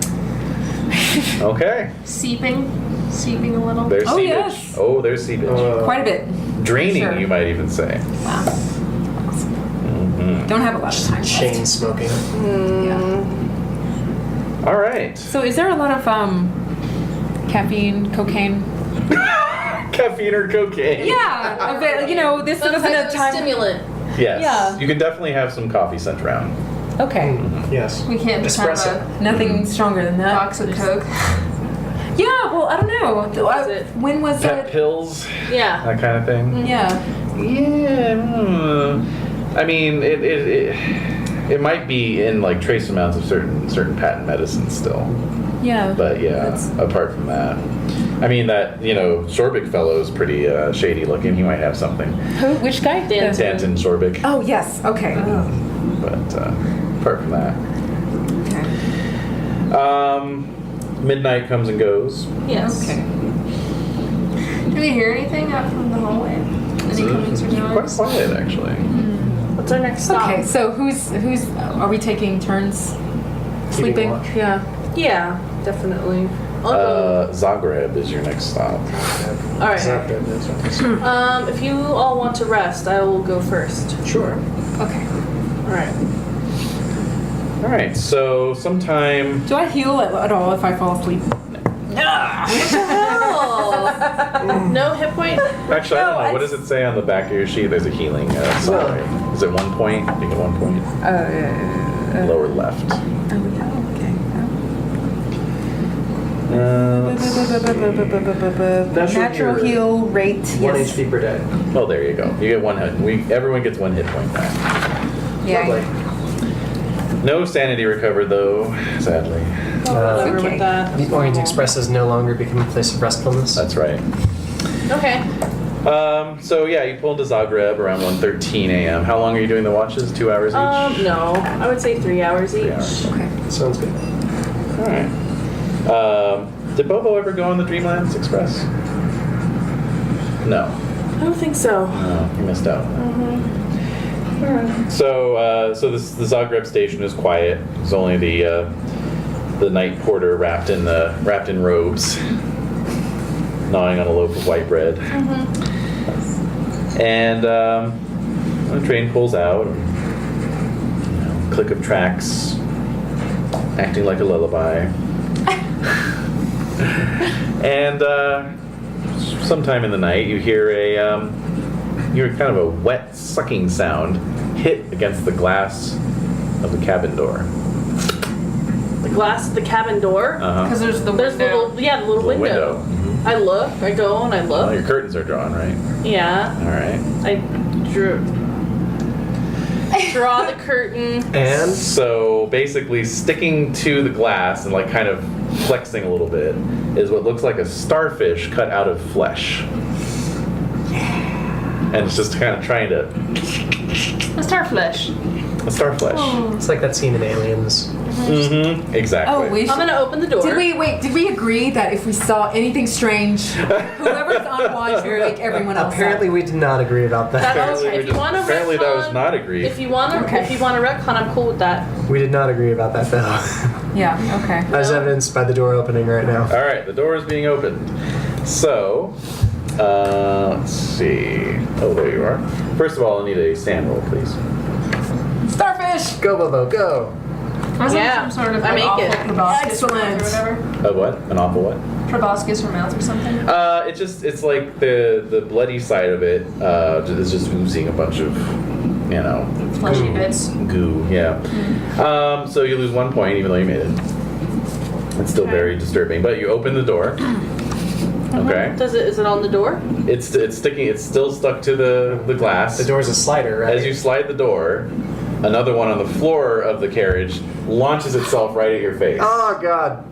Okay. Seeping a little. There's Oh, seepage. yes. Oh, there's seepage. Quite a bit. Draining, sure. you might even say. Wow. Mm-hmm. Don't have a lot of time Chain left. smoking. Yeah. All right. So is there a lot of caffeine, cocaine? Caffeine or cocaine? Yeah. A bit, this Some isn't type a of time. stimulant. Yes. Yeah. You can definitely have some coffee sent around. Okay. Yes. We can't just have Espresso. a Nothing stronger than that. box of Coke. Yeah, well, I don't know. was it? When was Pet it? pills, Yeah. that kind of thing. Yeah. Yeah. I mean, it might be in like trace amounts of certain patent medicines still. Yeah. But yeah, apart from that, I mean that Sorbic fellow is pretty shady looking. He might have something. Who? Which guy? Danton. Danton Sorbic. Oh yes. Okay. But apart from that, Okay. midnight comes and goes. Yes. Okay. Do we hear anything out from the hallway? Any comings or Quite goings? quiet actually. What's our next stop? Okay. So who's? Are we taking turns sleeping? watch. Yeah. Yeah, definitely. I'll go. Zagreb is your next stop. All right. Zagreb is right. If you all want to rest, I will go first. Sure. Okay. All right. All right. So sometime. Do I heal at all if I fall asleep? No hit point. Actually, I don't know. No, What does it say on the back of your sheet? There's a healing summary. Is it 1 point? I think at 1 point. Lower left. Oh, yeah. Okay. That should Natural be your heal rate. 1 Yes. HP per day. Oh, there you go. You get 1 hit. Everyone gets 1 hit point back. Yeah. Lovely. No sanity recovered though, sadly. Whatever okay. with that. The Orient Express has no longer become a place of restfulness. That's right. Okay. So yeah, you pull into Zagreb around 1:13 a.m. How long are you doing the watches? 2 hours each? No. I would say 3 hours each. 3 hours. Okay. Sounds good. All right. Did Bobo ever go on the Dreamlands Express? No. I don't think so. No, you missed out. So, the Zagreb station is quiet. It's only the night porter wrapped in robes, gnawing on a loaf of white bread. And the train pulls out. Click of tracks, acting like a lullaby. And sometime in the night, you hear kind of a wet sucking sound hit against the glass of the cabin door. The glass of the cabin door. Uh-huh. Because there's the There's window. the little window. I look. I go and I Well, look. your curtains are drawn, right? Yeah. All right. I draw the curtain. And So basically, sticking to the glass and like kind of flexing a little bit is what looks like a starfish cut out of flesh. And it's just kind of trying to A starflesh. a starflesh. it's like that scene in Aliens. Mm-hmm. Exactly. Oh, we I'm gonna open the door. Did we agree that if we saw anything strange, whoever's on watch will wake everyone else Apparently, up? we did not agree about that. That's Apparently okay. we If you just- want to apparently that was not agreed. If you want to, Okay. if you want to retcon, I'm cool with that. We did not agree about that, though. Yeah. Okay. As evidenced by the door opening right now. All right, the door is being opened. So, let's see. Oh, there you are. First of all, I need a sand roll, please. Starfish. Go, Bobo, go! Wasn't Yeah, some sort of I like, make awful it. proboscis from Excellent. mouth or whatever? What? An awful what? Proboscis from mouth or something? It's like the bloody side of it is just oozing a bunch of, Fleshy bits. goo. Yeah. So you lose 1 point even though you made it. It's still very disturbing, but you open the door. Okay. Is it on the door? It's sticking. It's still stuck to the glass. The door's a slider, right? As you slide the door, another one on the floor of the carriage launches itself right at your face. Oh, God.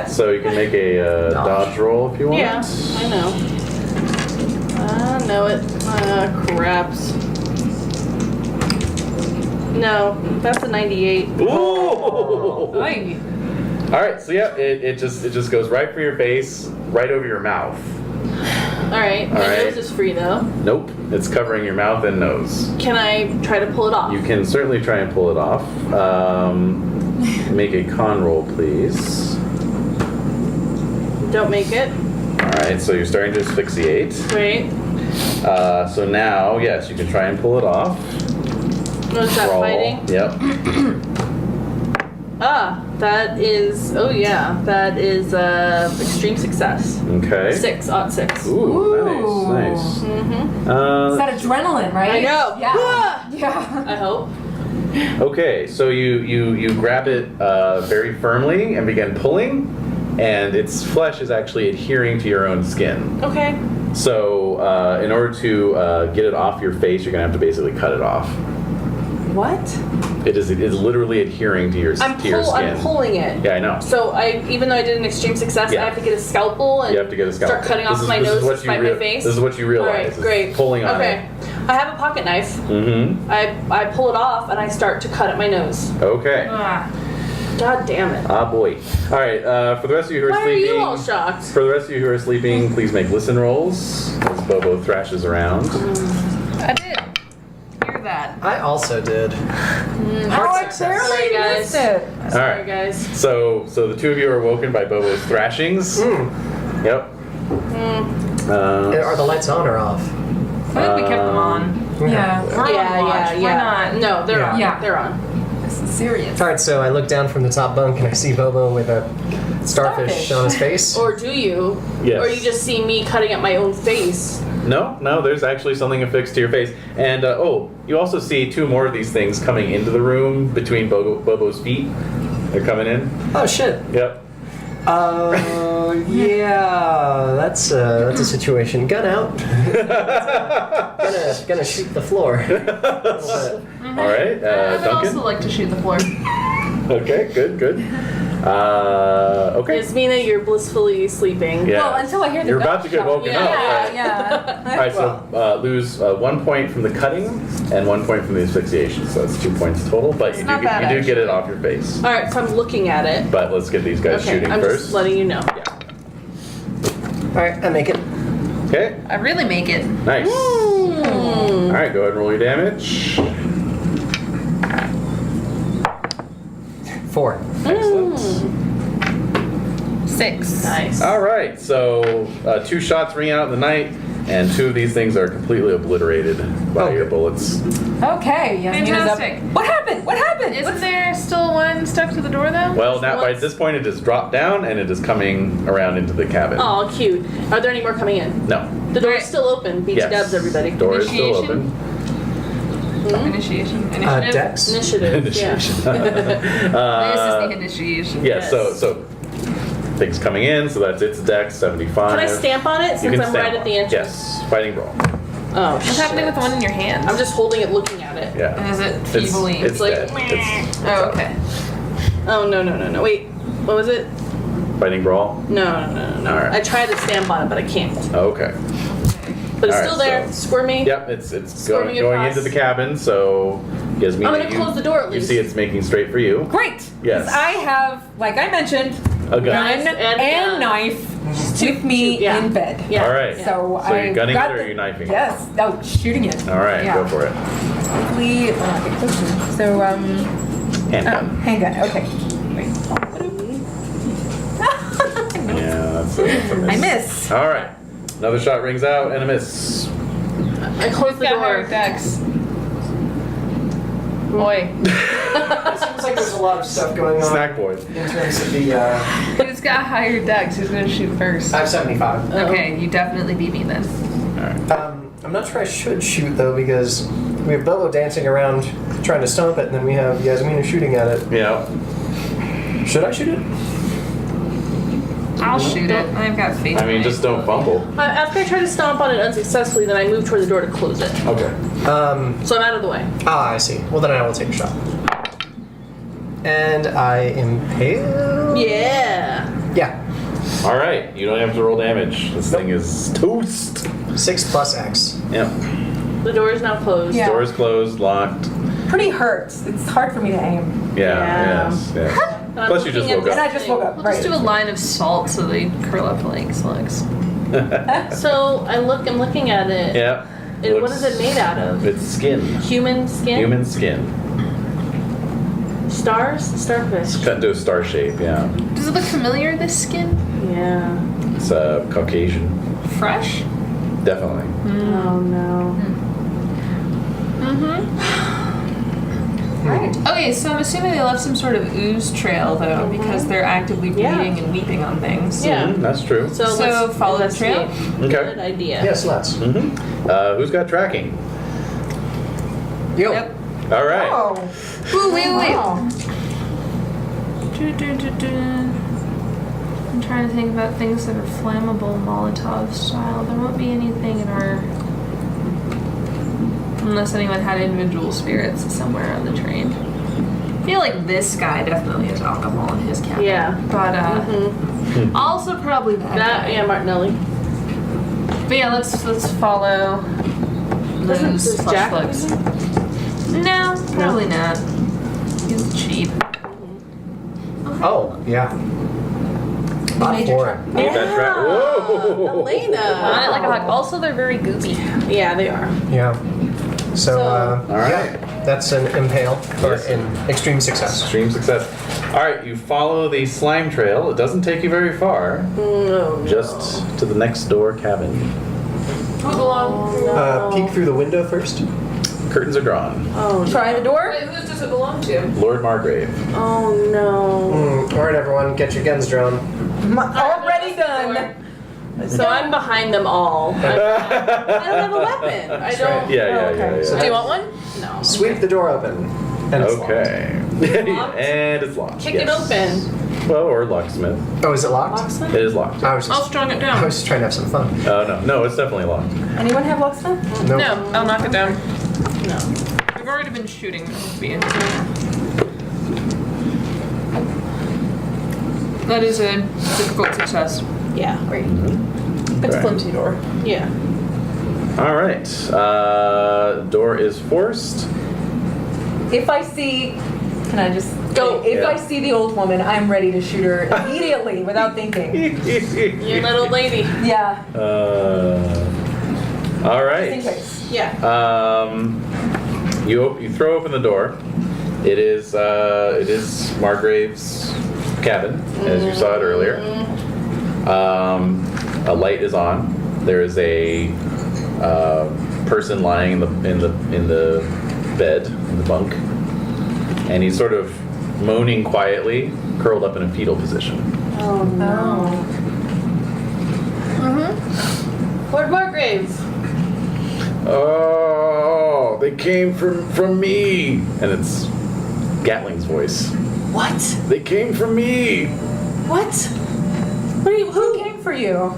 So you can make a dodge roll if you want. Yeah, I know. I know it. Craps. No, that's a 98. Ooh! Oy. All right, so yeah, it just goes right for your face, right over your mouth. Alright, my Alright. nose is free though. Nope, it's covering your mouth and nose. Can I try to pull it off? You can certainly try and pull it off. Make a con roll, please. Don't make it. All right, so you're starting to asphyxiate. Wait. So now, yes, you can try and pull it off. What is that, Roll. fighting? Yep. That is, oh yeah, that is extreme success. Okay. 6, odd 6. Ooh, nice. Mm-hmm. It's that adrenaline, right? I know. Yeah. Ah! Yeah. I hope. Okay, so you grab it very firmly and begin pulling, and its flesh is actually adhering to your own skin. Okay. So in order to get it off your face, you're gonna have to basically cut it off. What? It is literally adhering to your skin. I'm pulling it. Yeah, I know. So even though I did an extreme success, Yeah. I have to get a scalpel and You have to get a scalpel. start cutting off This is- my this is nose what to you spite my face. This is what you realize. Alright, is great. Pulling on Okay. it. I have a pocket knife. Mm-hmm. I pull it off and I start to cut at my nose. Okay. Ah. God damn it. Ah, boy. All right. For the rest of you who are Why are sleeping, you all shocked? for the rest of you who are sleeping, please make listen rolls as Bobo thrashes around. I did. Hear that. I also did. Oh, I success. barely Sorry, guys. missed it. Sorry, Alright. guys. So the two of you are woken by Bobo's thrashings. Yep. Are the lights on or off? I think we kept them on. Yeah. We're on watch. We're not. No, they're Yeah. on. Yeah. They're on. This is serious. Alright, so I look down from the top bunk and I see Bobo with a starfish Starfish. on his face. Or do you? Yes. Or you just see me cutting at my own face? No, there's actually something affixed to your face. And, you also see two more of these things coming into the room between Bobo's feet. They're coming in. Oh shit. Yep. Yeah, that's a situation. Gun out. gonna shoot the floor. All right, I would Duncan. also like to shoot the floor. Okay, good. Okay. Yasmina, you're blissfully sleeping. Yeah. Well, until I hear the You're about to get gunshot. woken Yeah. up. Right? Yeah. All right, so lose 1 point from the cutting and 1 point from the asphyxiation. So that's 2 points total, but you not bad, do get it off your face. Alright, so I'm looking at it. But let's get these guys Okay, shooting I'm first. just letting you know. Alright, I make it. Okay, I really make it. nice. All right, go ahead and roll your damage. 4. Excellent. 6. Nice. All right, so 2 shots ring out in the night, and 2 of these things are completely obliterated by your bullets. Okay. Yasmina's up. Fantastic. What happened? What happened? Isn't there still one stuck to the door though? Well, now by once. this point, it has dropped down and it is coming around into the cabin. Oh, cute. Are there any more coming in? No. The door's Alright. still open. Beach Yes. dubs, everybody. Door is still Initiation? open. Initiation. Initiative. Dex. Initiative. Initiation. This is the initiation. Yeah, Yes. so things coming in, so that's its dex, 75. Can I stamp on it You since can I'm stamp right at on the it. entrance? Yes, fighting brawl. Oh, What's happening with the one in your hand? I'm just holding it, looking at it. Yeah. And is it feebly? It's like, dead. It's Oh, okay. Oh, no. Wait, what was it? fighting brawl. No. Alright. I tried to stamp on it, but I can't. Okay. But it's Alright, still there. so- Squirmy. Yep, it's Squirming going across. into the cabin, so Yasmina, I'm gonna close the door at You least. see it's making straight for you. Great. Yes. 'Cause I have, like I mentioned, A gun. Knife gun and and, gun. knife with me yeah. in bed. Yeah. All right. Yeah. So So you're I gunning got it or the- you're knifing it? Yes. No, shooting it. All right, Yeah. go for it. Hopefully, get closer. So Handgun. handgun. Okay. Wait. Yeah, that's a miss. I miss. All right. Another shot rings out and a miss. I closed the Got higher door. dex. Boy. It seems like there's a lot of stuff going on Snack boy. in terms of the. Who's got higher dex? Who's gonna shoot first? I have 75. Okay, you definitely beat me then. All right. I'm not sure I should shoot though because we have Bobo dancing around trying to stomp it, and then we have Yasmina shooting at it. Yeah. Should I shoot it? I'll shoot it. I've got faith. I mean, just don't fumble. After I tried to stomp on it unsuccessfully, then I moved toward the door to close it. Okay. So I'm out of the way. I see. Well, then I will take a shot. And I impale. Yeah. Yeah. All right. You don't have to roll damage. This thing is toast. 6 plus X. Yep. The door is now closed. Yeah. Door's closed, locked. Pretty hurts. It's hard for me to aim. Yeah, yes. Plus you just woke And I up. just woke up. We'll Right. just do a line of salt so they curl up like slugs. So I'm looking at it. Yeah. What is it made out of? It's skin. Human skin? Human skin. Stars? Starfish. Cut into a star shape, yeah. Does it look familiar, this skin? Yeah. It's Caucasian. Fresh? Definitely. Oh no. Right. Okay, so I'm assuming they left some sort of ooze trail, though, because they're actively Yeah. bleeding and weeping on things. Yeah. That's true. So So let's follow the trail? investigate. Okay. Good idea. Yes, let's. Who's got tracking? Yo. Yep. All right. Oh. Ooh, wait. Wow. I'm trying to think about things that are flammable Molotov style. There won't be anything in our... Unless anyone had individual spirits somewhere on the train. I feel like this guy definitely has alcohol in his cabin. Yeah. But also probably that guy. Martinelli. But yeah, let's follow those Does flush Jack slugs. use it? No, probably not. He's cheap. Oh, yeah. Bought for it. Leave that track. Whoa! Elena. On it like a hawk. Also, they're very goopy. Yeah, they are. Yeah. So, All right. yeah, that's an impale or Yes. an extreme success. Extreme success. All right, you follow the slime trail. It doesn't take you very far. No. Just to the next door cabin. Who belongs? Peek through the window first. Curtains are drawn. Oh, Try the door. Wait, who does it belong to? Lord Margrave. oh no. All right, everyone, get your guns drawn. Already done. So I'm behind them all. I don't have a weapon. I That's don't. right. Yeah. So Do you want one? No. Sweep the door open. And it's locked. Okay. Locked? And it's locked. Kick yes. it open. Well, or locksmith. Oh, is it locked? Locksmith? It is locked. I was I'll just, strong it I down. was just trying to have some fun. No, it's definitely locked. Anyone have locksmith? Nope. No, I'll knock it down. No. We've already been shooting. It'll be interesting. That is a difficult success. Yeah. Great. It's a Right. flimsy door. Yeah. All right. Door is forced. If I see, can I just Go. If Yeah. I see the old woman, I'm ready to shoot her immediately without thinking. You're that old lady. Yeah. All Just in right. case. Yeah. You throw open the door. It is Margrave's cabin, as you saw it earlier. A light is on. There is a person lying in the bed, in the bunk, and he's sort of moaning quietly, curled up in a fetal position. Oh no. Lord Margrave. Oh, they came from me, and it's Gatling's voice. What? They came from me. What? What are you? Who Who? came for you?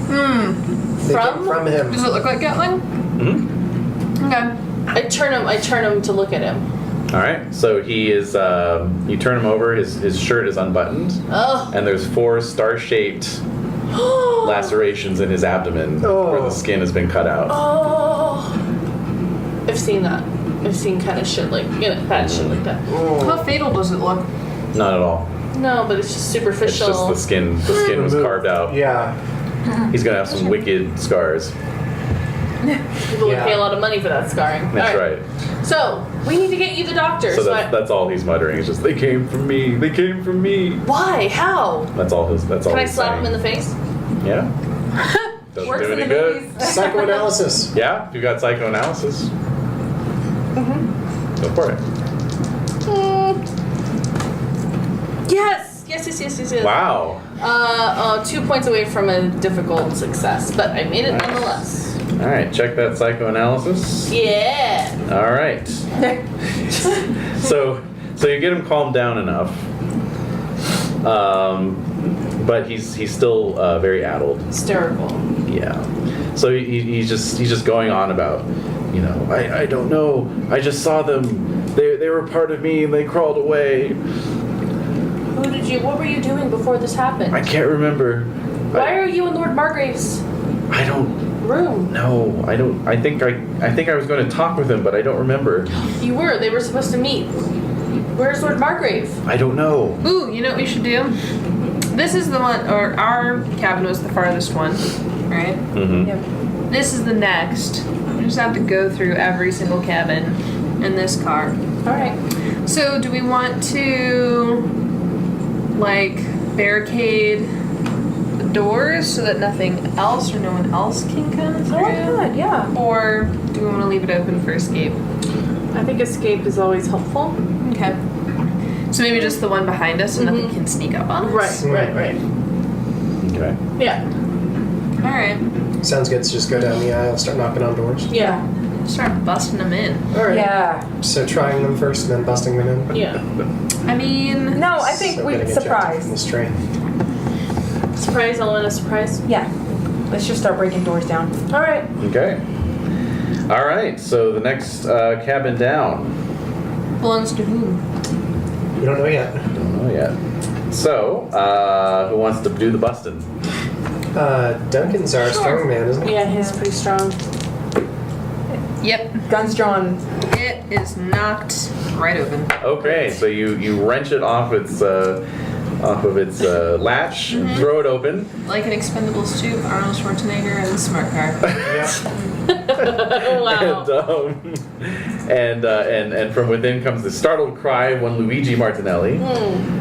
They came from him. Does it look like Gatling? Hmm? Okay. I turn him to look at him. All right. So he is. You turn him over. His shirt is unbuttoned, Oh. and there's 4 star-shaped lacerations in his abdomen where the skin has been cut out. Oh. I've seen that. I've seen kind of shit like bad shit like that. How fatal does it look? Not at all. No, but it's just It's superficial. just the skin. The skin was carved out. Yeah. He's gonna have some wicked scars. People would Yeah. pay a lot of money for that scarring. That's All right. So we need to get you the doctor. So I- that's all he's muttering. It's just they came from me. They came from me. why? How? That's all his. That's all. Can I he's slap saying. him in the face? Yeah. Doesn't Works do in any the good. movies. Psychoanalysis. Yeah, you got psychoanalysis. Go for it. Yes. Wow. 2 points away from a difficult success, but I made it nonetheless. All right, check that psychoanalysis. Yeah. All right. So you get him calmed down enough, but he's still very addled. Hysterical. Yeah. So he's just going on about, I don't know. I just saw them. They were part of me and they crawled away. What were you doing before this happened? I can't remember. Why are you in Lord Margrave's? I don't room. No, I don't. I think I was going to talk with him, but I don't remember. You were. They were supposed to meet. Where's Lord Margrave? I don't know. Ooh, you know what we should do? This is the one, or our cabin was the farthest one, right? Mm-hmm. Yep. This is the next. We just have to go through every single cabin in this car. All right. So, do we want to, like, barricade the doors so that nothing else or no one else can come through? Oh, good. Yeah. Or do we want to leave it open for escape? I think escape is always helpful. Okay. So maybe just the one behind us so nothing can sneak up on us? Right. Okay. Yeah. Alright. Sounds good. So just go down the aisle, start knocking on doors. Yeah. Start busting them in. All right. Yeah. So trying them first and then busting them in. Yeah. I mean... No, I think So we getting ejected surprise. from this train. Surprise, I'll let a surprise. Yeah. Let's just start breaking doors down. All right. Okay. All right. So the next cabin down. Belongs to who? We don't know yet. Don't know yet. So, who wants to do the busting? Duncan's our strong man, isn't he? Yeah, he's pretty strong. Yep. Guns drawn. It is knocked right open. Okay, so you wrench it off of its latch, and throw it open. Like an Expendables 2, Arnold Schwarzenegger and the smart car. Wow. And from within comes the startled cry of one Luigi Martinelli.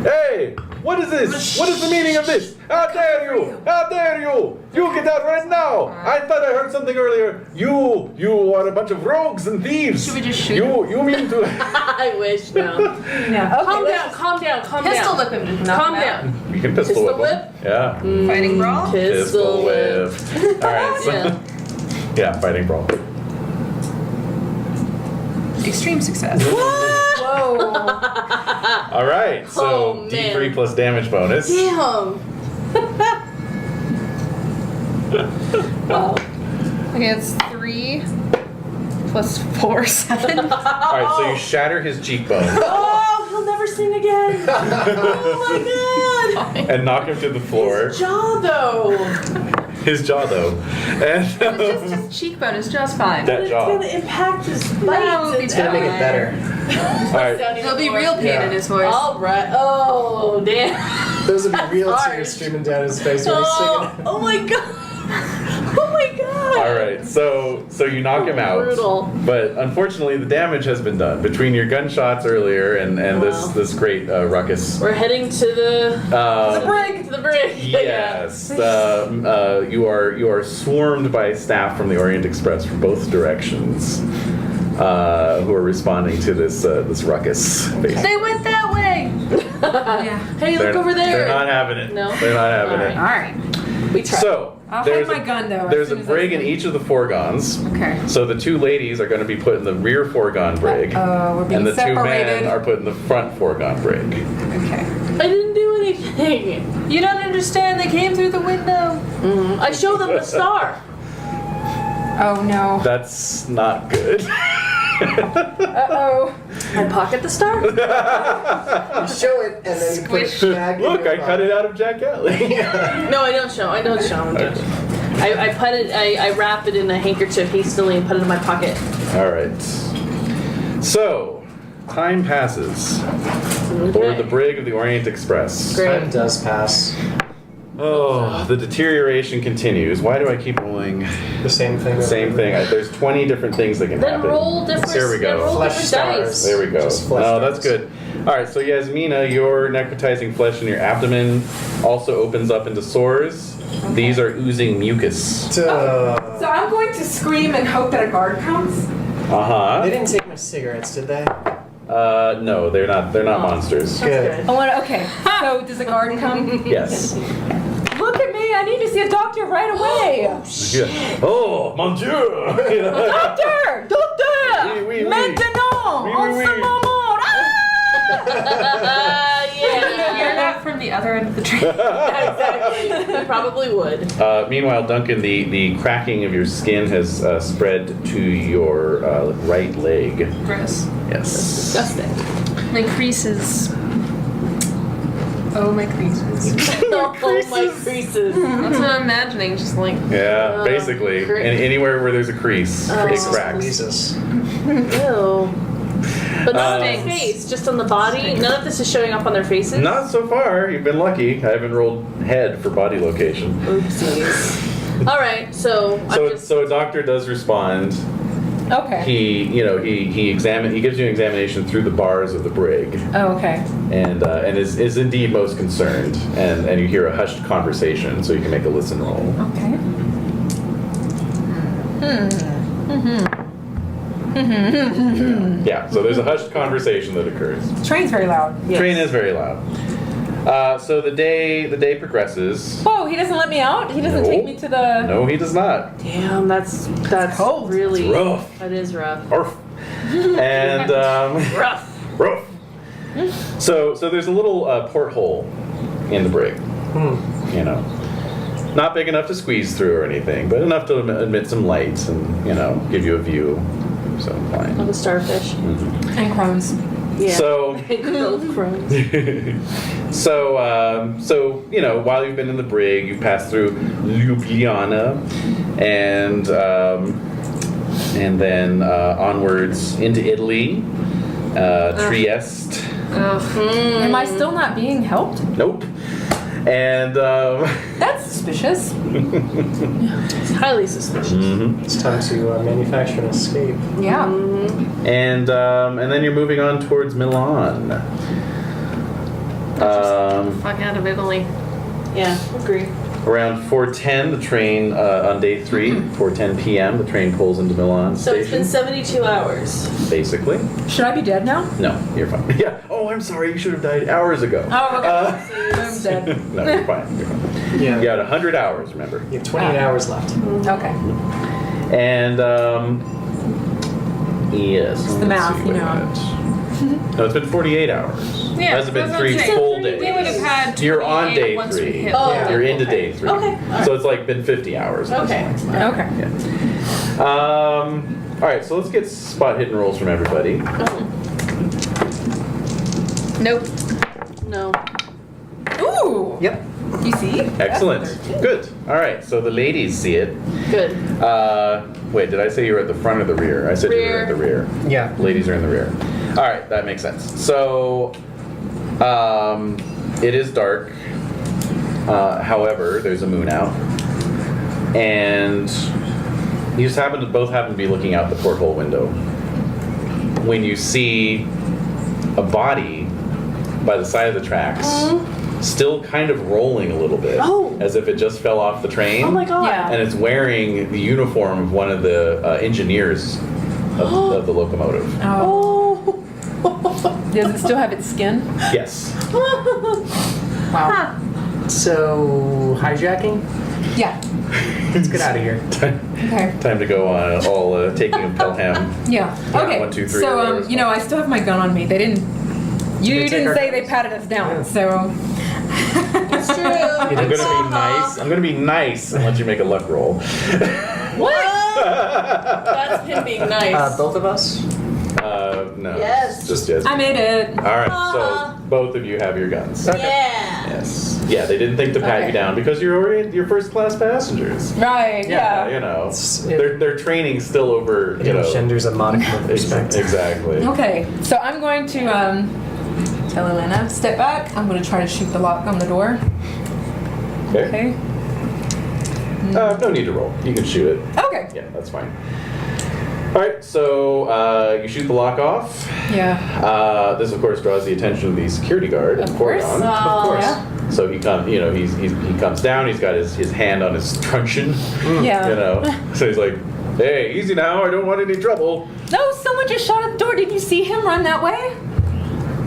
Hey, what is this? What is the meaning of this? How dare you? How dare you? You get out right now! I thought I heard something earlier. You are a bunch of rogues and thieves. Should we just shoot You mean to? I wish, no. Yeah. Okay, Calm down. Pistol whip him to knock Calm him out. down. You can pistol Pistol whip. 'em. Yeah. Fighting brawl? Pistol whip. All right. So, Yeah. yeah, fighting brawl. Extreme success. Whoa. All right. So Oh, man. D3 plus damage bonus. Damn. Wow. Okay, it's 3 plus 4, 7. All right. So you shatter his cheekbone Oh, he'll never sing again. Oh my god. and knock him to the floor. Jaw though. His jaw, though, and It's just his cheekbone, it's just fine. that It's jaw. gonna impact his No, bites. It's gonna make it better. All right. There'll be real pain Yeah. in his voice. All right. Oh damn. Those would be real Harsh. tears streaming down his face when he's singing. Oh my god. Oh my god. All right. So you knock him out. Brutal. But unfortunately, the damage has been done between your gunshots earlier and Wow. this great ruckus. We're heading to the brig. To the brig. Yes, you are swarmed by staff from the Orient Express from both directions, who are responding to this ruckus. basically. They went that way! Yeah. Hey, look over there. They're not having it. No? They're not having it. Alright. We tried. So I'll there's hide my gun, though, as There's a soon as I brig in see. each of the fourgons. Okay. So the two ladies are going to be put in the rear fourgon brig, We're being and the two separated. men are put in the front fourgon brig. Okay. I didn't do anything. You don't understand, they came through the window. I showed them the star. Oh no. That's not good. Uh-oh. I pocket the star. You show it, and then you put Squish. it back. in Look, your I cut it out of Jack Kelly. No, I don't show. I don't show. I put it. I wrap it in a handkerchief hastily and put it in my pocket. All right. So, time passes aboard the brig of the Orient Express. Great. Time does pass. Oh, the deterioration continues. Why do I keep rolling The same thing. the same thing? There's 20 different things that can Then happen. roll different. There we then go. roll Flesh different dice. stars. There we go. Just flesh No, that's stars. good. All right, so Yasmina, your necrotizing flesh in your abdomen also opens up into sores. These are oozing mucus. So I'm going to scream and hope that a guard comes. Uh They didn't take my cigarettes, did they? huh. No, they're not. They're not monsters. Good. I want to. Okay. So does a guard come? Yes. Look at me! I need to see a doctor right away. Yeah. Oh, mon Dieu! Doctor! Doctor! Oui, oui, oui. Maintenant! Oui, En oui, ce oui. moment! Ah! Yeah. You're not from the other end of the train. Exactly. You probably would. Meanwhile, Duncan, the cracking of your skin has spread to your right leg. Gross. Yes. Disgusting. My creases Oh, my creases. Oh, my creases. That's what I'm imagining, just like. Yeah, basically. great. And anywhere where there's a crease, it cracks. Jesus. Ew. But not on Um, the face, just on the body. None of this is showing up on their faces. Not so far. You've been lucky. I haven't rolled head for body location. Oopsies. All right, so So a doctor does respond. Okay. He gives you an examination through the bars of the brig, Oh, okay. and is indeed most concerned. And you hear a hushed conversation, so you can make a listen roll. Okay. Yeah. So there's a hushed conversation that occurs. Train's very loud. Train is very loud. So the day progresses. Whoa, he doesn't let me out? He doesn't No. take me to the... No, he does not. damn, that's cold. really It's rough. That is rough. Arf. And Rough. rough. So there's a little porthole in the brig. You know, not big enough to squeeze through or anything, but enough to admit some light and give you a view. So fine. Of a starfish. And crones. Yeah. So Grilled crones. so while you've been in the brig, you've passed through Ljubljana, and then onwards into Italy, Trieste. Am I still not being helped? Nope. And That's suspicious. It's highly suspicious. It's time to manufacture an escape. Yeah. and then you're moving on towards Milan. Fuck out of Italy. Yeah, agree. Around 4:10, the train on day 3, 4:10 p.m. The train pulls into Milan So it's station. been 72 hours. Basically. Should I be dead now? No, you're fine. Yeah. Oh, I'm sorry. You should have died hours ago. Oh, okay. I'm dead. No, you're fine. You're fine. Yeah. You got 100 hours, remember? You have 28 hours left. Okay. And yes. It's the math, you know. No, it's been 48 hours. Yeah, It hasn't been that's what 3 I'm saying. full days. We would have had. You're on 28 day once we 3. hit. Oh, You're into okay. day 3. Okay, all So it's like been 50 hours. Okay. Okay. Yeah. All right, so let's get spot hidden rolls from everybody. Nope. No. Ooh. Yep. You see? Excellent. That's 13. Good. All right, so the ladies see it. Good. Wait, did I say you were at the front or the rear? I said you were at the rear. Yeah. Ladies are in the rear. All right, that makes sense. So, it is dark. However, there's a moon out, and you just both happen to be looking out the porthole window when you see a body by the side of the tracks, still kind of rolling a little bit, as if it just fell off the train. Oh my god. Yeah. And it's wearing the uniform of one of the engineers of the locomotive. Oh. Does it still have its skin? Yes. Wow. So, hijacking? Yeah. Let's get out of here. Okay. Time to go on all taking of Pelham. Yeah. Okay. 1, 2, 3. So, I still have my gun on me. They didn't. You They take didn't our say they guns. patted us down, Yeah. so. It's true. I'm gonna be nice. I'm gonna be nice and let you make a luck roll. What? That's him being nice. Both of us? No. Yes. Just yes. I made it. All right. So both of you have your guns. Yeah. Yes. Yeah. They didn't think to pat Okay. you down because you're first class passengers. Right. Yeah. You know, It's- their training's still over. It You know. engenders a modicum of respect. Exactly. Okay. So I'm going to tell Elena, step back. I'm going to try to shoot the lock on the door. Okay. Okay. No need to roll. You can shoot it. Okay. Yeah, that's fine. All right, so you shoot the lock off. Yeah. This, of course, draws the attention of the security guard. Of course. Cordon. Of course. Yeah. So he comes, he comes down. He's got his hand on his truncheon. Yeah. You know, so he's like, "Hey, easy now. I don't want any trouble." No, someone just shot at the door. Did you see him run that way?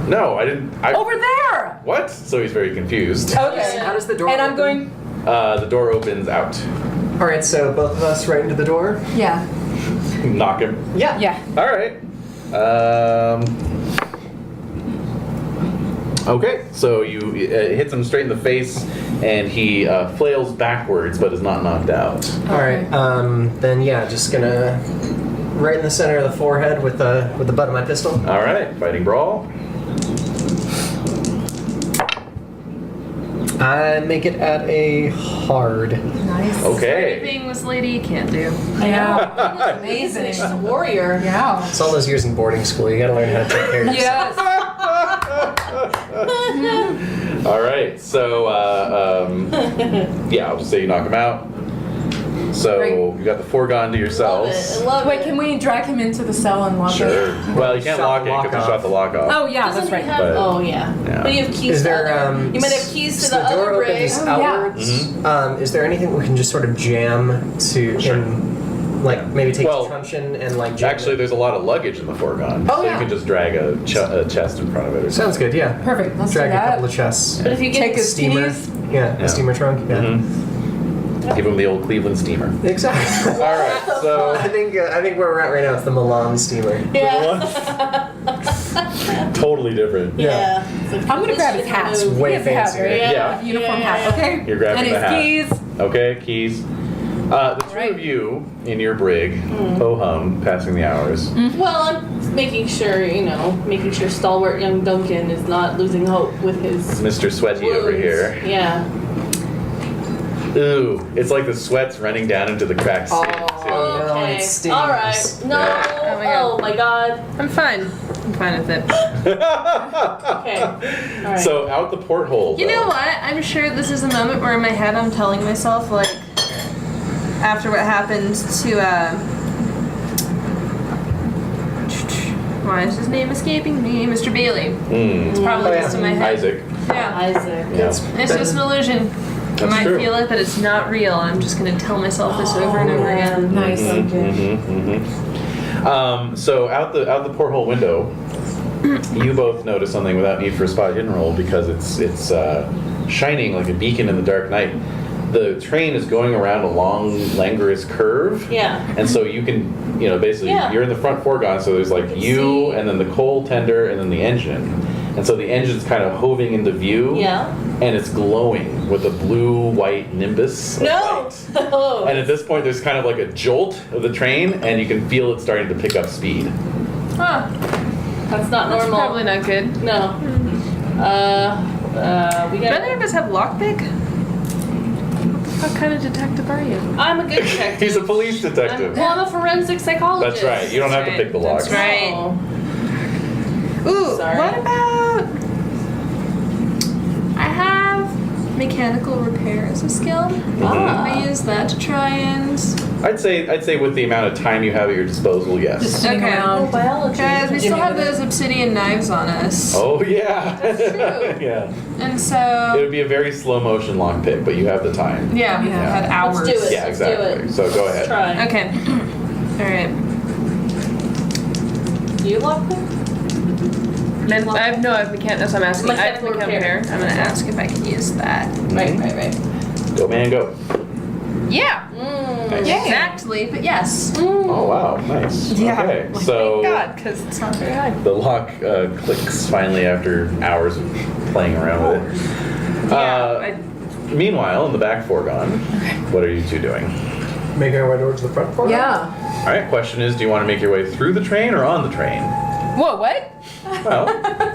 No, I didn't. Over there. What? So he's very confused. Okay. How does the door And I'm open? going. The door opens out. All right, so both of us right into the door? Yeah. Knock him. Yeah. Yeah. All right. Okay, so you hits him straight in the face, and he flails backwards, but is not knocked out. All right, then yeah, just gonna right in the center of the forehead with the butt of my pistol. All right, fighting brawl. I make it at a hard. Nice. Okay. Being this lady you can't do. Yeah. Amazing. She's a warrior. Yeah. It's all those years in boarding school. You gotta learn how to take care of yourself. Yes. All right. So, yeah, I'll just say you knock him out. So Great. you got the foregone to yourselves. I love Wait, it. can we drag him into the cell and lock Sure. it? Well, you can't Shut lock the it lock because off. you shut the lock off. Oh yeah, Doesn't that's he right. have- But- oh yeah. Yeah. But you have keys Is to there the other. You might have keys to so the the door other rig. opens Oh, yeah. outwards. Is there anything we can just sort of jam to in, like maybe take Well, a truncheon and like jam Actually, it? there's a lot of luggage in the foregone, Oh, so yeah. you can just drag a chest in front of it. Or Sounds good. Yeah. Perfect. Let's Drag do a couple that. of chests. But if you Take get his Steamer. keys. Yeah, Yeah. a steamer trunk. Yeah. Give him the old Cleveland steamer. Exactly. All right. So I think where we're at right now it's the Milan steamer. yeah. totally different. Yeah. I'm gonna grab his hat. It's way He has a hat, fancier. right? Yeah. Uniform Yeah. hat. Okay. You're grabbing and the his hat. keys. Okay, keys. The two Right. of you in your brig, ho hum, passing the hours. Well, I'm making sure, making sure stalwart young Duncan is not losing hope with his Mr. Sweaty over wounds. here. Yeah. Ooh, it's like the sweat's running down into the cracked skin too. No, Okay. it stings. All right. No. Yeah. Oh my God. Oh my God. I'm fine. I'm fine with it. Okay. All right. So out the porthole. You though. know what? I'm sure this is a moment where in my head I'm telling myself, like, after what happened to, why is his name escaping me? Mr. Bailey. It's probably Oh, yeah. just in my head. Isaac. Yeah. Isaac. Yeah. It's just an illusion. I That's might true. feel it, but it's not real. I'm just gonna tell myself this over and over again. Nice. So out the porthole window, you both notice something without need for a spot hidden roll because it's shining like a beacon in the dark night. The train is going around a long, languorous curve. Yeah. And so you can, basically, Yeah. you're in the front foregone, so there's like you, see. and then the coal tender, and then the engine. And so the engine's kind of hoving into view. Yeah. And it's glowing with a blue-white nimbus of No. light. And at this point, there's kind of like a jolt of the train, and you can feel it starting to pick up speed. Huh. That's not That's normal. probably not good. No. We Do got. either of us have lockpick? What kind of detective are you? I'm a good detective. He's a police detective. I'm a forensic psychologist. That's right. You don't have to right. pick the locks. That's right. Oh. Ooh, Sorry. what about? I have mechanical repair as a skill. Ah. I use that to try and. I'd say with the amount of time you have at your disposal, yes. Just sitting Okay. Oh, around. biology. Guys, we Give still me have the- those obsidian knives on us. Oh yeah. That's true. Yeah. And It so. would be a very slow motion lockpick, but you have the time. Yeah, we Yeah. had hours. Let's do it. Yeah, Let's do exactly. it. So go ahead. Try. Okay. Alright. You lock me? I have mechanical. That's what I'm asking. I have Mechanical mechanical repair. repair. I'm gonna ask if I can use that. Right. Go man, go. Yeah. Nice. Exactly, but yes. Oh wow, nice. Okay, so Thank God, because it's not very high. the lock clicks finally after hours of playing around with it. Meanwhile, in the back foregone, what are you two doing? Making our way towards the front foregone? Yeah. All right, question is, do you want to make your way through the train or on the train? Whoa, what? Well,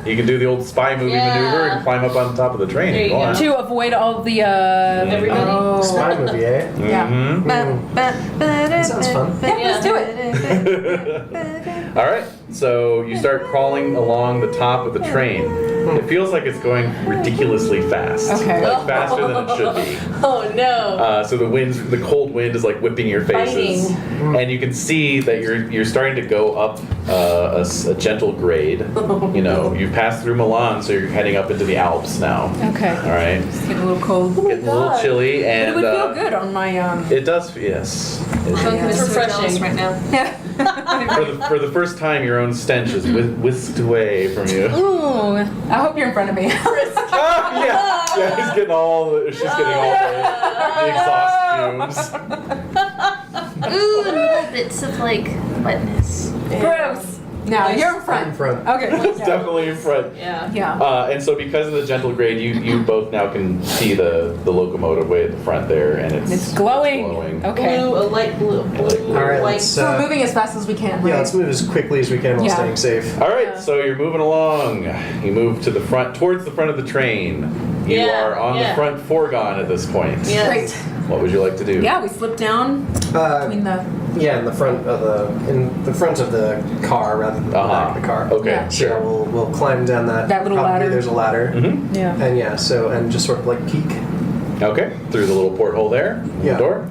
you can do the old spy movie Yeah. maneuver and climb up on top of the train There if you you want. To avoid all the Everybody? Oh. Spy movie, eh? Yeah. Mhm. That sounds fun. Yeah, let's do it. All right, so you start crawling along the top of the train. It feels like it's going ridiculously fast. Okay. Like faster than it should be. Oh no. So the cold wind is like whipping your faces, and you can see that you're starting to go up a gentle grade. You know, you've passed through Milan, so you're heading up into the Alps now. Okay. All right, It's getting a little cold. getting a little chilly, But and it would feel good on my it does. Yes. It's refreshing. right now. Yeah. For the first time, your own stench is whisked away from you. Ooh. I hope you're in front of me. Yeah, she's getting all the exhaust fumes. Ooh, little bits of like wetness. Gross. Now you're in front. I'm in front. Okay. It's definitely in front. Yeah. Yeah. And so because of the gentle grade, you both now can see the locomotive way at the front there, and It's glowing. Okay. Blue, a light blue. Blue, All right, white. let's, So we're moving as fast as we can, right? yeah, let's move as quickly as we can while Yeah. staying safe. All right, so you're moving along. You move to the front, towards the front of the train. You Yeah, are on yeah. the front fourgon at this point. Yes. Great. What would you like to do? Yeah, we slip down between the. Yeah, in the front of the car rather than the back of the car. Okay, Yeah. So sure. we'll climb down that. That little probably ladder. There's a ladder. Mm-hmm. Yeah. And yeah, so and just sort of like peek. Okay, through the little porthole there, Yeah. the door.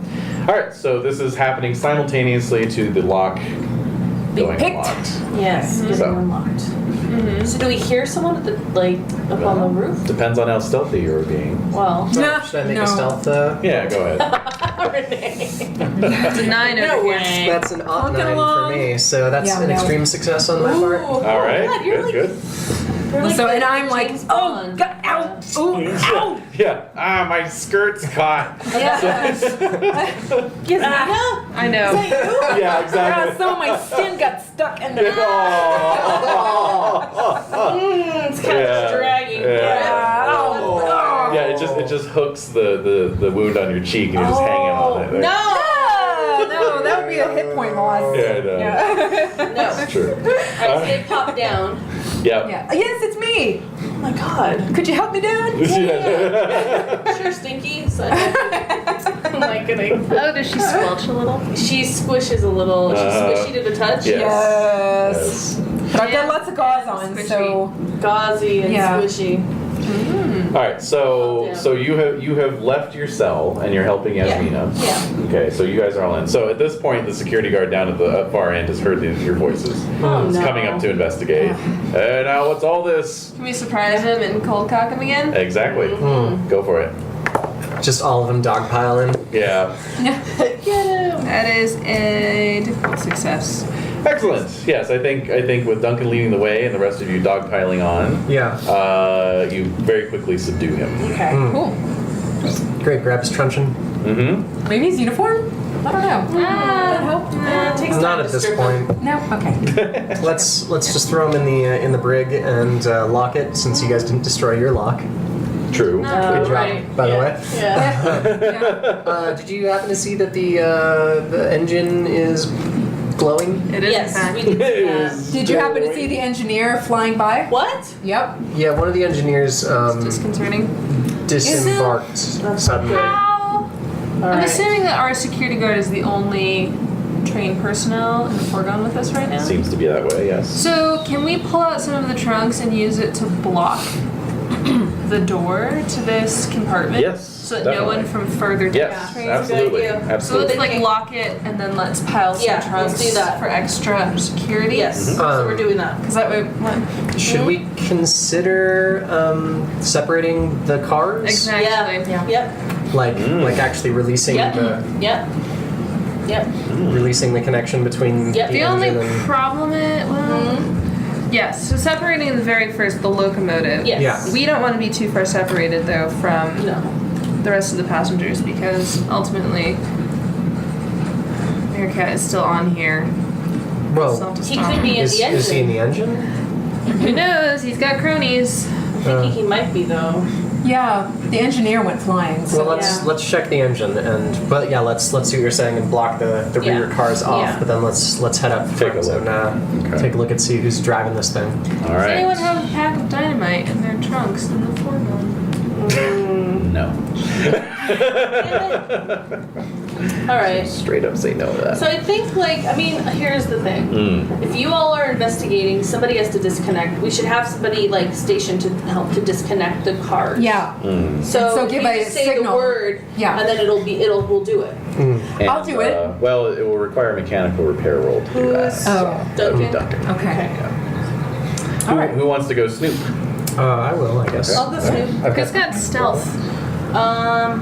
All right, so this is happening simultaneously to the lock Being going picked. unlocked. Yes. Getting So. unlocked. So do we hear someone at the up on the roof? Depends on how stealthy you're being. Well, Nah, Should I make no. a stealth? Yeah, go ahead. Renee. It's a 9 over No here. way. That's an odd Clunking 9 along. for me, so that's Yeah, an no. extreme success on my part. All right, God, you're good, like- good. You're like So and I'm like, James oh, Bond. God, ow, ooh, ow. Yeah, my skirt's caught. Yes. Yes, I know. Yeah, Yeah, exactly. some of my skin got stuck in the. it's kind of dragging. Yeah. Oh. Yeah, it just hooks the wound on your cheek and you're just hanging on it. No! No, that would be a hit point loss. Yeah, I know. Yeah. No. True. Alright, so they pop down. Yep. Yeah. Yes, it's me. Oh my god. Could you help me down? Sure, Stinky. So I'm not kidding. Oh, does she squelch a little? She squishes a little. She's squishy to the touch. Yes. Yes. But I've got Yeah. lots of gauze on, Squishy. so Gauzy and Yeah. squishy. All right, so Yeah. so you have left your cell and you're helping Yasmina. Yeah. Okay, so you guys are all in. So at this point, the security guard down at the far end has heard your voices. Oh, He's no. coming up to investigate. Now what's all this? Can we surprise him and cold cock him again? Exactly. Go for it. Just all of them dogpiling. Yeah. Get him. That is a difficult success. Excellent. Yes, I think with Duncan leading the way and the rest of you dogpiling on, Yeah. you very quickly subdue him. Okay. cool. Great. Grab his truncheon. Mm-hmm. Maybe his uniform? I don't know. That help? It takes time Not to at this strip him. point. No. Okay. Let's just throw him in the brig and lock it, since you guys didn't destroy your lock. True. Good job, Right. by the Yeah. way. Yeah. Did you happen to see that the engine is glowing? It is. Yes, in fact. we did. Is Did you happen to see the engineer flying by? What? Yep. Yeah, one of the engineers Disconcerting. disembarked suddenly. How? I'm Alright. assuming that our security guard is the only trained personnel in the foreground with us right now. Seems to be that way. Yes. So, can we pull out some of the trunks and use it to block the door to this compartment? Yes, So that no one definitely. from further Yes, down trains. absolutely, idea. So absolutely. let's like lock it and then let's pile some Yeah, trunks let's do that. for extra security. Yes. So we're doing that. Because that way, what? Should we consider separating the cars? Exactly. Yeah. Yep. Like actually releasing Yep. Yep. Yep. releasing the connection between Yep. The only engine and problem is, well, yes. So separating the very first, the locomotive. Yes. Yeah. We don't want to be too far separated though from No. the rest of the passengers because ultimately, Meerkat is still on here. well, Self-destruct. He could be in is the engine. he in the engine? Who knows? He's got cronies. I'm thinking he might be though. Yeah. The engineer went flying. So Well, Yeah. let's check the engine but yeah, let's do what you're saying and block the Yeah. rear cars off. Yeah. But then let's head up Take a front look. and Okay. take a look and see who's driving this thing. All Does anyone right. have a pack of dynamite in their trunks in the foreground? No. All right. Straight up say no to that. So I think, here's the thing. Mm. If you all are investigating, somebody has to disconnect. We should have somebody stationed to help to disconnect the cars. Yeah. Mm. So, give we a just say signal. the word, Yeah. and then we'll do it. And, I'll do it. Well, it will require a mechanical repair roll to do that. Oh. That would be Duncan? Duncan. Okay. Yeah. All right. Who wants to go snoop? I will, I guess. I'll go snoop. Who's got stealth? All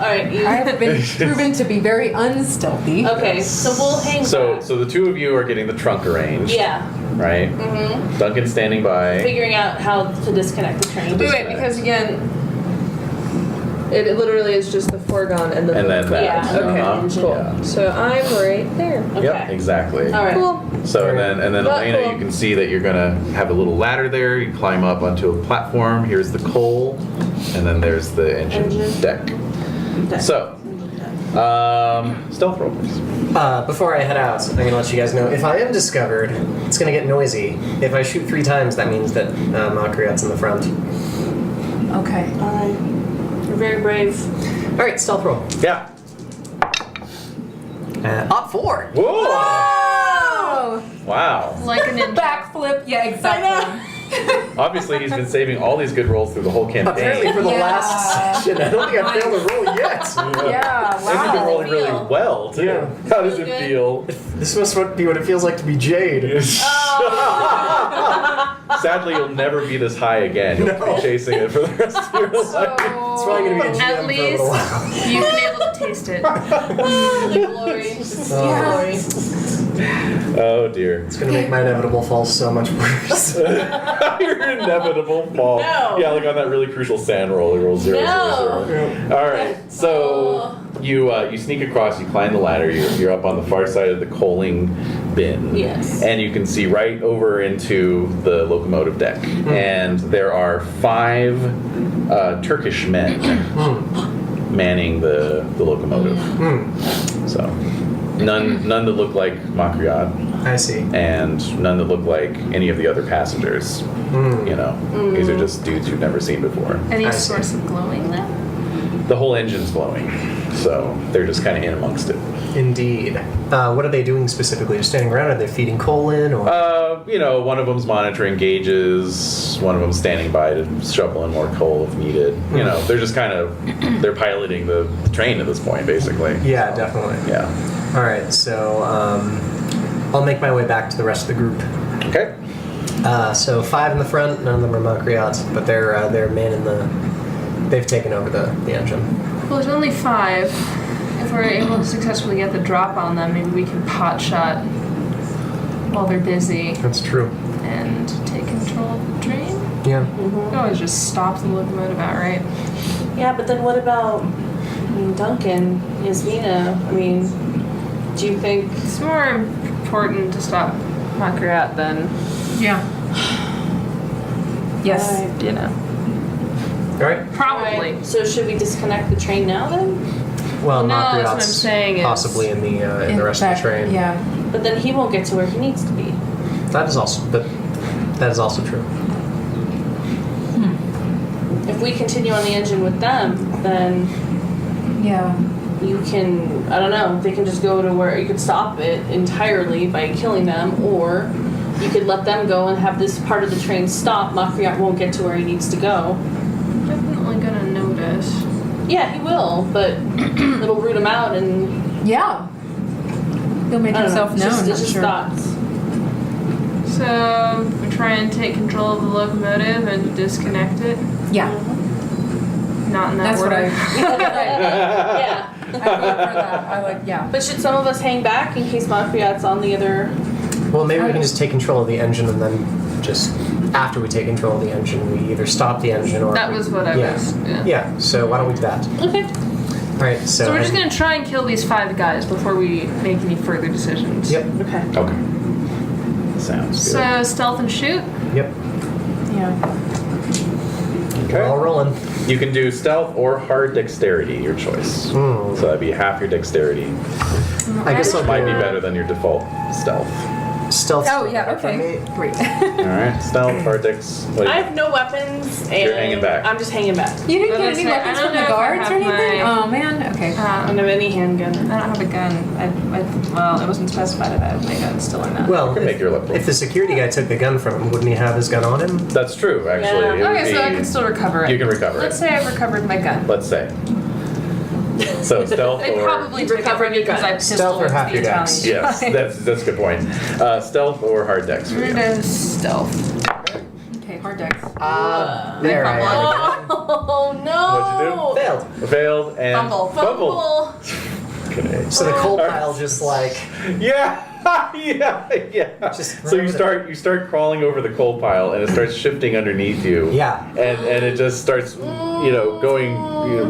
right. You. I have been proven to be very unstealthy. Okay, so we'll hang So back. so the two of you are getting the trunk arranged. Yeah. Right? Mm-hmm. Duncan standing by. Figuring out how to disconnect the train. Wait, because again, It literally is just the foregon and then And then that. Yeah. Okay. Uh-huh. Cool. Yeah. So I'm right there. Yep, exactly. All right. Cool. So and then But Elena, cool. you can see that you're gonna have a little ladder there. You climb up onto a platform. Here's the coal, and then there's the engine deck. So, stealth roll, please. Before I head out, I'm gonna let you guys know if I am discovered, it's gonna get noisy. If I shoot 3 times, that means that Makriat's in the front. Okay. Alright. You're very brave. All right, stealth roll. Yeah. Op 4. Whoa! Oh! Wow. Like a ninja. Backflip. Yeah, exactly. Obviously, he's been saving all these good rolls through the whole Apparently campaign. for the Yeah. last session, I don't think I failed a roll yet. Yeah. And you've been Wow. rolling really well too. Yeah. How does it Good. feel? This must be what it feels like to be Jade. Sadly, you'll never be this high again. You'll No. be chasing it for the rest of your life. It's probably gonna be a GM At for a least little while. you've been able to taste it. The glory. Glory. Oh dear. It's gonna make my inevitable fall so much worse. Your inevitable fall. No. Yeah, like on that really crucial sand roll, you roll 0, No. 0, 0. All right, so you sneak across, you climb the ladder, you're up on the far side of the coaling bin. Yes. And you can see right over into the locomotive deck. And there are 5 Turkish men manning the locomotive. So none that look like Makriat, I see. and none that look like any of the other passengers. You know, these are just dudes you've never seen before. Any I see. source of glowing then? The whole engine's glowing, so they're just kind of in amongst it. Indeed. What are they doing specifically? Just standing around? Are they feeding coal in? Or You know, one of them's monitoring gauges, one of them's standing by to shovel in more coal if needed. You know, they're just kind of, they're piloting the train at this point, basically. yeah, definitely. Yeah. All right, so I'll make my way back to the rest of the group. Okay. So 5 in the front, none of them are Makriats, but they're manning they've taken over the engine. Well, there's only 5. If we're able to successfully get the drop on them, maybe we can pot shot while they're busy That's true. and take control of the train. Yeah. We can always just stop the locomotive outright. Yeah, but then what about Duncan, Yasmina? I mean, do you think? It's more important to stop Makriat than, Yeah. Yes. you know. All right. Probably. Right, so should we disconnect the train now then? Well, No, that's what I'm Makriat's saying is- possibly in the rest of the train. Yeah. But then he won't get to where he needs to be. That is also true. If we continue on the engine with them, then Yeah. you can, I don't know, they can just go to where you could stop it entirely by killing them, or you could let them go and have this part of the train stop. Makriat won't get to where he needs to go. Definitely gonna notice. Yeah, he will, but it'll root him out and Yeah. He'll make I don't know. himself It's known. just, I'm it's just sure. thoughts. So we try and take control of the locomotive and disconnect it. Yeah. Not in that That's what order. Yeah. I vote for that. I like. Yeah. But should some of us hang back in case Makriat's on the other? Well, maybe we can just take control of the engine and then just after we take control of the engine, we either stop the engine or That was what I was. Yeah. Yeah. So why don't we do that? Okay. All right. So, So we're just gonna try and kill these 5 guys before we make any further decisions. Yep. Okay. Okay. Sounds good. So stealth and shoot. Yep. Yeah. We're all rolling. You can do stealth or hard dexterity, your choice. So that'd be half your dexterity. I guess I'll Might be go better than your default stealth. stealth. Oh yeah. Okay. Great. All right, stealth, hard dex. What do I you- have no weapons, and You're hanging back. I'm just hanging back. You didn't But get I any say, I weapons don't from the know if I guards or have anything? my- Oh man. Okay. I don't have any handgun. I don't have a gun. Well, it wasn't specified if I have my gun still or not. Well, You can make your lip roll. if the security guy took the gun from him, wouldn't he have his gun on him? That's true, actually. Yeah. It would Okay, so I be- can still recover it. You can recover Let's it. say I've recovered my gun. Let's say. So stealth They or probably took it recovered from me your because I gun. pistol Stealth or into half the your Italian. dex? yes, that's a good point. Stealth or hard dex for We're you. gonna do stealth. Okay. Hard dex. There I am. Oh no! What'd Failed. Failed and Fumble. Fumble. Okay. So the coal pile just like Yeah. yeah. Just So remember you start crawling over the coal pile, and it starts shifting underneath you. Yeah. And it just starts, going,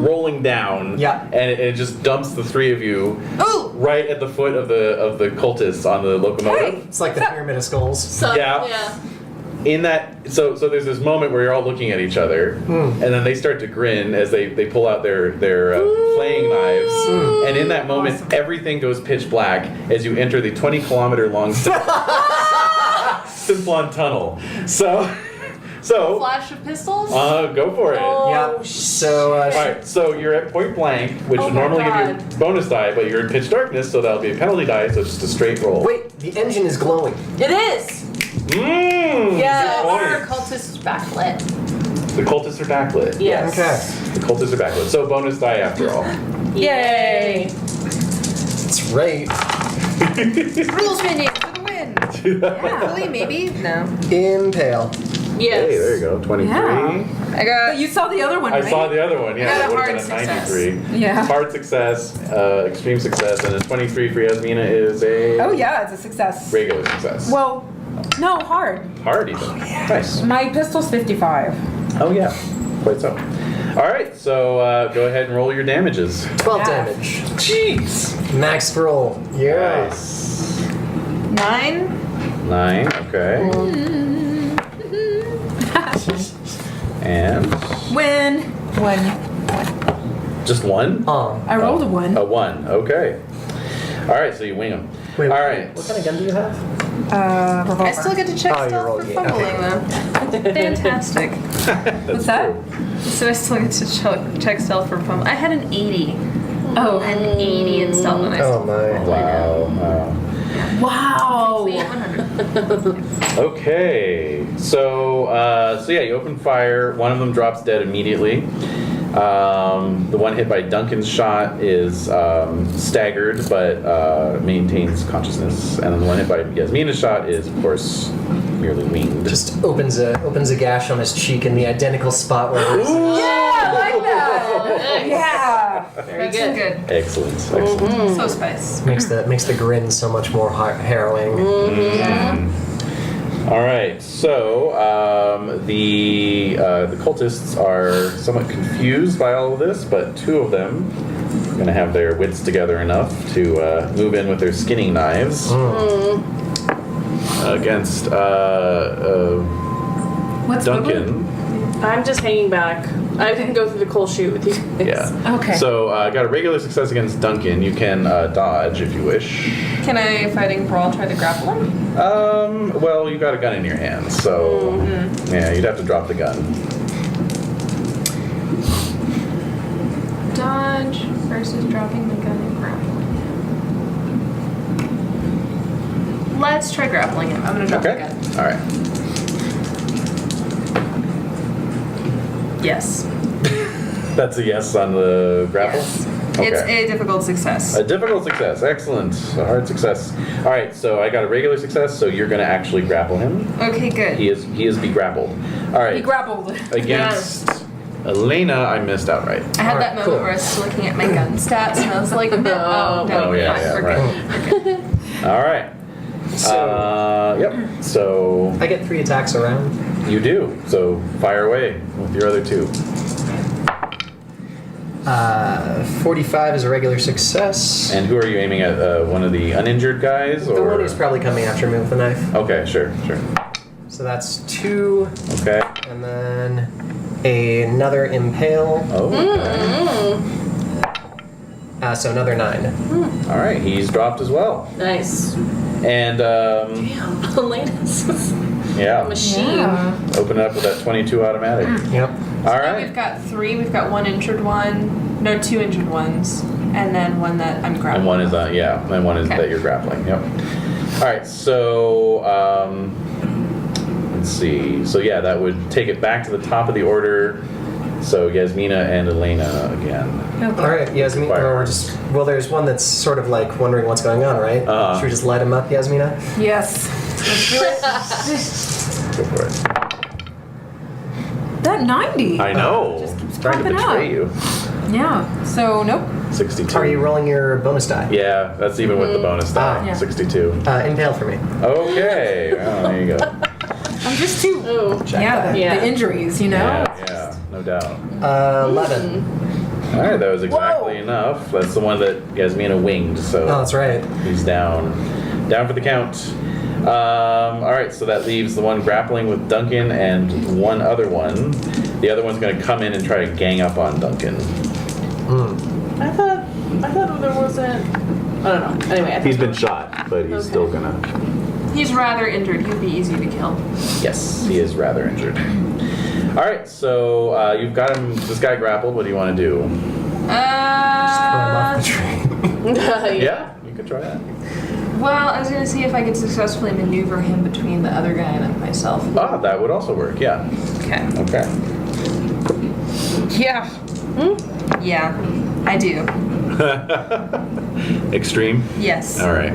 rolling down. Yeah. And it just dumps the three of you Ooh! right at the foot of the cultists on the locomotive. It's like the Pyramid of Skulls. So, Yeah. In that, so there's this moment where you're all looking at each other, and then they start to grin as they pull out their flaying knives, and in that moment, everything goes pitch black as you enter the 20-kilometer long Simplon tunnel. So Flash of pistols? go for it. Yeah. So, All right, so you're at point blank, which would normally give you bonus die, but you're in pitch darkness, so that'll be a penalty die, so it's just a straight roll. wait, the engine is glowing. It is! Yeah. Our cultist backlit. The cultists are backlit. Yes. Okay. The cultists are backlit. So bonus die after all. Yay! That's right. Rules bending for the win. Hopefully, maybe. No. Impale. Yes. Hey, there you go. 23. Yeah. I got. But you saw the other one, I right? saw the other one. Yeah, got that a would hard have been a success. 93. Yeah. Hard success, extreme success, and a 23 for Yasmina is a Oh yeah, it's a success. regular success. Well, no, hard. Hard even. Nice. My pistol's 55. Oh yeah, quite so. All right, so go ahead and roll your damages. 12 Yeah. damage. Jeez. Max roll. Yeah. Nice. 9. 9. Okay. And Win. One. just one. I rolled a one. A 1. Okay. All right, so you wing them. Wait, All right. What kind of gun do you have? Revolver. I still get to check Oh, you're stuff for rolling it. fumbling though. Fantastic. What's that? So I still get to check stealth for fumbling. I had an 80. Oh. An 80 in stealth and I Oh my. Wow. Wow. Complete 100. Okay, so yeah, you open fire. One of them drops dead immediately. The one hit by Duncan's shot is staggered, but maintains consciousness, and then the one hit by Yasmina's shot is, of course, merely winged. Just opens a gash on his cheek in the identical spot where it was. Yeah, I like that. Yeah. Very good. Excellent. Excellent. So spice. makes the grin so much more harrowing. All right, so the cultists are somewhat confused by all of this, but two of them are going to have their wits together enough to move in with their skinning knives against What's Duncan. I'm just hanging back. I didn't go through the coal chute with you guys. Yeah. Okay. So I got a regular success against Duncan. You can dodge if you wish. Can I, fighting brawl, try to grapple him? Well, you got a gun in your hand, so yeah, you'd have to drop the gun. Dodge versus dropping the gun and grappling. Let's try grappling him. I'm gonna drop the Okay. gun. All right. Yes. That's a yes on the grapple. Yes. Okay. It's a difficult success. A difficult success. Excellent. A hard success. All right. So I got a regular success. So you're going to actually grapple him. Okay, good. He is be grappled. All right. He grappled. Against Elena, I missed outright. I had that Alright, moment cool. where I was looking at my gun stats and I was like, no, Oh, yeah, fine, yeah, we're right. good. All right. So Yep. So I get 3 attacks around. you do. So fire away with your other two. 45 is a regular success. And who are you aiming at? One of the uninjured guys, or The one who's probably coming after me with the knife. Okay, sure. So that's 2, Okay. and then another impale. Oh. Okay. So another 9. All right. He's dropped as well. Nice. And Elena's yeah, machine. Yeah. open it up with that 22 automatic. Yep. All Now right. we've got 3. We've got 1 injured one. No, 2 injured ones. And then 1 that I'm grappling. And one is and one is Okay. that you're grappling. Yep. All right. So let's see. So yeah, that would take it back to the top of the order. So Yasmina and Elena again. All right, Yasmina. Fire. Or well, there's one that's sort of like wondering what's going on, right? Should we just light him up, Yasmina? Yes. Let's do it. Go for it. That 90. I know. Just keeps Trying to popping betray up. you. Yeah. So nope. 62. Are you rolling your bonus die? Yeah, that's even with the bonus die. Yeah. 62. Impale for me. Okay. Oh, there you go. I'm just too. Oh. The injuries, you know. Yeah, no doubt. 11. All right, that was exactly enough. That's the one that Yasmina winged, so Oh, that's right. he's down. Down for the count. All right, so that leaves the one grappling with Duncan and one other one. The other one's going to come in and try to gang up on Duncan. I thought there wasn't. I don't know. Anyway, I He's thought been shot, but he's still going to... He's rather injured. He'd be easy to kill. Yes, he is rather injured. All right, so you've got him. This guy grappled. What do you want to do? Throw him off the train. Yeah, you could try that. Well, I was gonna see if I could successfully maneuver him between the other guy and myself. Ah, that would also work. Yeah. Okay. Okay. Yeah. Yeah, I do. Extreme. Yes. All right.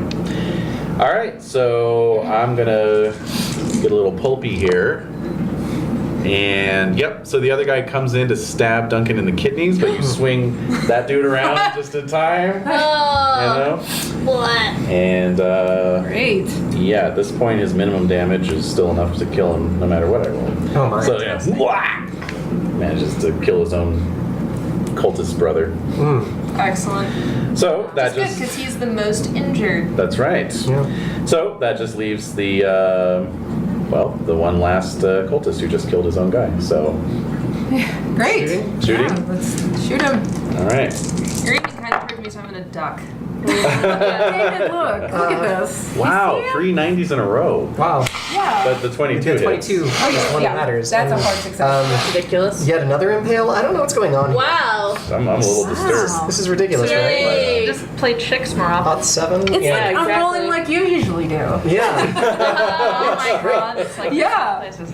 All right. So I'm gonna get a little pulpy here. And yep, so the other guy comes in to stab Duncan in the kidneys, but you swing that dude around just in time. You know? And Great. yeah, at this point his minimum damage is still enough to kill him no matter what I roll. Oh my. So yeah, whack! Manages to kill his own cultist brother. Excellent. So that That's good just because he's the most injured. that's right. Yeah. So that just leaves the the one last cultist who just killed his own guy. So Great. shooting. Yeah, let's shoot him. All right. You're even kind of towards me, so I'm gonna duck. David, look at this. Wow, 3 90s in a row. Wow. Yeah. But the 22 The 22 hits. is one that matters. That's a And, hard success. ridiculous. Yet another impale? I don't know what's going on. Wow. I'm a little disturbed. This is ridiculous, right? Just play chicks more often. Hot 7? It's yeah. like I'm exactly. rolling like you usually do. Yeah. Oh my god, it's like Yeah. places.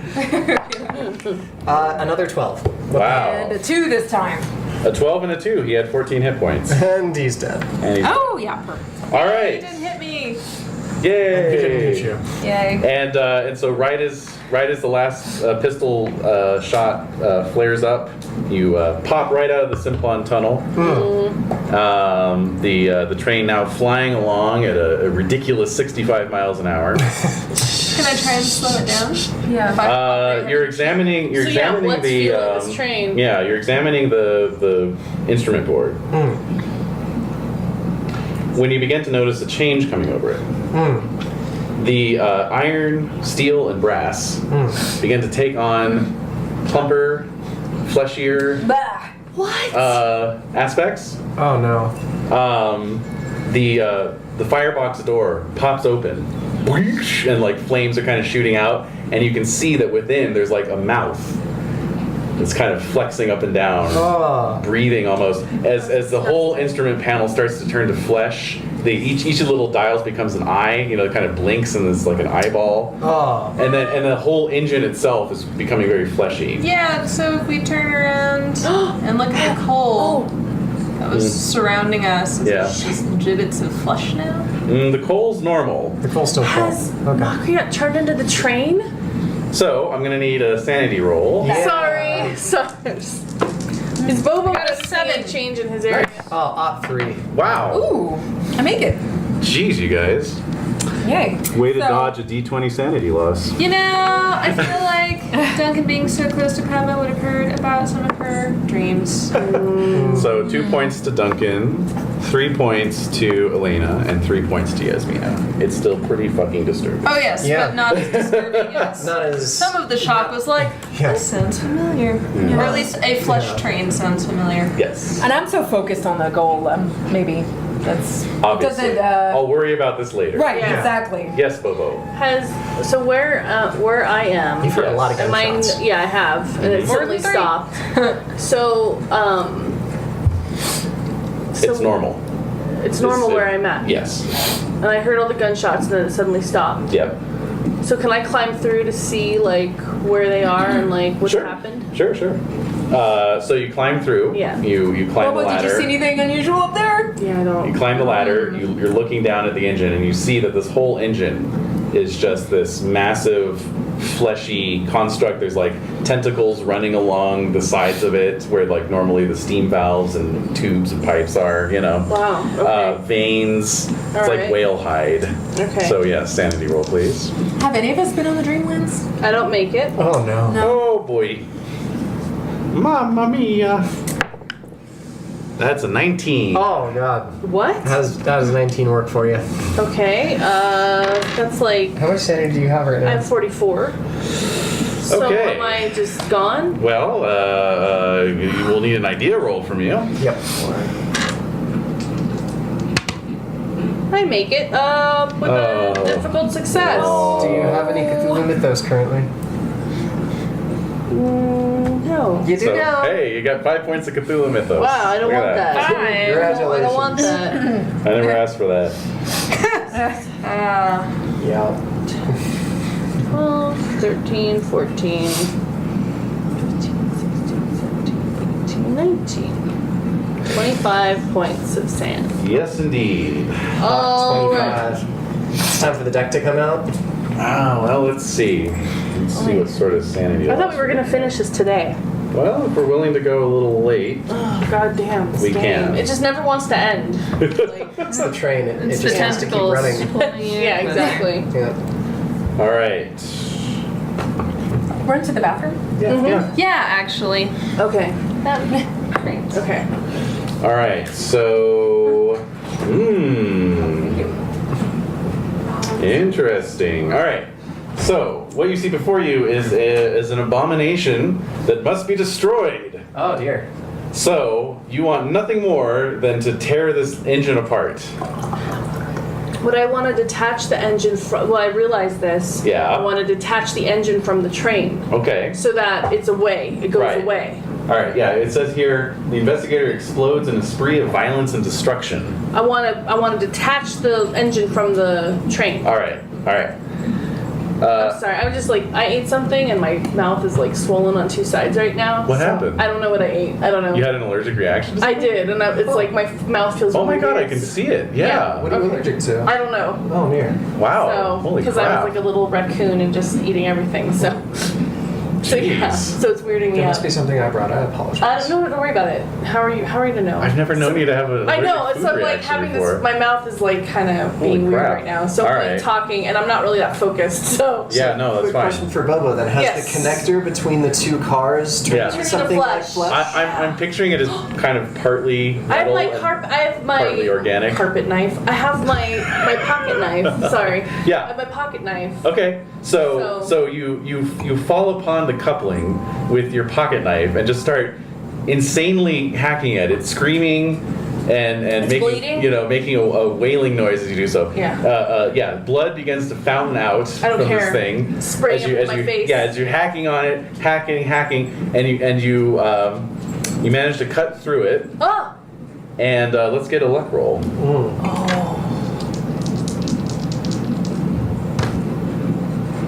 Another 12. Wow. And a 2 this time. A 12 and a 2. He had 14 hit points. And he's dead. And he's Oh, yeah, perfect. all He right. didn't hit me. He didn't hit Yay. you. Yay. And so right as the last pistol shot flares up, you pop right out of the Simplon tunnel. The train now flying along at a ridiculous 65 miles an hour. Can I try and slow it down? Yeah. You're examining So yeah, the let's feel this train. yeah, you're examining the instrument board. When you begin to notice a change coming over it, the iron, steel, and brass begin to take on plumper, fleshier Bah. aspects. Oh no. The firebox door pops open, and like flames are kind of shooting out, and you can see that within there's like a mouth. It's kind of flexing up and down, Oh. breathing almost. As the whole instrument panel starts to turn to flesh, each of the little dials becomes an eye. You know, it kind of blinks and it's like an eyeball. Oh. And the whole engine itself is becoming very fleshy. Yeah, so if we turn around and look at the coal that was surrounding us, is Yeah. it just gibbets of flesh now? The coal's normal. The coal's still full. Has Okay. Mockery got turned into the train? So I'm gonna need a sanity roll. Yeah. Sorry. Is Bobo Got a gonna see a 7. change in his area? Oh, op 3. Wow. Ooh. I make it. Jeez, you guys. Yay. Way to So- dodge a D20 sanity loss. You know, I feel like Duncan being so close to Padma would have heard about some of her dreams. So 2 points to Duncan, 3 points to Elena, and 3 points to Yasmina. It's still pretty fucking disturbing. Oh yes, Yeah. but not as disturbing as Not as. some of the shock was like, Yeah. this sounds familiar. Or at least a flesh train sounds familiar. Yes. And I'm so focused on the goal, maybe that's Obviously. doesn't. I'll worry about this later. Right. Yeah. Exactly. Yes, Bobo. So where I am? You've heard a lot of Am I? gunshots. Yeah, I have. And it More suddenly than 3. stopped. So It's normal. it's normal It's- where I'm at. Yes. And I heard all the gunshots, and then it suddenly stopped. Yep. So can I climb through to see like where they are and like what Sure. happened? Sure. So you climb through. Yeah. You climb the Bobo, ladder. did you see anything unusual up there? Yeah, I You don't. climb the ladder, you're looking down at the engine, and you see that this whole engine is just this massive, fleshy construct. There's like tentacles running along the sides of it, where like normally the steam valves and tubes and pipes are. Wow. Okay. Veins. It's All like right. whale hide. Okay. So yeah, sanity roll, please. Have any of us been on the Dreamlands? I don't make it. Oh no. Oh boy. Mamma mia. That's a 19. Oh god. What? How does 19 work for you? Okay. That's like How much sanity do you have right I now? have 44. So Okay. am I just gone? Well, you will need an idea roll from you. Yep. I make it with a difficult success. Do you have any Cthulhu Mythos currently? No. You do So, now. hey, you got 5 points of Cthulhu Mythos. Wow, I don't Look want at that. Fine. I Congratulations. don't want that. I never asked for that. Yeah. 12, 13, 14, 15, 16, 17, 18, 19. 25 points of sand. Yes, indeed. All right. 25. It's time for the deck to come out. Well, let's see. Let's see what sort of sanity. I thought we were going to finish this today. Well, if we're willing to go a little late. Oh, god damn. This We game. can. It just never wants to end. It's the train. It It's the just has to keep tentacles. running. pulling you. Yeah, exactly. Yeah. All right. We're into the bathroom? Yeah. Yeah, actually. Okay. That would be great. Okay. All right. So, interesting. All right. So, what you see before you is an abomination that must be destroyed. Oh dear. So, you want nothing more than to tear this engine apart. Would I want to detach the engine from... Well, I realized this. Yeah. I want to detach the engine from the train Okay. so that it's away. It goes Right. away. All right. Yeah. It says here the investigator explodes in a spree of violence and destruction. I want to detach the engine from the train. All right. All right. I'm sorry. I'm just like, I ate something and my mouth is like swollen on two sides right now. What happened? I don't know what I ate. I don't know. You had an allergic reaction? I did, and it's like my mouth feels Oh my weird. god, I can see it. Yeah. What are you allergic to? I don't know. Oh dear. Wow. So, Holy because crap. I was like a little raccoon and just eating everything, so. So yeah, Jeez. so it's weirding me There out. must be something I brought. I apologize. No, don't worry about it. How are you to know? I've never known you to have a I know, allergic so food I'm like reaction having before. this. My mouth is like kind of Holy being weird crap. right now. So All I'm right. like talking, and I'm not really that focused. So Yeah, no, that's Quick fine. question for Bobo then. Has Yes. the connector between the two cars turned Yeah. into Turn into something like flesh. flesh? I'm picturing it as kind of partly I have metal my and I have my partly organic. carpet knife. I have my pocket knife. Sorry. Yeah. I have my pocket knife. Okay, so So- you fall upon the coupling with your pocket knife and just start insanely hacking at it, screaming and It's making bleeding? making a wailing noise as you do so. Yeah. Yeah. Blood begins to fountain out I don't from care. this thing. Spraying as you, it as in my you, face. Yeah, as you're hacking on it, hacking, and you manage to cut through it. Oh. And let's get a luck roll.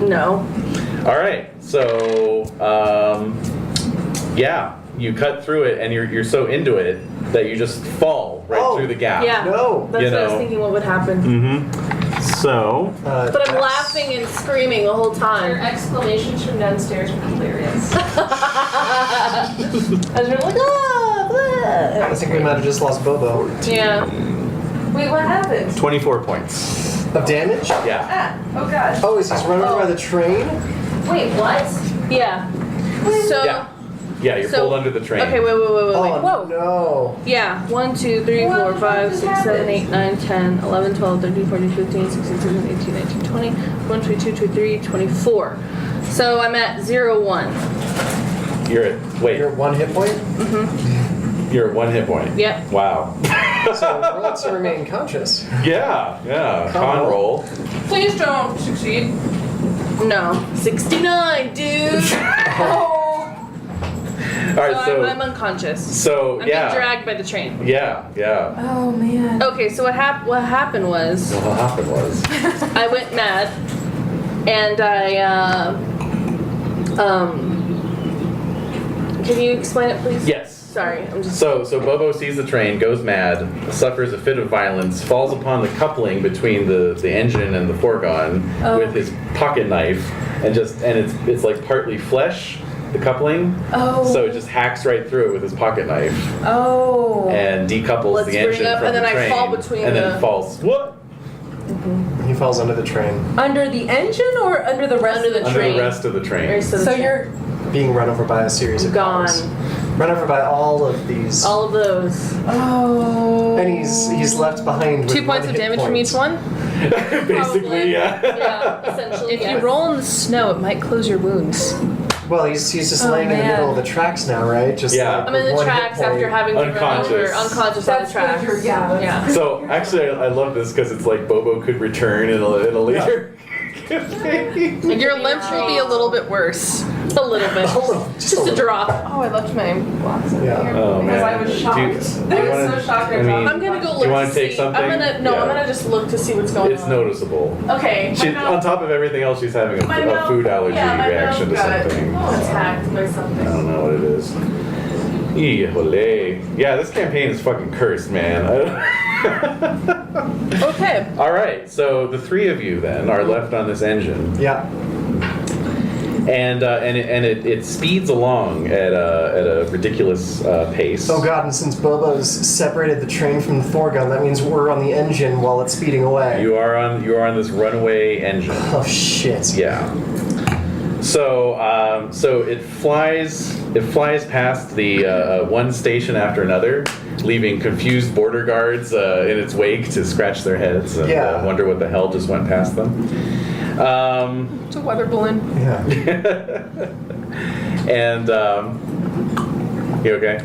No. All right, so yeah, you cut through it, and you're so into it that you just fall right Oh. through the gap. Yeah. No. That's You what I was know. thinking. What would happen? So But I'm laughing and screaming the whole Your time. exclamations from downstairs were hilarious. As you're like, ah, blah. I think we might have just lost Bobo. Yeah. Wait, what happened? 24 points. Of damage? Yeah. Ah, oh god. Oh, is he run over by the train? Wait, what? Yeah. So. Yeah. Yeah, you're So- pulled under the train. Okay, wait. Oh Whoa. no. Yeah, 1, 2, 3, 4, 5, 6, 7, 8, 9, 10, 11, 12, 13, 14, 15, 16, 17, 18, 19, 20, 1, 22, 23, 24. So I'm at 0, 1. You're at You're at 1 hit point? you're at 1 hit point. Yep. Wow. So roll to remain conscious. Yeah. Con Con roll. roll. Please don't succeed. No. 69, dude! All right. So I'm unconscious. So I'm yeah. being dragged by the train. Yeah. Oh man. Okay, so what happened was What happened was. I went mad, and I can you explain it, please? Yes. Sorry, I'm just. So Bobo sees the train, goes mad, suffers a fit of violence, falls upon the coupling between the engine and the fourgon with his pocket knife, and it's like partly flesh, the coupling. Oh. So it just hacks right through it with his pocket knife. Oh. And decouples Let's the engine bring up, from and then the I train. fall between and then the- falls. What? He falls under the train, Under the engine or under the rest Under of the the Under train? the rest of the train. Rest of the So train. you're being run over by a series of Gone. cars. Run over by all of these. All of those. oh. And he's left behind with 2 points one of hit damage from point. each one. Basically, yeah. Yeah, essentially. If you roll in the snow, it might close your wounds. Well, he's just Oh, laying in the man. middle of the tracks now, right? Just Yeah. like I'm in with the one hit tracks point. after having to run over, Unconscious. unconscious on the That's tracks. good, yeah. Yeah. So actually, I love this because it's like Bobo could return in a later campaign. Like your limp will be a little bit worse. A little bit. Just a drop. Oh, I left my glasses Yeah. here. Oh man! Because I was shocked. Do I you was wanna- so shocked I I mean, dropped I'm gonna go look Do you want to to take see. something? I'm Yeah. gonna just look to see what's going It's on. noticeable. Okay. She, my on mouth- top of everything else, she's having a my mouth- food allergy yeah, my reaction to mouth got something. attacked by I something. don't know what it is. Eehole. Yeah, this campaign is fucking cursed, man. Okay. All right, so the three of you then are left on this engine, Yeah. and it speeds along at a ridiculous pace. Oh god, and since Bobo's separated the train from the foregun, that means we're on the engine while it's speeding away. You are on this runaway engine. Oh shit. Yeah. So it flies past the one station after another, leaving confused border guards in its wake to scratch their heads and Yeah. wonder what the hell just went past them. It's a weather balloon. Yeah. And you okay?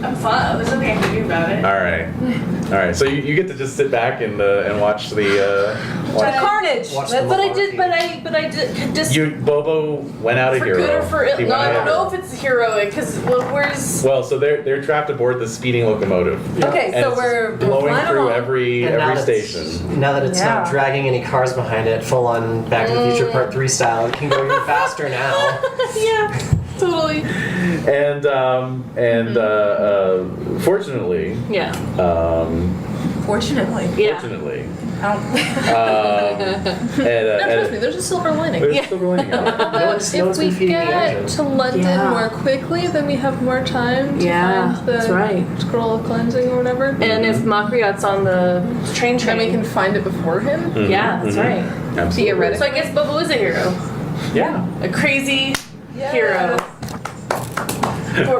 I'm fine. There's nothing I can do about it. All right. So you get to just sit back and watch the watch. Carnage. Watch the But I malarkey. did. Just Bobo went out a for hero. good or for ill. He No, went I out don't a know hero. if it's heroic because where's. Well, so they're trapped aboard the speeding locomotive. Okay, And so it's we're blowing flying through along. every And now that station. Now that it's Yeah. not dragging any cars behind it, full on Back to the Future Part 3 style, it can go even faster now. Yeah, totally. And fortunately, Yeah. Fortunately. Yeah. fortunately, I don't. Trust me, there's a silver lining. there's a silver lining on it. No one's If we been feeding the get engine. to London Yeah. more quickly, then we have more time to Yeah, find the that's right. scroll of cleansing or whatever. And if Makriot's on the train, then we can find it before him. Yeah, that's right. Absolutely. Theoretically. So I guess Bobo is a hero. Yeah. A crazy hero. For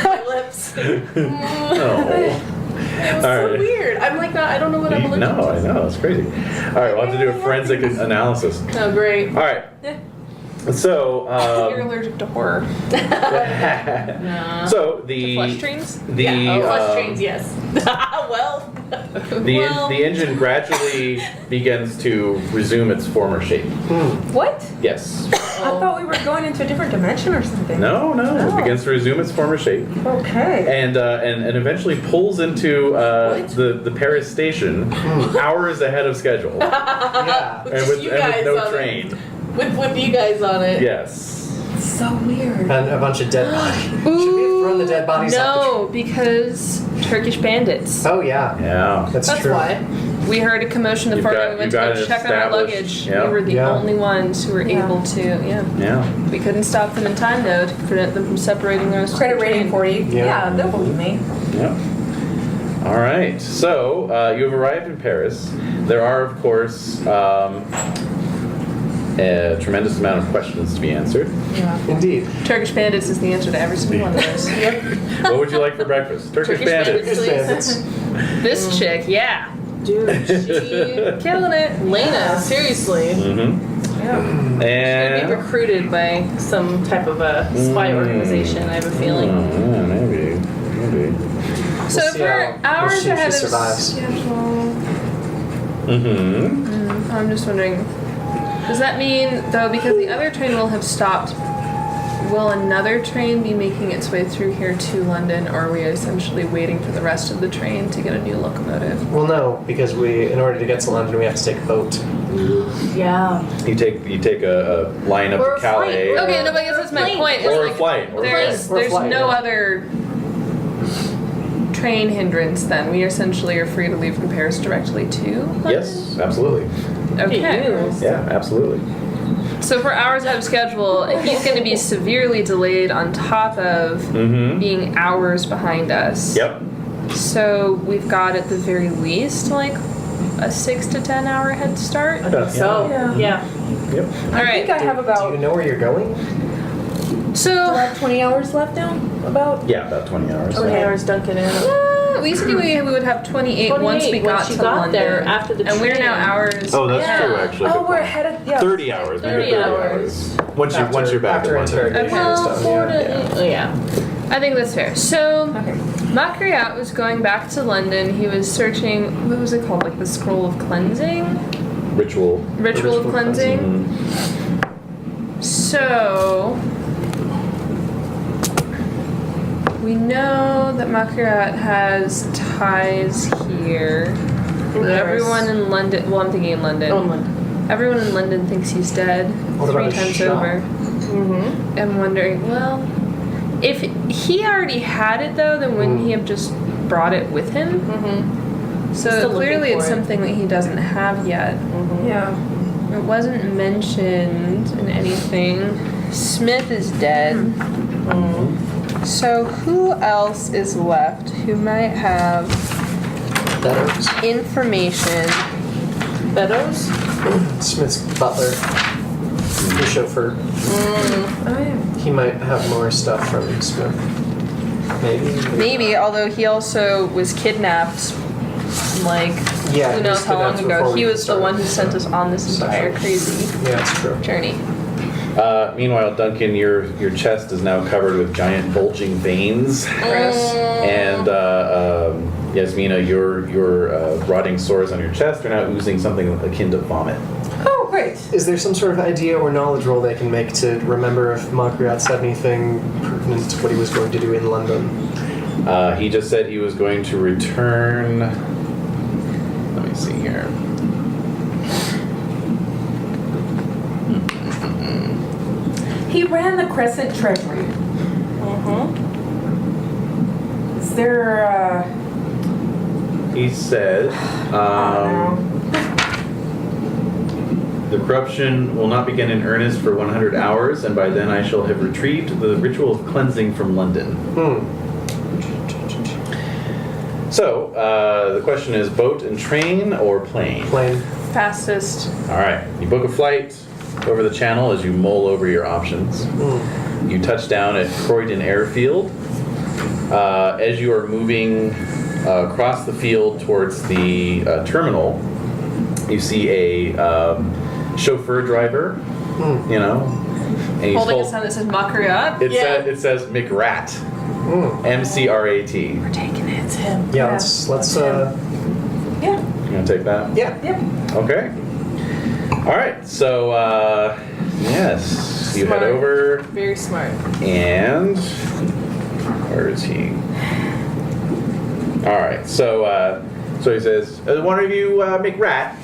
my lips. Oh. It's All so right. weird. I'm like not. I don't know what I'm allergic No, I know. It's crazy. All right, we'll have to do a forensic analysis. to. Oh, great. All right. So, You're allergic to horror. so the Flesh trains? the Oh, flesh um, trains, yes. Well. the engine gradually begins to resume its former shape. What? Yes. I thought we were going into a different dimension or something. No. It begins to resume its former shape. Okay. And eventually pulls into the Paris station hours ahead of schedule, Yeah. and Just with you guys no on train. it. With you guys on it. Yes. So weird. And a bunch of dead bodies. Should we have thrown the dead bodies off No, because Turkish bandits. the Oh, yeah. Yeah. That's That's true. why. We heard a commotion the You've far got- we went you to got go it check on our established. luggage. Yeah. We were the Yeah. only ones who were Yeah. able to, Yeah. We couldn't stop them in time though to prevent them from separating those. Credit rating 40. Yeah. Yeah, they'll believe me. Yep. All right. So you have arrived in Paris. There are, of course, a tremendous amount of questions to be answered. Indeed. Turkish bandits is the answer to every single one of those. What would you like for breakfast? Turkish bandits. bandits. Bandits. This chick, yeah. Dude, she killing it. Lena, seriously. Mm-hmm. Yeah. Gonna be And recruited by some type of a spy organization, I have a feeling. Yeah, maybe. So if see we're how- hours we'll see if ahead she of survives. schedule, Mm-hmm. I'm just wondering, does that mean though because the other train will have stopped? Will another train be making its way through here to London, or are we essentially waiting for the rest of the train to get a new locomotive? Well, no, because in order to get to London, we have to take a boat. Yeah. You take a line up Or to a flight. Calais. Or- Okay, no, but I guess that's my plane. point. Or It's a flight. Or a There's flight, yeah. no other train hindrance, then we essentially are free to leave from Paris directly to London? Yes, absolutely. Okay. Yeah, absolutely. So for hours out of schedule, he's going to be severely delayed on top of being hours behind us. Yep. So we've got at the very least like a 6 to 10 hour head start. So, yeah. Yep. All right. I think I have Do about you know where you're going? So 20 hours left now. About. Yeah, about 20 hours. How many hours Duncan in? we said we would have 28 once we 28 got once you to got London. there after the and we're train. now hours. Oh, that's yeah. true, actually. Oh, we're ahead of 30 hours. Maybe 30 30 hours. hours. Once you're back after at London. interrogation and stuff. Oh, yeah. I think that's fair. So, Okay. Makriat was going back to London. He was searching, what was it called? Like the Scroll of Cleansing? Ritual. Ritual of Cleansing. Mhm. So, we know that Makriat has ties here. Everyone in London, well, I'm thinking in London. Oh, London. Everyone in London thinks he's dead What 3 about a times shop? over. I'm wondering, well, if he already had it though, then wouldn't he have just brought it with him? So Still clearly looking it's for it. something that he doesn't have yet. Yeah. It wasn't mentioned in anything. Smith is dead. So who else is left who might have Beddoes. information? Beddoes? Smith's butler. The chauffeur. Oh yeah. He might have more stuff from Smith. Maybe, although he also was kidnapped, like, Yeah, who he knows was how long kidnapped ago. before He we was the one who started, sent us on this entire crazy Yeah, that's true. journey. Meanwhile, Duncan, your chest is now covered with giant bulging veins. Gross. And Yasmina, your rotting sores on your chest are now oozing something akin to vomit. Oh, great. Is there some sort of idea or knowledge roll they can make to remember if Makriat said anything pertinent to what he was going to do in London? He just said he was going to return. Let me see here. He ran the Crescent Treasury. Is there? He said the corruption will not begin in earnest for 100 hours, and by then I shall have retrieved the ritual of cleansing from London. So, the question is boat and train or plane? Plane. Fastest. All right, you book a flight over the channel as you mull over your options. You touch down at Croydon Airfield. As you are moving across the field towards the terminal, you see a chauffeur driver, you know, and he's Holding a sign that says Makriat. it says McRat, M-C-R-A-T. We're taking it. It's him. Yeah, let's Yeah. You gonna take that? yeah. Yep. Okay. All right. So yes, you Smart. head over. Very smart. And where is he? All right. So so he says, "One of you, McRat."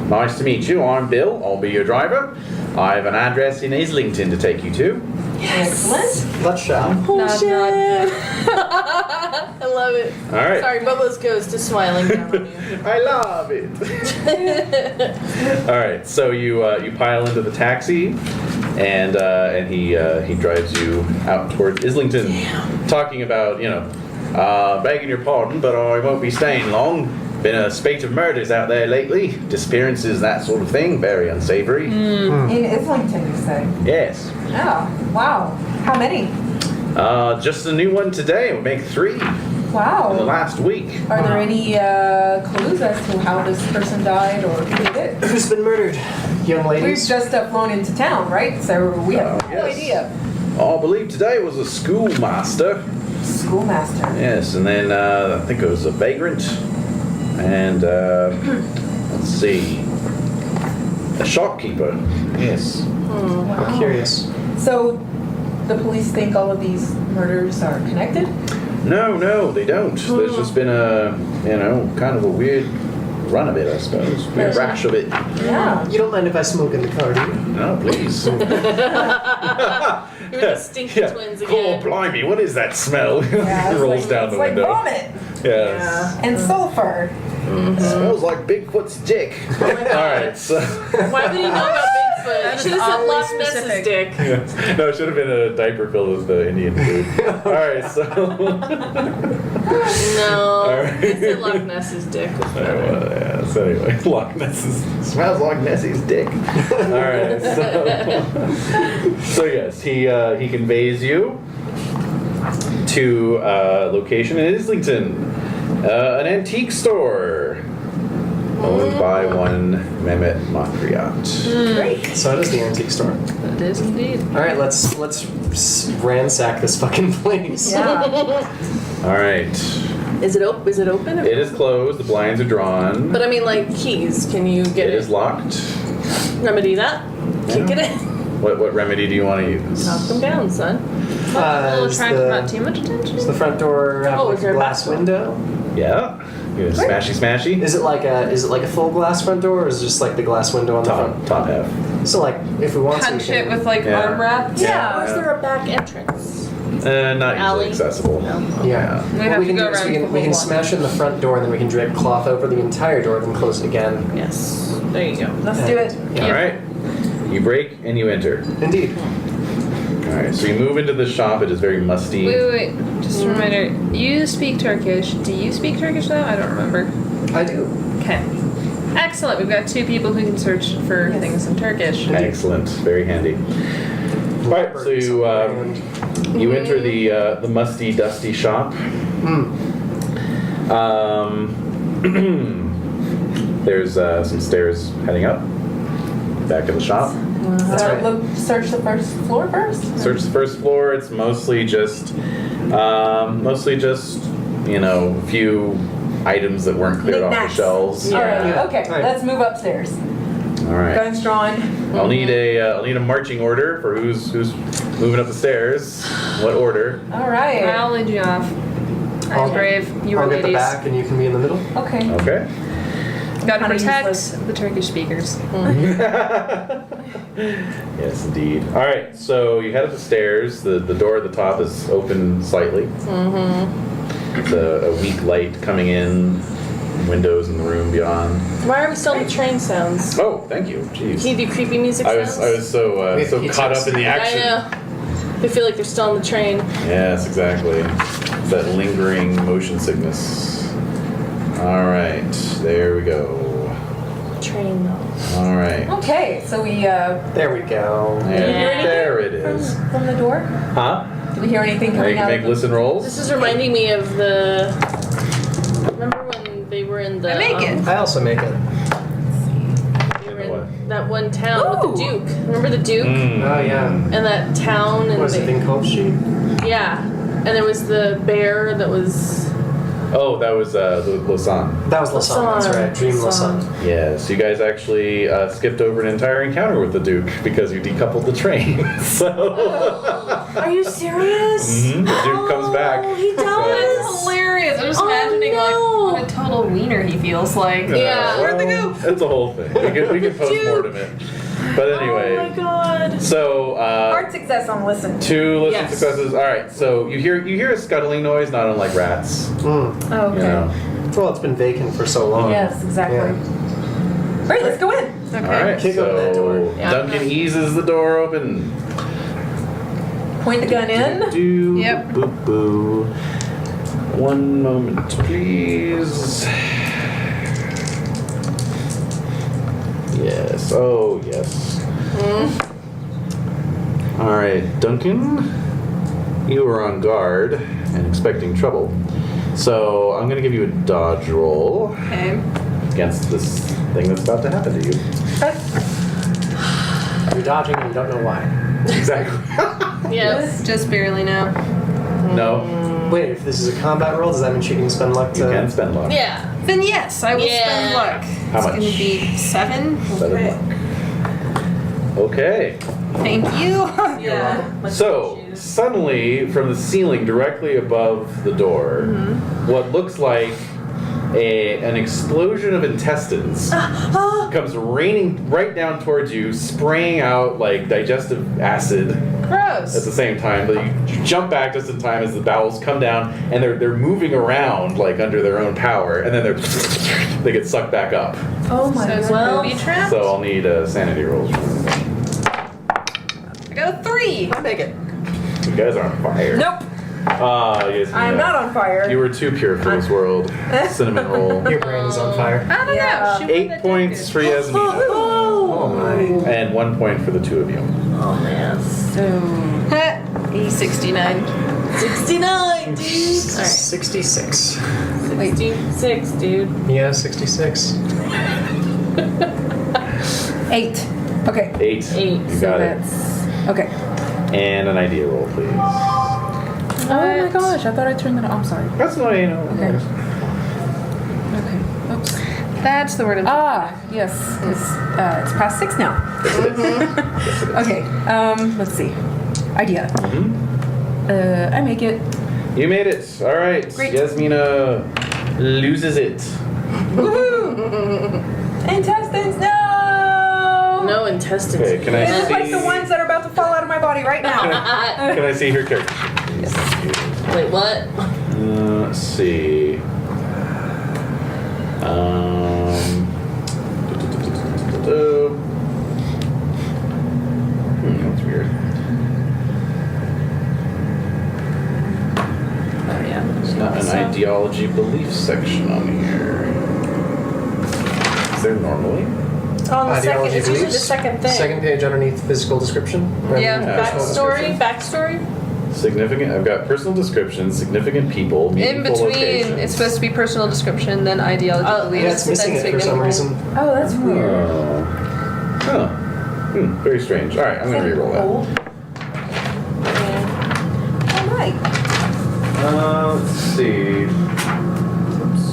Nice to meet you. I'm Bill. I'll be your driver. I have an address in Islington to take you to. Excellent. Let's shall. Nod, nod. I love it. All right. Sorry, Bubba's ghost is smiling down on you. I love it. All right. So you pile into the taxi, and he drives you out towards Islington, talking about begging your pardon, but I won't be staying long. Been a spate of murders out there lately, disappearances, that sort of thing. Very unsavory. In Islington, you say? Yes. Oh, wow. How many? Just a new one today. We'll make 3 in the Wow. last week. Are there any clues as to how this person died or who did it? Who's been murdered? Young We've ladies? just flown into town, right? So we have no yes. idea. I believe today was a schoolmaster. Schoolmaster. Yes, and then I think it was a vagrant. And let's see, a shopkeeper. Yes. I'm curious. So the police think all of these murders are connected? No, they don't. There's just been a kind of a weird run a bit, I suppose. Be a rash of it. Yeah. You don't mind if I smoke in the car, do you? No, please. You're the stinky twins again. Oh, blimey, what is that smell? Yeah, He it's rolls like, down it's the like window. vomit Yes. and sulfur. Smells like Bigfoot's dick. Oh my God. Alright, so. Why would he know about Bigfoot? You is should have said oddly Loch Ness's specific. dick. Yeah. No, it should have been a diaper filled with the Indian food. Alright, so. No. Alright. He said Loch Ness's dick was better. Yeah, so anyway, Loch Ness's smells like Nessie's dick. Alright, so yes, he conveys you to a location in Islington, an antique store owned by one Mehmet Makriat. Great. So it is the antique store. It is indeed. All right, let's ransack this fucking place. Yeah. Alright, Is it open? Is it open? it is closed, the blinds are drawn. But I mean, like keys. Can you get It is locked. remedy that? Kick it in. What remedy do you want to use? Knock them down, son. A little Is attract not too much does attention. the front door have Oh, like is there a a glass back door? window? Yeah? You gonna smashy? Is it like a full glass front door, or is it just like the glass window on the front? Top half. So like, if we want Punch to, we it can, with like Yeah. arm wrap. Yeah. Or is there a back entrance? Not Alley? easily accessible. yeah. We What have we to can go do is around we the can, whole we can block. smash it in the front door, and then we can drape cloth over the entire door, then close it again. Yes. There you go. Let's do it. Alright. You break and you enter. Indeed. Alright, so you move into the shop. It is very musty. Wait. Just a reminder. You speak Turkish. Do you speak Turkish though? I don't remember. I do. Okay. Excellent. We've got two people who can search for things in Turkish. Excellent. Very handy. Alright, so you enter the musty, dusty shop. There's some stairs heading up. Back of the shop. That's right. Search the first floor first. Search the first floor. It's mostly just, a few items that weren't cleared off the Knickknacks. shelves. All right. Yeah. Okay. Right. Let's move upstairs. All right. Guns drawn. I'll need a marching order for who's moving up the stairs. What order? All right. I'll lead you off. I'll- I'm brave. You were I'll get the ladies. back, and you can be in the middle. Okay. Okay. Gotta Kinda protect useless. the Turkish speakers. Yes, indeed. All right. So you head up the stairs. The door at the top is open slightly. It's a weak light coming in. Windows in the room beyond. Why are we still in the train sounds? Oh, thank you. Jeez. Can you do creepy music I sounds? was so With so heat caught checks. up in the action. I know. I feel like they're still on the train. Yes, exactly. It's that lingering motion sickness. All right, there we go. Train though. All right, Okay. So we There we go. and Yeah. there it is. from the door. Huh? Do we hear anything Now coming you can out? make of listen rolls. This is reminding me of the. Remember when they were in the. I make it. I also make it. They were What? in that one town with Ooh. the Duke. Remember the Duke? Mm. Oh yeah. And that town and What is it? they, In Cove Street? yeah. And there was the bear that was. Oh, that was Lausanne. That was Lausanne. That's right. Dream Lausanne. Yes, you guys actually skipped over an entire encounter with the Duke because you decoupled the train. So Are you serious? the Duke comes back. Oh, he So- does. Hilarious. I'm just Oh, imagining no. like what a total wiener he feels like. Yeah. Where'd they go? It's a whole thing. We can postmortem it. But anyway. Oh my god. So Hard success on listen. 2 listen Yes. successes. All right. So you hear a scuttling noise, not unlike rats. Oh, okay. You know. Well, it's been vacant for so long. Yes, exactly. Yeah. All right, let's go in. Okay. All right. Kick open that door. Yeah. Duncan eases the door open. Point the gun in. Do Yep. boo boo. One moment, please. Yes. Oh, yes. All right, Duncan. You were on guard and expecting trouble, so I'm gonna give you a dodge roll Okay. against this thing that's about to happen to you. You're dodging and you don't know why. Exactly. Yes. Just barely now. No, Wait, if this is a combat roll, does that mean she can spend luck to? you can spend luck. Yeah. Then yes, I will Yeah. spend luck. How It's much? gonna be 7. 7 Okay. luck. Okay. Thank you. Yeah. So, suddenly, from the ceiling directly above the door, what looks like an explosion of intestines comes raining right down towards you, spraying out like digestive acid Gross. at the same time. But you jump back just in time as the bowels come down, and they're moving around like under their own power, and then they get sucked back up. Oh my So it's god. booby trapped? So I'll need sanity rolls. I got a 3. I make it. You guys are on fire. Nope. Yes, I'm not on fire. You were too pure for this world. Cinnamon roll. Your brain's on fire. I don't Yeah. know. Shoot 8 that points dude. for Yasmina. Oh my. And 1 point for the two of you. Oh man. So 69. 69, dude. 66. 66, dude. Yeah, 66. 8. Okay. 8. Eight, You So got it. that's okay. And an idea roll, please. Oh my gosh! I thought I turned that on. I'm sorry. That's not, you know. Okay. Okay. Oops. That's the word I'm Yes. It's past 6 now. Okay. Let's see. Idea. I make it. You made it. All right. Great. Yasmina loses it. Woohoo! Intestines, no! No intestines. Okay, can I They look see? like the ones that are about to fall out of my body right now. Can I see her character? Wait, what? Let's see. That's weird. Oh, yeah. There's not an ideology belief section on here. Is there normally? On the second, Ideology it's usually the beliefs. second thing. Second page underneath physical description. Yeah, Personal backstory, description. backstory. Significant. I've got personal description, significant people, In meaningful between, locations. it's supposed to be personal description, then ideology, beliefs, Yeah, it's missing then it for some significant. reason. Oh, that's weird. Oh. Huh. Very strange. All right, I'm gonna re-roll that. All right. Let's see. Oops.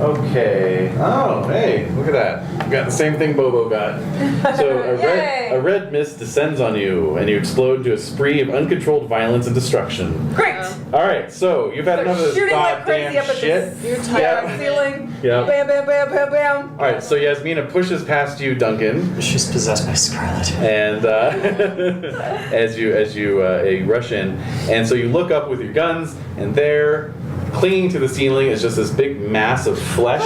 Okay. Oh, hey, look at that. You got the same thing Bobo got. So Yay. a red mist descends on you, and you explode into a spree of uncontrolled violence and destruction. Great. All right, so you've had enough of this Shooting like goddamn crazy up at shit. this Yeah. ceiling. Yeah. Bam, bam, bam, bam, bam. All right, so Yasmina pushes past you, Duncan. She's possessed by Scarlet. And as you rush in, and so you look up with your guns, and there, clinging to the ceiling, is just this big mass of flesh.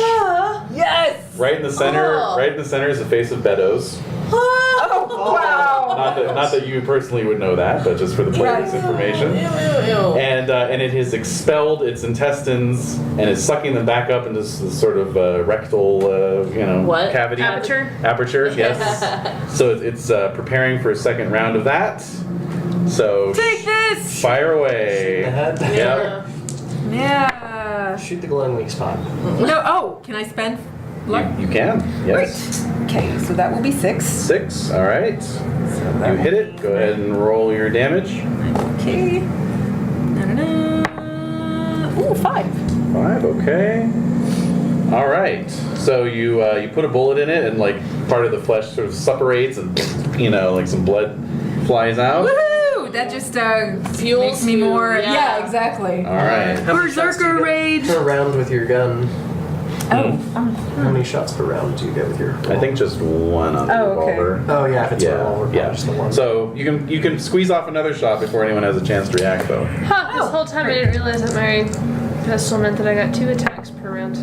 Yes. Right in the center, Oh. right in the center is the face of Beddoes. Oh, wow. Not that you personally would know that, but just for the player's information. Ew, ew, ew. And it has expelled its intestines and is sucking them back up into this sort of rectal, What? cavity. Aperture, yes. So it's preparing for a second round of that. So Take this. fire away. Head. Yep. Yeah. Shoot the glowing weak spot. No. Oh, can I spend luck? You can. Yes. Great. Okay, so that will be 6. 6. All right. So that You will hit it. be- Go ahead and roll your damage. Okay. Na-na-na. Ooh, 5. 5. Okay. All right. So you put a bullet in it, and like part of the flesh sort of separates, and like some blood flies out. Woohoo! That just Fuels makes me you, more. yeah. Yeah, exactly. All right. How many shots do you Berserker get rage. per round with your gun? Oh. How many shots per round do you get with your? I think just one on the Oh, okay. revolver. Oh yeah, if it's a Yeah, revolver, yeah. just the one. So you can squeeze off another shot before anyone has a chance to react, though. Huh, this whole time I didn't realize that my pistol meant that I got 2 attacks per round.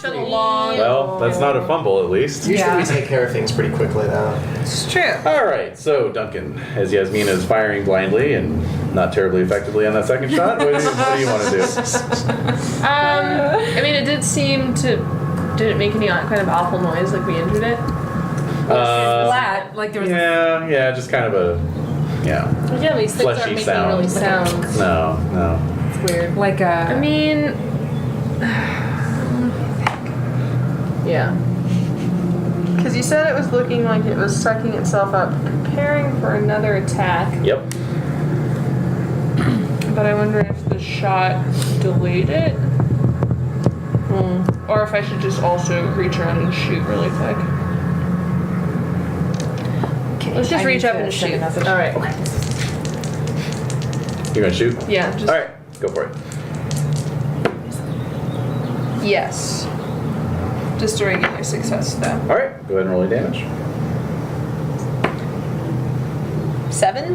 Shut long. Well, that's not a fumble, at least. Usually Yeah. we take care of things pretty quickly, though. It's true. All right. So Duncan, as Yasmina is firing blindly and not terribly effectively on that second shot, what do you want to do? I mean, it did seem to. Did it make any kind of awful noise like we injured it? Flat. Like there was. Yeah, just kind of a Yeah, these things Fleshy aren't making sound. really sounds. no. It's weird. Like a. I mean, Yeah. because you said it was looking like it was sucking itself up, preparing for another attack. Yep. But I wonder if the shot delayed it, or if I should just also reach around and shoot really quick. Okay, Let's just I reach need up to and send a shoot. message. All right. You're gonna shoot. Yeah, just. All right. Go for it. Yes. Just a regular success, though. All right, go ahead and roll your damage. 7?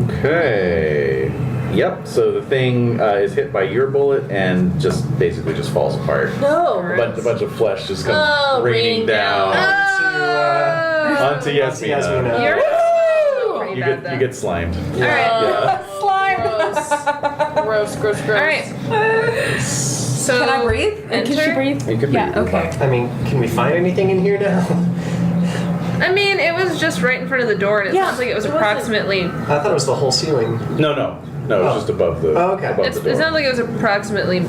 Okay. Yep. So the thing is hit by your bullet and just basically just falls apart. No. A bunch of flesh just comes raining down onto Yasmina. Yasmina. You're pretty You bad, get you get slimed. Alright. Yeah. Gross. Alright. So Can I breathe? And can she breathe? You could Yeah, breathe. okay. I mean, can we find anything in here now? I mean, it was just right in front of the door, and it Yeah, sounds like it was it wasn't- approximately. I thought it was the whole ceiling. No, it was just above the. Oh, okay. Above It the door. sounds like it was approximately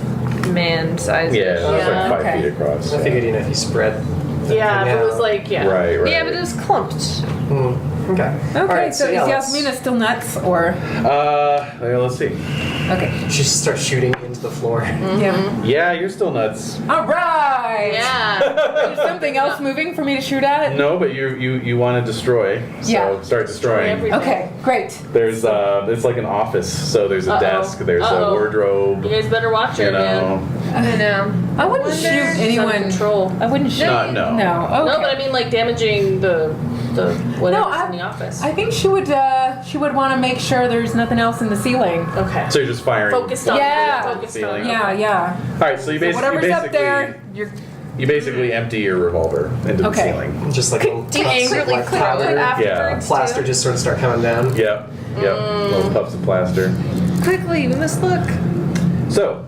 man-sized. Yeah, it was Yeah, like 5 okay. feet across. I figured, if you spread. Yeah, everything if it was out. like, yeah. Right. Yeah, but it was clumped. Okay. Okay, All right, so yeah, is let's- Yasmina still nuts or? Yeah, let's see. Okay. She just starts shooting into the floor. Yeah. Yeah, you're still nuts. All right. Yeah. There's something else moving for me to shoot at? No, but you want to destroy. So Yeah. start destroying. everything. Okay, great. There's it's like an office. So there's a Uh-oh. desk. There's a Uh-oh. wardrobe. You guys better watch You her, know. man. I know. I wouldn't shoot anyone. Control. I wouldn't shoot. No. No. Okay. No, but I mean, like, damaging the whatever's I- in the office. I think she would want to make sure there's nothing else in the ceiling. Okay. So you're just firing. Focused on Yeah. Focused on Ceiling. Yeah. All right. So you So basically whatever's up there, you're. you basically empty your revolver into the Okay. ceiling. Just like little Do you puffs of, angrily like, throw it powder. afterwards? Plaster too? just sort of start coming down. Yep. Little puffs of plaster. Quickly, we must look. So,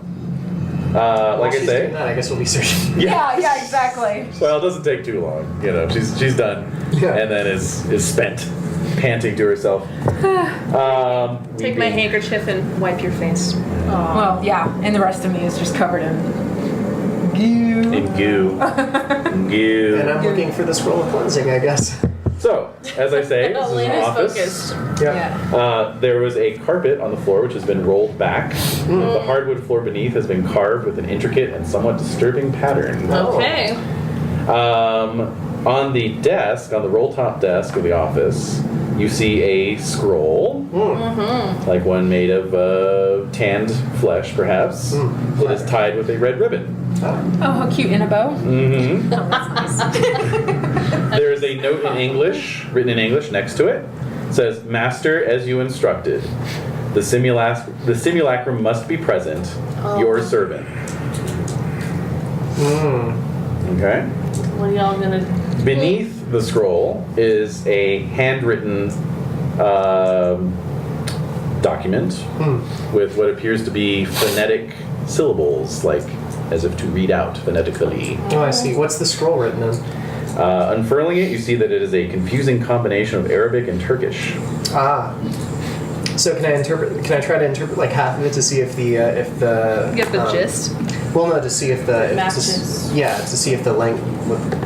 While like I she's say, doing that, I guess we'll be searching. Yeah, exactly. well, it doesn't take too long. You know, she's done, Yeah. and then is spent, panting to herself. Take my weeping. handkerchief and wipe your face. Well, yeah, and the rest of me is just covered in goo. In goo. And Goo. I'm looking for the scroll of cleansing, I guess. So, as I say, this is an Elena's office. focused. Yeah. There was a carpet on the floor which has been rolled back. The hardwood floor beneath has been carved with an intricate and somewhat disturbing pattern. Okay. On the desk, on the roll-top desk of the office, you see a scroll, like one made of tanned flesh, perhaps. It is tied with a red ribbon. Oh, how cute, in a bow. Mm-hmm. There is a note in English, written in English, next to it. It says, "Master, as you instructed. The simulacrum must be present. Your servant." Okay. What are y'all gonna? Beneath the scroll is a handwritten document with what appears to be phonetic syllables, like as if to read out phonetically. Oh, I see. What's the scroll written in? Unfurling it, you see that it is a confusing combination of Arabic and Turkish. Ah. So can I try to interpret like half of it to see if the Get the gist. Well, no, to see if the Matches. to see if the length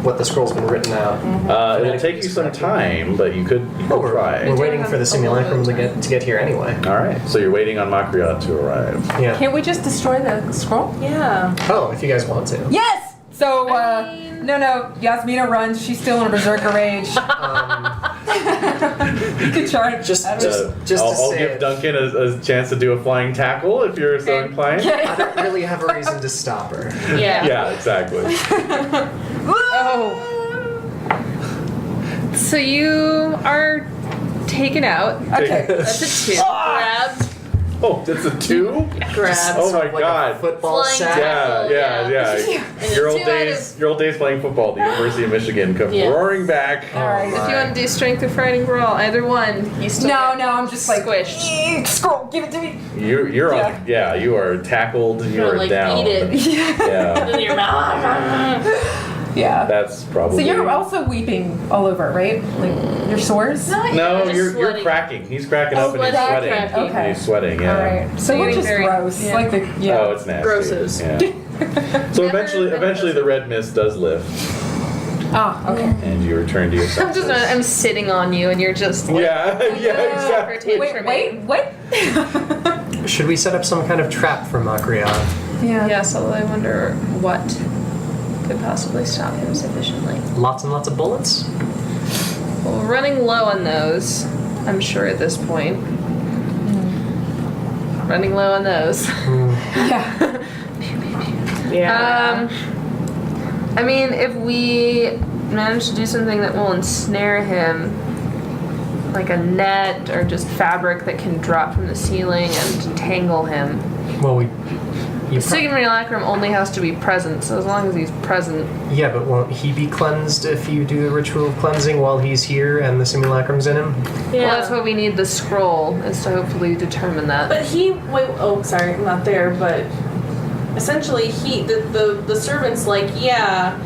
what the scroll's been written out. It'll take you some time, but you could try. We're waiting for the simulacrum to get here anyway. All right, so you're waiting on Makriot to arrive. Yeah. Can't we just destroy the scroll? Yeah. Oh, if you guys want to. Yes! So, no, Yasmina runs. She's still in a berserker rage. You could try. Just I'll to say give it, Duncan a chance to do a flying tackle if you're so inclined. I don't really have a reason to stop her. Yeah. Yeah, exactly. Oh. So you are taken out. Okay. That's a 2. Grabbed. Oh, that's a 2? Grabbed. Oh my Sort of like a god. football Flying sack. tackle. Yeah. And Your the old 2 days playing football at the University of Michigan come Yeah. roaring back. All right. If you want to do strength or fighting brawl, either one, you still No, get I'm just like squished. Scroll, give it to me. You're Yeah. you are tackled, you are like, down. eat it. Yeah. In your mouth. Yeah. That's probably So you're also weeping all over, right? Like your sores. No, just you're sweating. cracking. He's cracking up and he's sweating. sweating. Cracking. Okay. He's sweating, yeah. All right. So we're getting just very- gross. yeah. Like the Oh, it's nasty. Grosses. Yeah. So eventually the red mist does lift okay. and you return to your senses. I'm sitting on you and you're just like, Yeah, exactly. Wait, what? Should we set up some kind of trap for Makriot? Yeah. Yes, although I wonder what could possibly stop him sufficiently. Lots and lots of bullets? Well, we're running low on those, I'm sure at this point. Running low on those. Yeah. Yeah. I mean, if we manage to do something that will ensnare him, like a net or just fabric that can drop from the ceiling and tangle him. Well, The simulacrum only has to be present, so as long as he's present. yeah, but won't he be cleansed if you do the ritual of cleansing while he's here and the simulacrum's in him? Well, that's what we need the scroll, is to hopefully determine that. But sorry, I'm not there, but essentially the servant's like, yeah,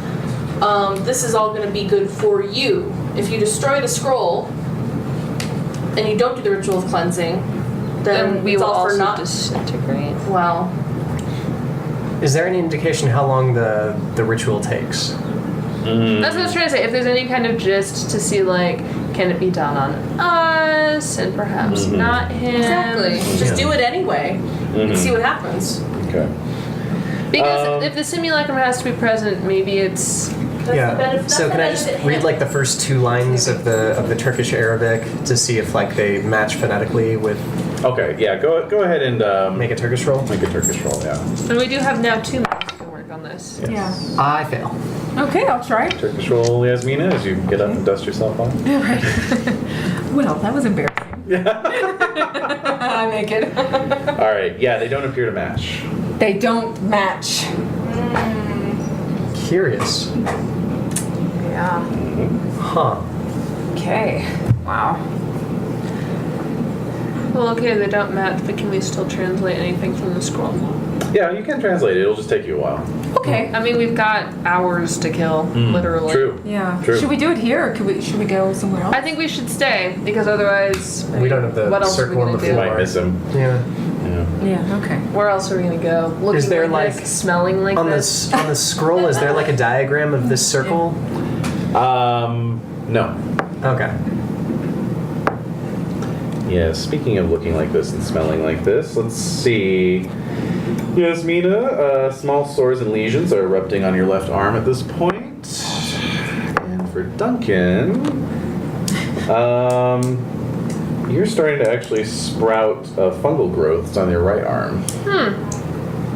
this is all gonna be good for you. If you destroy the scroll and you don't do the ritual of cleansing, then we it's will all for also naught. disintegrate. Well, Is there any indication how long the ritual takes? That's what I was trying to say. If there's any kind of gist to see, like, can it be done on us and perhaps not him? exactly. Just Yeah. do it anyway and see what happens. Okay. Because if the simulacrum has to be present, maybe it's. So can I just read like the first two lines of the Turkish Arabic to see if like they match phonetically with Okay, yeah, go ahead and make a Turkish roll? make a Turkish roll, yeah. And we do have now 2 minutes to work on this. Yes. I fail. Okay, I'll try. Turkish roll, Yasmina, as you get up and dust yourself off. Right. Well, that was embarrassing. I make it. All right, yeah, they don't appear to match. They don't match. Curious. Yeah. Huh. Okay. Wow. Well, okay, they don't match, but can we still translate anything from the scroll? Yeah, you can translate it. It'll just take you a while. Okay. I mean, we've got hours to kill, literally. True. Yeah. True. Should we do it here, or should we go somewhere else? I think we should stay, because otherwise... I We mean, don't have the what else circle are on we the gonna You do? floor. might miss him. Yeah. Yeah. Yeah. Okay. Where else are we gonna go? Looking Is there, like like, this, smelling like On this? the scroll, is there like a diagram of this circle? No. Okay. Yeah, speaking of looking like this and smelling like this, let's see. Yasmina, small sores and lesions are erupting on your left arm at this point. And for Duncan, you're starting to actually sprout fungal growths on your right arm.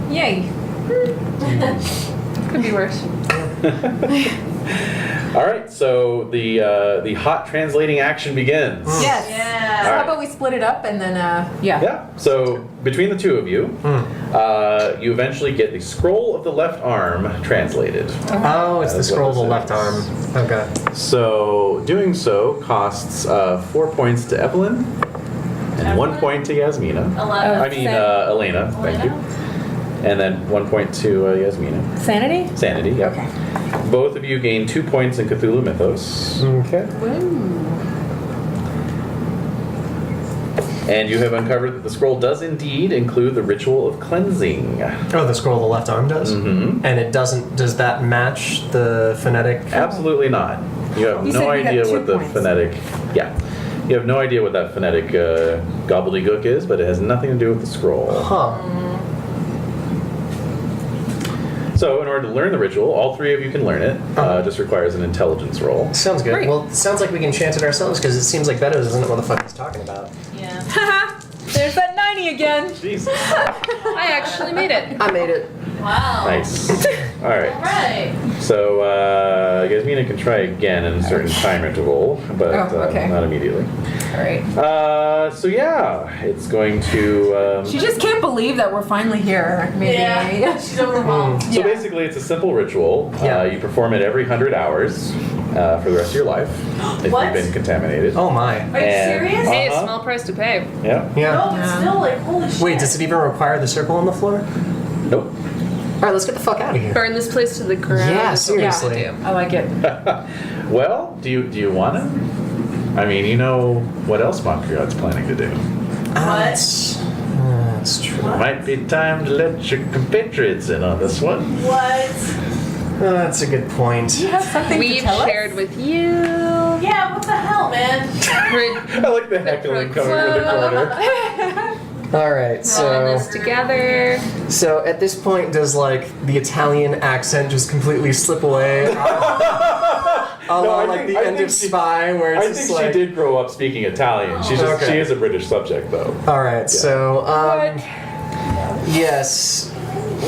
Yay. Could be worse. All right, so the hot translating action begins. Yes. Yeah. So how about we split it up and then yeah. Yeah. So between the two of you, you eventually get the scroll of the left arm translated. Oh, it's the That is what scroll of the this left is. arm. Okay. So doing so costs 4 points to Evelyn and 1 point to Yasmina. 11. I mean Elena. Thank you. And then 1 point to Yasmina. Sanity? Sanity. Yeah. Okay. Both of you gain 2 points in Cthulhu Mythos. Okay. And you have uncovered that the scroll does indeed include the ritual of cleansing. Oh, the scroll of the left arm does? Mm-hmm. And it doesn't, does that match the phonetic? Absolutely not. You have You no said we got idea 2 what the points. phonetic. Yeah. You have no idea what that phonetic gobbledygook is, but it has nothing to do with the scroll. Huh. So, in order to learn the ritual, all 3 of you can learn it. Just requires an intelligence roll. Sounds good. Great. Well, it sounds like we can chant it ourselves because it seems like Beto doesn't know what the fuck he's talking about. Yeah. There's that 90 again. Jesus. I actually made it. I made it. Wow. Nice. All right. All right. So, Yasmina can try again in a certain time interval, but Oh, okay. not immediately. All right. So yeah, it's going to. She just can't believe that we're finally here. Maybe. Yeah. She's overwhelmed. So Yeah. basically, it's a simple ritual. Yeah. You perform it every 100 hours for the rest of your life if What? you've been contaminated. Oh my. Are you And- serious? Hey, Uh-huh. small price to pay. Yeah. Yeah. No, but still, like, holy shit. Wait, does it even require the circle on the floor? Nope. All right, let's get the fuck out of here. Burn this place to the ground. Yeah, is what we have to seriously. do. I like it. Well, do you want to? I mean, you know what else Montreal's planning to do. That's true. Might be time to let your compatriots in on this one. What? That's a good point. Do you have something to We've tell shared us? with you. Yeah, what the hell, man? I like the heckling coming from the corner. All right, We're all in so this together. so at this point, does like the Italian accent just completely slip away? I Like think- the I end think of she- Spy, where it's I just think like. she did grow up speaking Italian. She's just, Okay. she is a British subject, though. All right, so yes.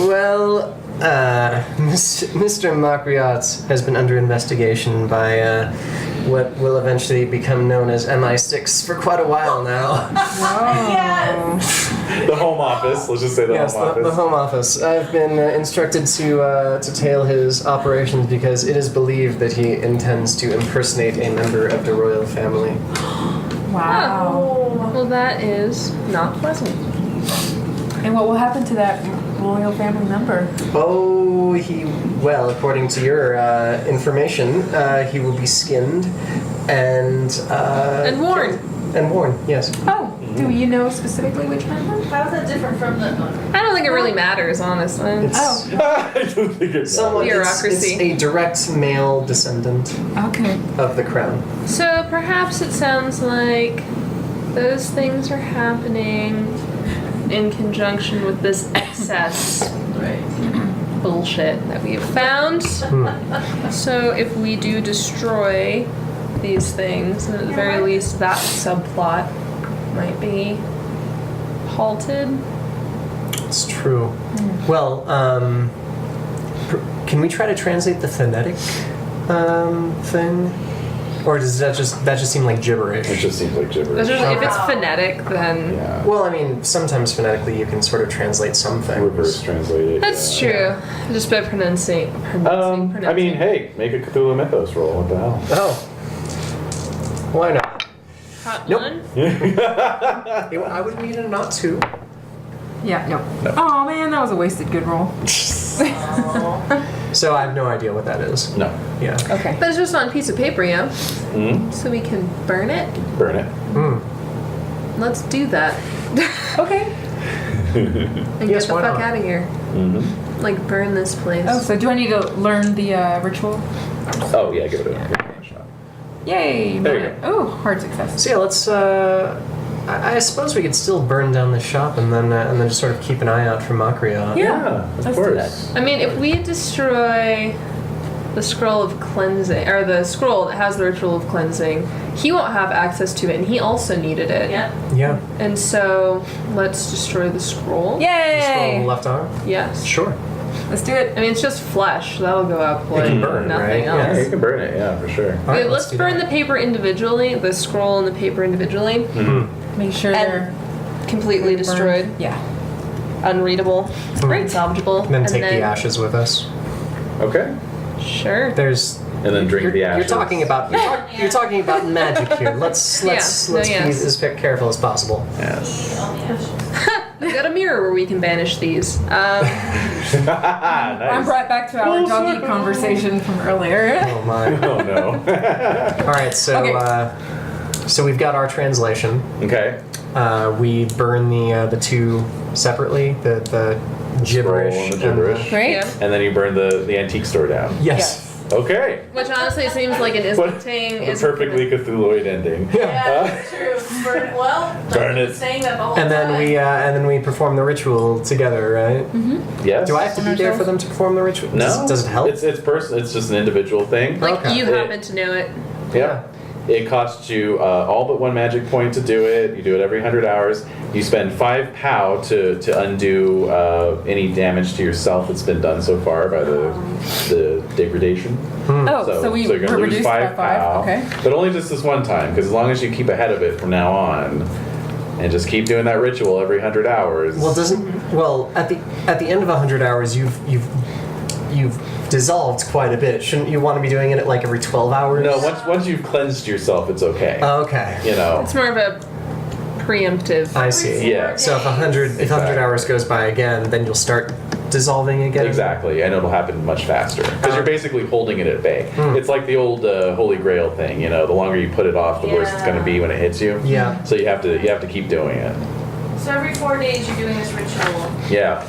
Well, Mr. Makriot has been under investigation by what will eventually become known as MI6 for quite a while now. The Home Office. Let's just say the Yes, Home Office. the Home Office. I've been instructed to tail his operations because it is believed that he intends to impersonate a member of the royal family. Wow. Well, that is not pleasant. And what will happen to that royal family member? Oh, well, according to your information, he will be skinned and worn. And worn, yes. Oh, do you know specifically which member? How is that different from the? I don't think it really matters, honestly. It's I don't think it's somewhat Bureaucracy. It's a direct male descendant Okay. of the crown. So perhaps it sounds like those things are happening in conjunction with this excess bullshit that we have found. So if we do destroy these things, and at the very least that subplot might be halted. It's true. Well, can we try to translate the phonetic thing? Or does that just seem like gibberish? It just seems like gibberish. If it's phonetic, then Yeah. Well, I mean, sometimes phonetically you can sort of translate some things. Reverse translate it. that's yeah. true. Just by pronouncing. I mean, hey, make a Cthulhu Mythos roll. What the hell? Oh. Why not? Hot Nope. one. I would need a not to. Yeah, no. Oh man, that was a wasted good roll. So I have no idea what that is. No. Yeah. Okay. But it's just on a piece of paper, yeah? Mm? So we can burn it? Burn it. Let's do that. Okay. And Yes, get the why fuck not? out of here. Mm-hmm. Like, burn this place. Oh, so do I need to learn the ritual? Oh, yeah, give it a shot. Yay! There you Oh, hard success. So yeah, let's. I suppose we could still burn down the shop and then just sort of keep an eye out for Makria. Yeah, of let's do course. I mean, if we destroy the scroll of cleansing, or the scroll that has the ritual of cleansing, he won't have access to it, and he also needed it. Yeah. Yeah. And so, let's destroy the scroll. The scroll on the Yay! left arm. Yes. Sure. Let's do it. I mean, it's just flesh. That'll go up like can burn, nothing right? else. Yeah, you can burn it, yeah, for sure. All right, Okay, let's do burn that. the paper individually, the scroll and the paper individually. Make sure they're Completely destroyed, burned. Yeah. unreadable, unsalvageable. And then take the ashes with us. Okay. Sure. There's. And then drink the ashes. You're talking about magic here. Let's no, be yes. as careful as possible. Yes. We've got a mirror where we can banish these. I'm Nice. brought back to our doggy conversation from earlier. Oh my. Oh, no. All right, so Okay. so we've got our translation. Okay. We burn the two separately. The gibberish. Scroll and the gibberish. Great. Yeah. And then you burn the antique store down. Yes. Okay. Which honestly seems like an What Ismating a is perfectly Cthulhuid ending. Yeah, true. Burn, well, Burn it. saying that the whole And time. then we perform the ritual together, right? Yes. Do I have to be there for them to perform the ritual? No. Does it help? It's It's just an individual thing. like Okay. you happen to know it. Yeah. It costs you all but one magic point to do it. You do it every 100 hours. You spend 5 POW to undo any damage to yourself that's been done so far by the degradation. Oh, so you're we're gonna lose reduced by 5. POW. Okay. But only just this one time, because as long as you keep ahead of it from now on, and just keep doing that ritual every 100 hours. Well, at the end of 100 hours, you've dissolved quite a bit. Shouldn't you want to be doing it at like every 12 hours? No, once you've cleansed yourself, it's okay. Okay. You know. It's more of a preemptive. I see. Yeah. So if 100 hours goes by again, then you'll start dissolving again. Exactly, and it'll happen much faster because you're basically holding it at bay. It's like the old Holy Grail thing, you know. The longer you put it off, the worse it's going to be when it hits you. Yeah. So you have to keep doing it. So every 4 days you're doing this ritual. Yeah.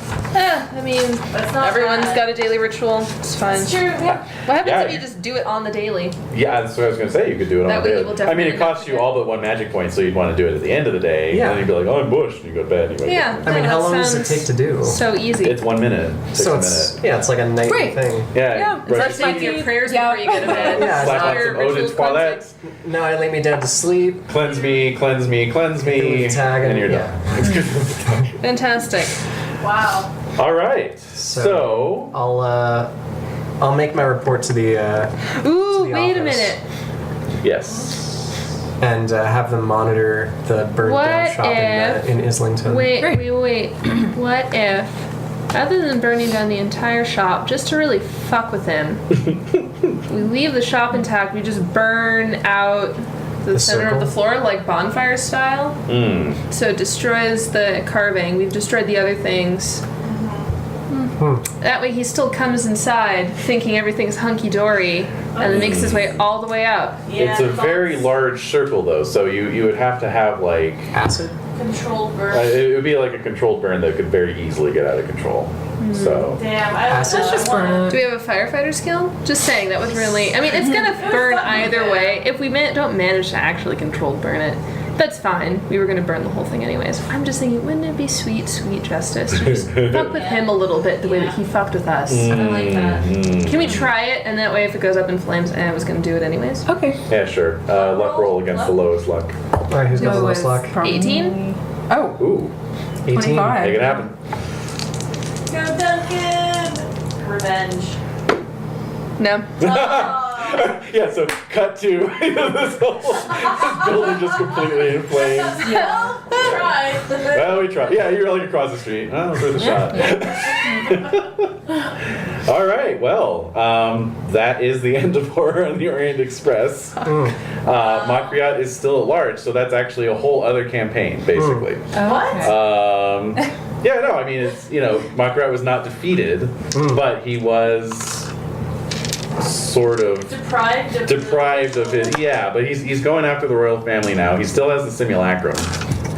I mean, That's not everyone's bad. got a daily ritual. It's fine. It's true. Yeah. What happens Yeah. if you just do it on the daily? Yeah, that's what I was going to say. You could do it That on way the you day. will I mean, definitely it costs not you all but one magic point, so you'd want to do it at the end of the day. Yeah. And then you'd be like, oh, I'm bushed, and you go to bed. And you wake Yeah. up. I mean, No, how that long does it sounds take to do? So easy. It's 1 minute. Takes So a it's minute. it's like a nightly Great. thing. Yeah. It's like saying your prayers before you go to bed. Yeah. Slap All on your some eau de ritual toilette. cleansing. Now I lay me down to sleep. Cleanse me, cleanse me, cleanse Hit me. the tag and you're yeah. done. Fantastic. Wow. All right. So I'll make my report to the Ooh, the wait a office. minute. yes. and have them monitor the burned down What shop if- in Islington. Wait. What if, rather than burning down the entire shop, just to really fuck with him, we leave the shop intact, we just burn out the center circle? of the floor, like bonfire style? So it destroys the carving. We've destroyed the other things. That way he still comes inside thinking everything's hunky-dory and then makes his way all the way up. It's a very large circle, though, so you would have to have, like... Acid? Controlled burn. it would be like a controlled burn that could very easily get out of control. So... Damn, I Acid? let's just burn Do we have a firefighter skill? Just saying, that would really... I mean, it's gonna burn either way. If we don't manage to actually controlled burn it, that's fine. We were gonna burn the whole thing anyways. I'm just thinking, wouldn't it be sweet, sweet justice to just fuck with him a little bit the way that he fucked with us? I like that. Can we try it? And that way, if it goes up in flames, I was gonna do it anyways. Okay. Yeah, sure. Luck roll against the lowest luck. Alright, who's got the lowest luck? 18? Oh, Ooh, 18. 25. make it happen. Go Duncan! Revenge. No. Yeah, so cut to this building just completely in flames. Yeah. Try. Well, we tried. Yeah, you're like across the street. Oh, worth a shot. All right, well, that is the end of Horror on the Orient Express. Makriat is still at large, so that's actually a whole other campaign, basically. What? Yeah, no, I mean, it's, Makriat was not defeated, but he was sort of deprived of it. Yeah, but he's going after the royal family now. He still has the simulacrum.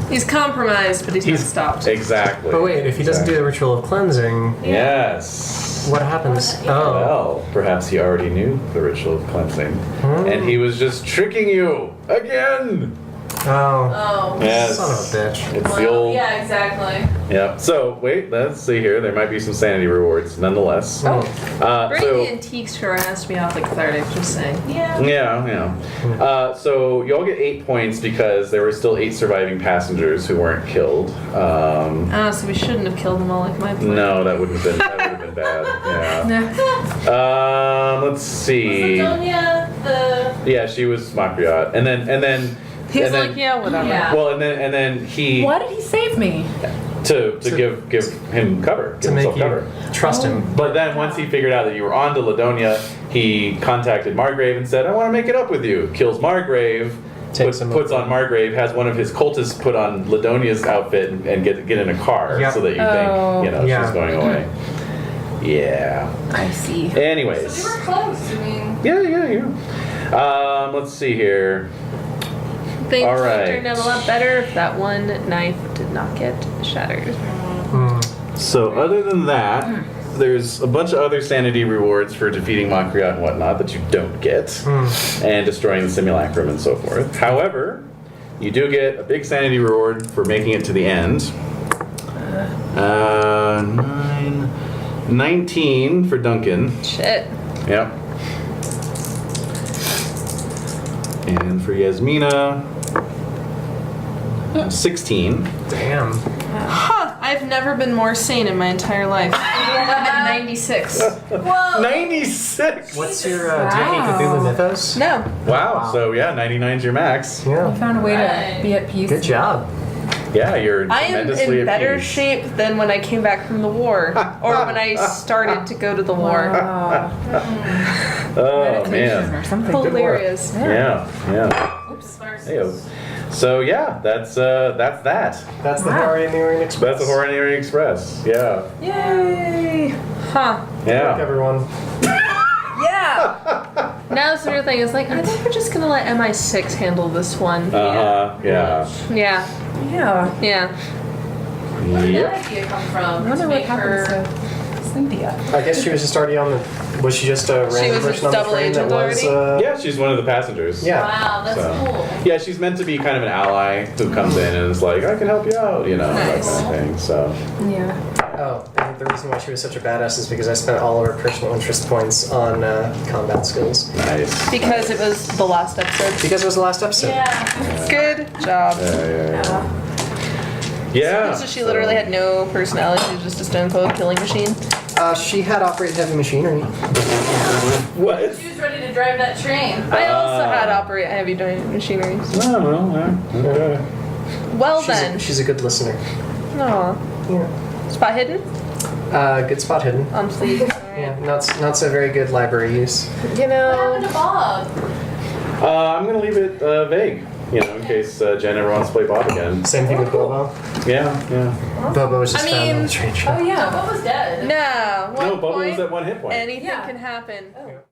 He's compromised, but he's not stopped. Exactly. But wait, if he doesn't do the ritual of cleansing, Yes. what happens? Oh. Well, perhaps he already knew the ritual of cleansing, and he was just tricking you again. Oh. Oh. Yes. Son of a bitch. It's the old. Yeah, exactly. Yeah. So wait, let's see here. There might be some sanity rewards, nonetheless. Burning the So antiques sure has to be awfully cathartic, just saying. Yeah. yeah. So you all get 8 points because there were still 8 surviving passengers who weren't killed. So we shouldn't have killed them all like my plan. No, that would have been bad. Yeah. Let's see. Ladonia, Yeah, she was Makriat, and then. He's and then- like, yeah, whatever. Yeah. Well, and then he why did he save me? to give him cover, To give make himself you cover. trust him. But then once he figured out that you were on to Ladonia, he contacted Margrave and said, "I want to make it up with you." Kills Margrave, Takes him puts over. on Margrave, has one of his cultists put on Ladonia's outfit and get in a car Yep. so that you Oh. think Yeah. she's going away. Yeah. I see. Anyways. So we were close. I mean, Yeah. Let's see here. Things All would right. have turned out a lot better if that one knife did not get shattered. So other than that, there's a bunch of other sanity rewards for defeating Makriat and whatnot that you don't get, and destroying the simulacrum and so forth. However, you do get a big sanity reward for making it to the end. 19 for Duncan. Shit. Yep. And for Yasmina, 16. Damn. Huh. I've never been more sane in my entire life. I'm at 96. whoa. 96! What's your, do you have any Cthulhu Mythos? No. Wow, so yeah, 99's your max. I Yeah. found a way Right. to be at peace. Good job. Yeah, you're I am tremendously in better at peace. shape than when I came back from the war, or when I started to go to the war. Wow. Oh, Meditation man. or something. Hilarious. Yeah. Oops. Heyo. So yeah, that's that. That's the Wow. Horror in the Orient Express. That's the Horror on the Orient Express. Yeah. Yay! Huh. Good work, Yeah. everyone. Yeah! Now the sort of thing is like, I think we're just gonna let MI6 handle this one. Yeah. Yeah. Yeah. Yeah. Yep. Where did that idea come from? I wonder To what make happens her- to Cynthia. I guess she was just already on the. Was she just a random was person on the double train that agent was? Yeah, she's one of the passengers. Yeah. Wow, that's So- cool. Yeah, she's meant to be kind of an ally who comes in and is like, I can help you out, that Nice. kind of thing. So Yeah. Oh, and the reason why she was such a badass is because I spent all of her personal interest points on combat skills. nice. Because it was the last episode. Because it was the last episode. Yeah. Good job. Yeah. Yeah. So she literally had no personality. She was just a stone cold killing machine. She had operate heavy machinery. What? She was ready to drive that train. I also had operate heavy machinery. Oh, well, okay. Well then. She's a good listener. Aw. Yeah. Spot hidden? Good spot hidden. On sleeve. Yeah, not so very good library use. You What know. happened to Bob? I'm gonna leave it vague, in case Jen ever wants to play Bob again. Same thing with Bobo. Yeah. Bobo was just I found on mean- the train track. Oh yeah, Bob was dead. No. No, One Bobo was point. at 1 hit point. Anything Yeah. can happen.